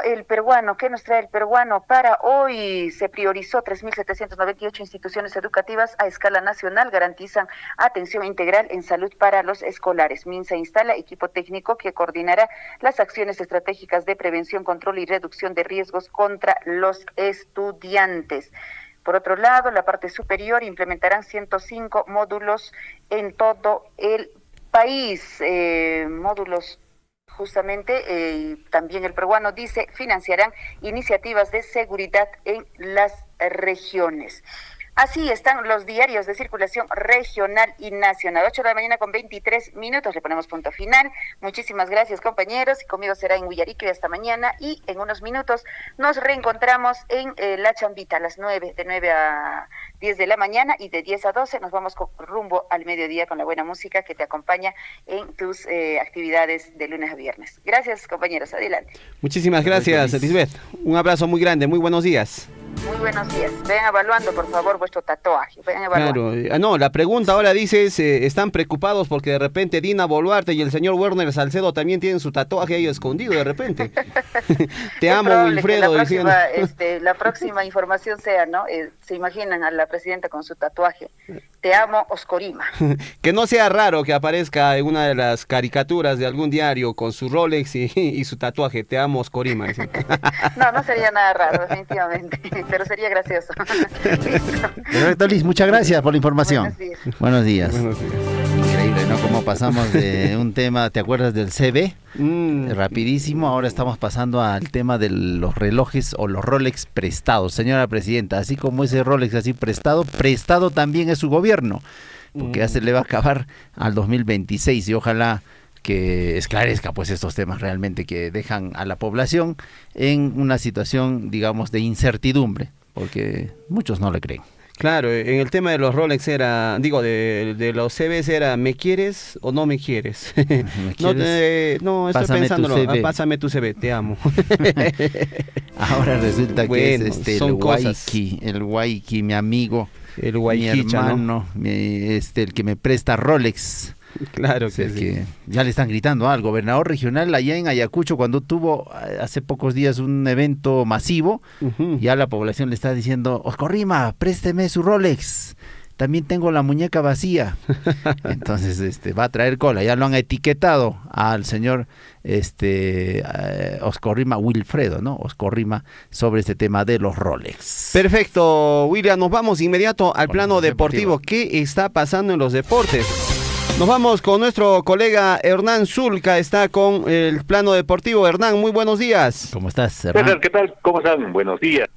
el peruano, ¿qué nos trae el peruano para hoy? Se priorizó 3.798 instituciones educativas a escala nacional, garantizan atención integral en salud para los escolares. MINSA instala equipo técnico que coordinará las acciones estratégicas de prevención, control y reducción de riesgos contra los estudiantes. Por otro lado, la parte superior implementarán 105 módulos en todo el país, módulos justamente, también el peruano dice, financiarán iniciativas de seguridad en las regiones. Así están los diarios de circulación regional y nacional. 8 de la mañana con 23 minutos, le ponemos punto final. Muchísimas gracias, compañeros, y conmigo será en Huillarico y hasta mañana, y en unos minutos nos reencontramos en La Chambita a las 9, de 9 a 10 de la mañana, y de 10 a 12 nos vamos rumbo al mediodía con la buena música que te acompaña en tus actividades de lunes a viernes. Gracias, compañeros, adelante. Muchísimas gracias, Lisbeth. Un abrazo muy grande, muy buenos días. Muy buenos días. Vayan evaluando, por favor, vuestro tatuaje. Vayan evaluando. Claro. No, la pregunta ahora dices, están preocupados porque de repente Dina Boluarte y el señor Werner Salcedo también tienen su tatuaje ahí escondido de repente. Te amo, Wilfredo. La próxima información sea, ¿no? Se imaginan a la presidenta con su tatuaje. Te amo, Oscorima. Que no sea raro que aparezca en una de las caricaturas de algún diario con su Rolex y su tatuaje. Te amo, Oscorima. No sería nada raro, definitivamente. Pero sería gracioso. Perfecto, Liz, muchas gracias por la información. Buenos días. Buenos días. Bueno, como pasamos de un tema, ¿te acuerdas del CB? Rapidísimo, ahora estamos pasando al tema de los relojes o los Rolex prestados. Señora Presidenta, así como ese Rolex así prestado, prestado también es su gobierno, porque ya se le va a acabar al 2026 y ojalá que esclarezca pues estos temas realmente que dejan a la población en una situación, digamos, de incertidumbre, porque muchos no le creen. Claro, en el tema de los Rolex era, digo, de los CBs era, ¿me quieres o no me quieres? No, estoy pensándolo, pásame tu CB, te amo. Ahora resulta que es son el Waiki, mi amigo, el mi hermano, ¿no? El que me presta Rolex. Claro que sí. Que ya le están gritando al gobernador regional allá en Ayacucho cuando tuvo hace pocos días un evento masivo. Ya la población le está diciendo: Oscorrima, présteme su Rolex, también tengo la muñeca vacía. Entonces va a traer cola. Ya lo han etiquetado al señor Oscorrima Wilfredo, ¿no? Oscorrima, sobre este tema de los Rolex. Perfecto, William, nos vamos inmediato al plano deportivo. ¿Qué está pasando en los deportes? Nos vamos con nuestro colega Hernán Zulca, está con el plano deportivo. Hernán, muy buenos días. ¿Cómo estás, Hernán? ¿Qué tal? ¿Cómo están? Buenos días.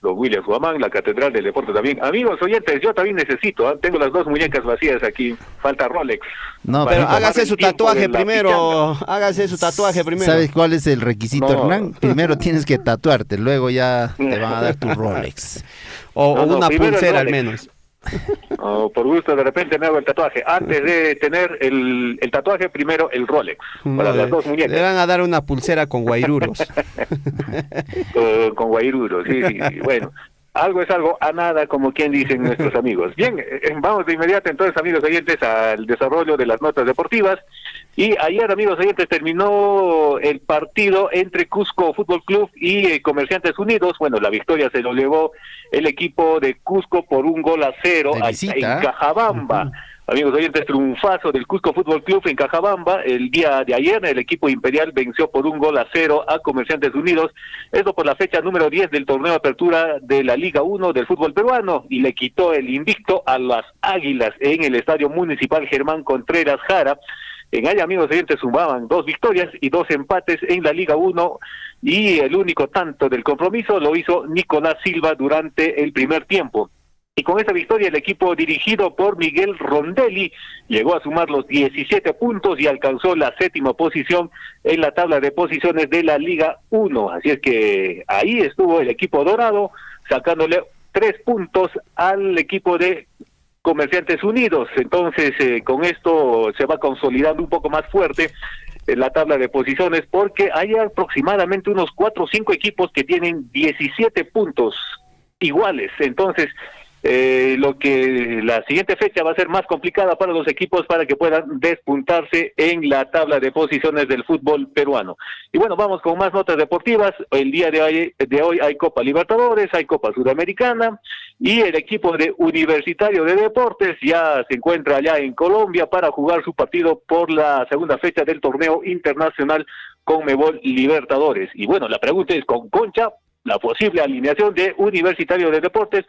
Don William Guamán, la Catedral del Deporte también. Amigos oyentes, yo también necesito, tengo las dos muñecas vacías aquí, falta Rolex. No, pero hágase su tatuaje primero, ¿Sabes cuál es el requisito, Hernán? Primero tienes que tatuarte, luego ya te van a dar tu Rolex. O una pulsera al menos. Por gusto, de repente me hago el tatuaje. Antes de tener el tatuaje, primero el Rolex. Para las dos muñecas. Le van a dar una pulsera con guairuros. Con guairuros, sí. Bueno, algo es algo, a nada, como quien dicen nuestros amigos. Bien, vamos de inmediato entonces, amigos oyentes, al desarrollo de las notas deportivas. Y ayer, amigos oyentes, terminó el partido entre Cusco Fútbol Club y Comerciantes Unidos. Bueno, la victoria se lo llevó el equipo de Cusco por 1-0 en Cajabamba. Amigos oyentes, triunfazo del Cusco Fútbol Club en Cajabamba. El día de ayer el equipo imperial venció por 1-0 a Comerciantes Unidos. Esto por la fecha número 10 del torneo de apertura de la Liga 1 del fútbol peruano, y le quitó el invicto a las Águilas en el Estadio Municipal Germán Contreras Jara. En allá, amigos oyentes, sumaban 2 victorias y 2 empates en la Liga 1, y el único tanto del compromiso lo hizo Nicolás Silva durante el primer tiempo. Y con esta victoria el equipo dirigido por Miguel Rondelli llegó a sumar los 17 puntos y alcanzó la 7ª posición en la tabla de posiciones de la Liga 1. Así es que ahí estuvo el equipo dorado, sacándole 3 puntos al equipo de Comerciantes Unidos. Entonces con esto se va consolidando un poco más fuerte en la tabla de posiciones, porque hay aproximadamente unos 4 o 5 equipos que tienen 17 puntos iguales. Entonces lo que la siguiente fecha va a ser más complicada para los equipos para que puedan despuntarse en la tabla de posiciones del fútbol peruano. Y bueno, vamos con más notas deportivas. El día de hoy hay Copa Libertadores, hay Copa Sudamericana, y el equipo de Universitario de Deportes ya se encuentra allá en Colombia para jugar su partido por la segunda fecha del torneo internacional Conmebol Libertadores. Y bueno, la pregunta es con Concha, la posible alineación de Universitario de Deportes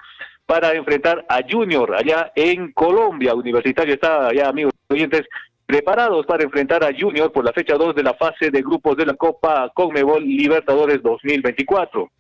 para enfrentar a Junior allá en Colombia. Universitario está allá, amigos oyentes, preparados para enfrentar a Junior por la fecha 2 de la fase de grupos de la Copa Conmebol Libertadores 2024.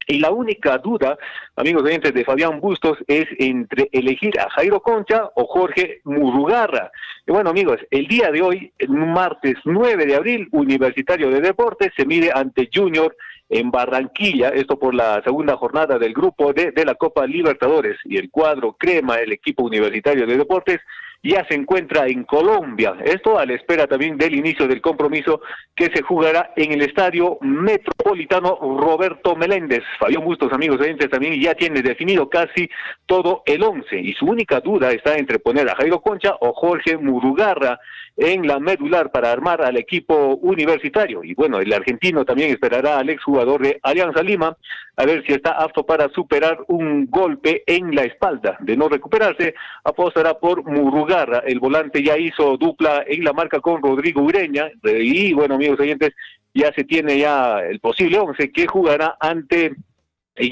Y la única duda, amigos oyentes, de Fabián Bustos es entre elegir a Jairo Concha o Jorge Murugarra. Y bueno, amigos, el día de hoy, martes 9 de abril, Universitario de Deportes se mide ante Junior en Barranquilla, esto por la segunda jornada del grupo de la Copa Libertadores, y el cuadro crema, el equipo Universitario de Deportes, ya se encuentra en Colombia, esto a la espera también del inicio del compromiso que se jugará en el Estadio Metropolitano Roberto Meléndez. Fabián Bustos, amigos oyentes, también ya tiene definido casi todo el 11, y su única duda está entre poner a Jairo Concha o Jorge Murugarra en la medular para armar al equipo universitario. Y bueno, el argentino también esperará al exjugador de Alianza Lima a ver si está apto para superar un golpe en la espalda. De no recuperarse, apostará por Murugarra. El volante ya hizo dupla en la marca con Rodrigo Ureña, y bueno, amigos oyentes, ya se tiene ya el posible 11 que jugará ante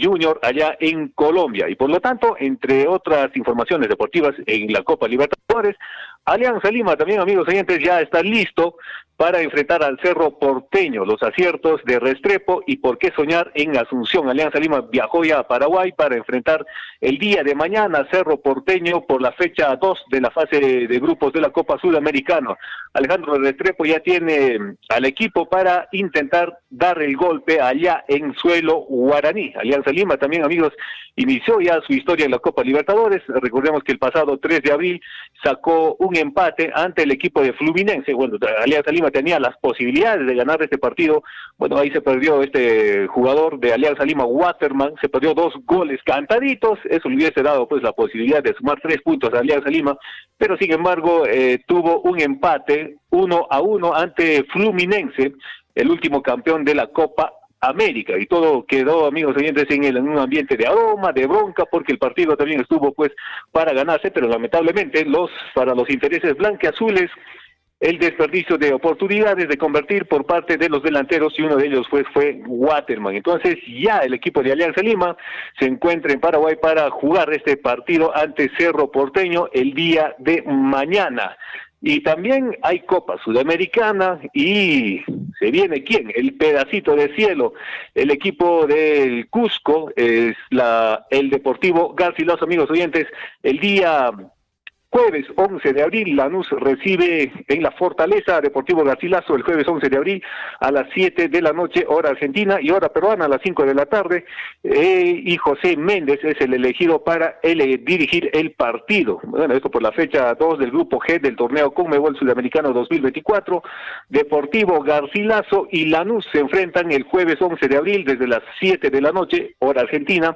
Junior allá en Colombia. Y por lo tanto, entre otras informaciones deportivas en la Copa Libertadores, Alianza Lima también, amigos oyentes, ya está listo para enfrentar al Cerro Porteño. Los aciertos de Restrepo y por qué soñar en Asunción. Alianza Lima viajó ya a Paraguay para enfrentar el día de mañana Cerro Porteño por la fecha 2 de la fase de grupos de la Copa Sudamericana. Alejandro Restrepo ya tiene al equipo para intentar dar el golpe allá en suelo guaraní. Alianza Lima también, amigos, inició ya su historia en la Copa Libertadores. Recordemos que el pasado 3 de abril sacó un empate ante el equipo de Fluminense. Bueno, Alianza Lima tenía las posibilidades de ganar este partido. Bueno, ahí se perdió este jugador de Alianza Lima, Waterman, se perdió 2 goles cantaditos. Eso le hubiese dado pues la posibilidad de sumar 3 puntos a Alianza Lima, pero sin embargo tuvo un empate 1-1 ante Fluminense, el último campeón de la Copa América, y todo quedó, amigos oyentes, en un ambiente de aroma, de bronca, porque el partido también estuvo pues para ganarse, pero lamentablemente para los intereses blanqueazules, el desperdicio de oportunidades de convertir por parte de los delanteros, y uno de ellos fue Waterman. Entonces ya el equipo de Alianza Lima se encuentra en Paraguay para jugar este partido ante Cerro Porteño el día de mañana. Y también hay Copa Sudamericana y se viene ¿quién? El pedacito de cielo. El equipo del Cusco es el Deportivo Garcilaso, amigos oyentes. El día jueves 11 de abril, Lanús recibe en la Fortaleza Deportivo Garcilaso el jueves 11 de abril a las 7 de la noche, hora argentina, y hora peruana a las 5 de la tarde, y José Méndez es el elegido para dirigir el partido. Bueno, esto por la fecha 2 del grupo G del torneo Conmebol Sudamericano 2024. Deportivo Garcilaso y Lanús se enfrentan el jueves 11 de abril desde las 7 de la noche, hora argentina,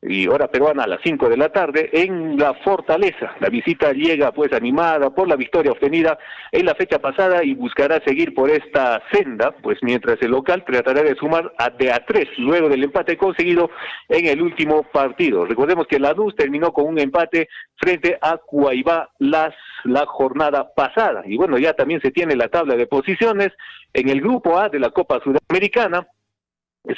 y hora peruana a las 5 de la tarde en la Fortaleza. La visita llega pues animada por la victoria obtenida en la fecha pasada y buscará seguir por esta senda, pues mientras el local tratará de sumar de a 3 luego del empate conseguido en el último partido. Recordemos que Lanús terminó con un empate frente a Cuaibá la jornada pasada, y bueno, ya también se tiene la tabla de posiciones en el grupo A de la Copa Sudamericana.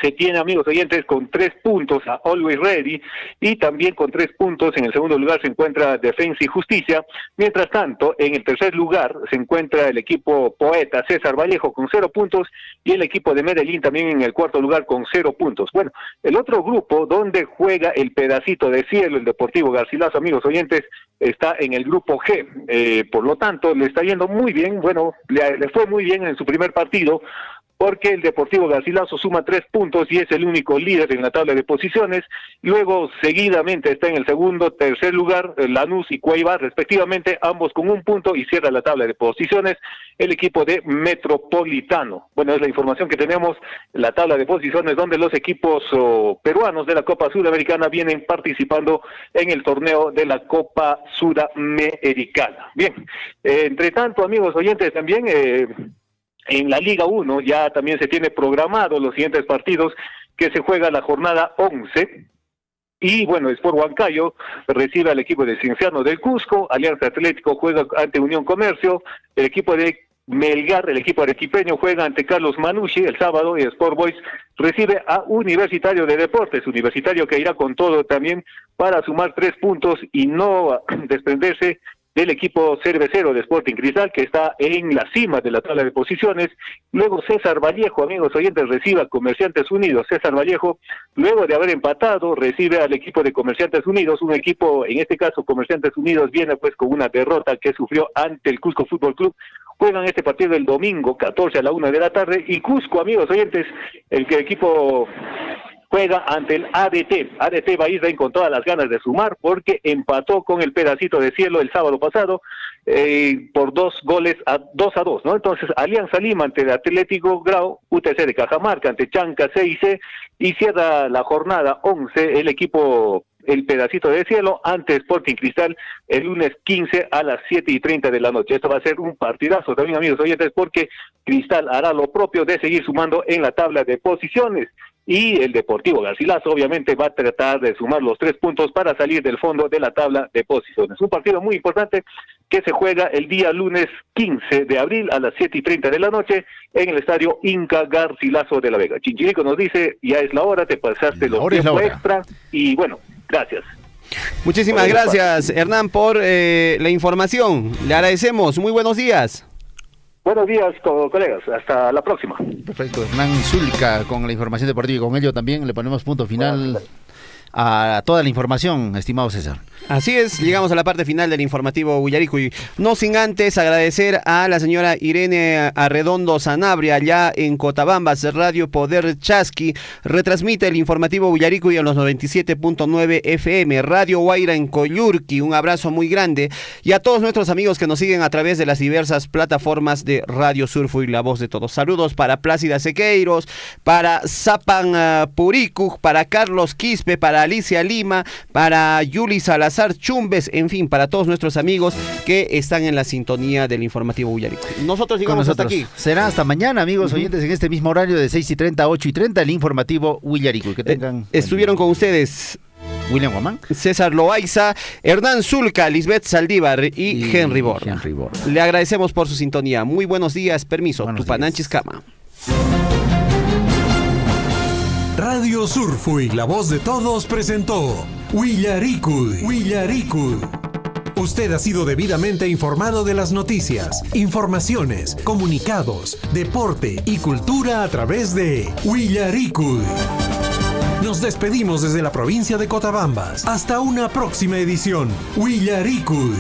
Se tiene, amigos oyentes, con 3 puntos a Always Ready, y también con 3 puntos en el segundo lugar se encuentra Defensa y Justicia. Mientras tanto, en el tercer lugar se encuentra el equipo Poeta César Vallejo con 0 puntos, y el equipo de Medellín también en el cuarto lugar con 0 puntos. Bueno, el otro grupo donde juega el pedacito de cielo, el Deportivo Garcilaso, amigos oyentes, está en el grupo G. Por lo tanto, le está yendo muy bien. Bueno, le fue muy bien en su primer partido, porque el Deportivo Garcilaso suma 3 puntos y es el único líder en la tabla de posiciones. Luego, seguidamente, está en el segundo, tercer lugar, Lanús y Cuaibá, respectivamente, ambos con 1 punto, y cierra la tabla de posiciones el equipo de Metropolitano. Bueno, es la información que tenemos, la tabla de posiciones, donde los equipos peruanos de la Copa Sudamericana vienen participando en el torneo de la Copa Sudamericana. Bien, entre tanto, amigos oyentes, también en la Liga 1 ya también se tiene programado los siguientes partidos que se juega la jornada 11. Y bueno, Sport Huancayo recibe al equipo de Cienciano del Cusco, Alianza Atlético juega ante Unión Comercio, el equipo de Melgar, el equipo arequipeño, juega ante Carlos Manucci el sábado, y Sport Boys recibe a Universitario de Deportes, Universitario que irá con todo también para sumar 3 puntos y no desprenderse del equipo cervecero de Sporting Cristal, que está en la cima de la tabla de posiciones. Luego César Vallejo, amigos oyentes, recibe a Comerciantes Unidos. César Vallejo, luego de haber empatado, recibe al equipo de Comerciantes Unidos, un equipo, en este caso Comerciantes Unidos, viene pues con una derrota que sufrió ante el Cusco Fútbol Club. Juegan este partido el domingo, 14 a la 1 de la tarde, y Cusco, amigos oyentes, el equipo juega ante el ADT. ADT va a ir con todas las ganas de sumar, porque empató con el pedacito de cielo el sábado pasado por 2 goles a 2, ¿no? Entonces, Alianza Lima ante el Atlético Grau, UTC de Cajamarca ante Chanca CIC, y cierra la jornada 11 el equipo el pedacito de cielo ante Sporting Cristal el lunes 15 a las 7:30 de la noche. Esto va a ser un partidazo también, amigos oyentes, porque Cristal hará lo propio de seguir sumando en la tabla de posiciones. y el Deportivo Garcilaso obviamente va a tratar de sumar los 3 puntos para salir del fondo de la tabla de posiciones. Un partido muy importante que se juega el día lunes 15 de abril a las 7:30 de la noche en el estadio Inca Garcilaso de la Vega. Chinchirico nos dice, ya es la hora, te pasaste los tiempos extra y bueno, gracias. Muchísimas gracias, Hernán, por la información. Le agradecemos. Muy buenos días. Buenos días, colegas. Hasta la próxima. Perfecto. Hernán Zulca con la información deportiva y con ello también le ponemos punto final a toda la información, estimado César. Así es, llegamos a la parte final del informativo Huillaricuy. No sin antes agradecer a la señora Irene Arredondo Sanabria, allá en Cotabambas. Radio Poder Chasqui retransmite el informativo Huillaricuy en los 97.9 FM. Radio Guaira en Coyurqui, un abrazo muy grande. Y a todos nuestros amigos que nos siguen a través de las diversas plataformas de Radio Surfo y La Voz de Todos. Saludos para Plácida Sequeiros, para Zapan Puricu, para Carlos Quispe, para Alicia Lima, para Yuli Salazar Chumbes, en fin, para todos nuestros amigos que están en la sintonía del informativo Huillaricuy. Nosotros llegamos hasta aquí. Será hasta mañana, amigos oyentes, en este mismo horario de 6:30 a 8:30, el informativo Huillaricuy. Que tengan estuvieron con ustedes William Guamán, César Loaiza, Hernán Zulca, Lisbeth Saldívar y Henry Borna. Le agradecemos por su sintonía. Muy buenos días, permiso. Tupananchis Cama. Radio Surfo y La Voz de Todos presentó Huillaricuy. Usted ha sido debidamente informado de las noticias, informaciones, comunicados, deporte y cultura a través de Huillaricuy. Nos despedimos desde la provincia de Cotabambas. Hasta una próxima edición. Huillaricuy.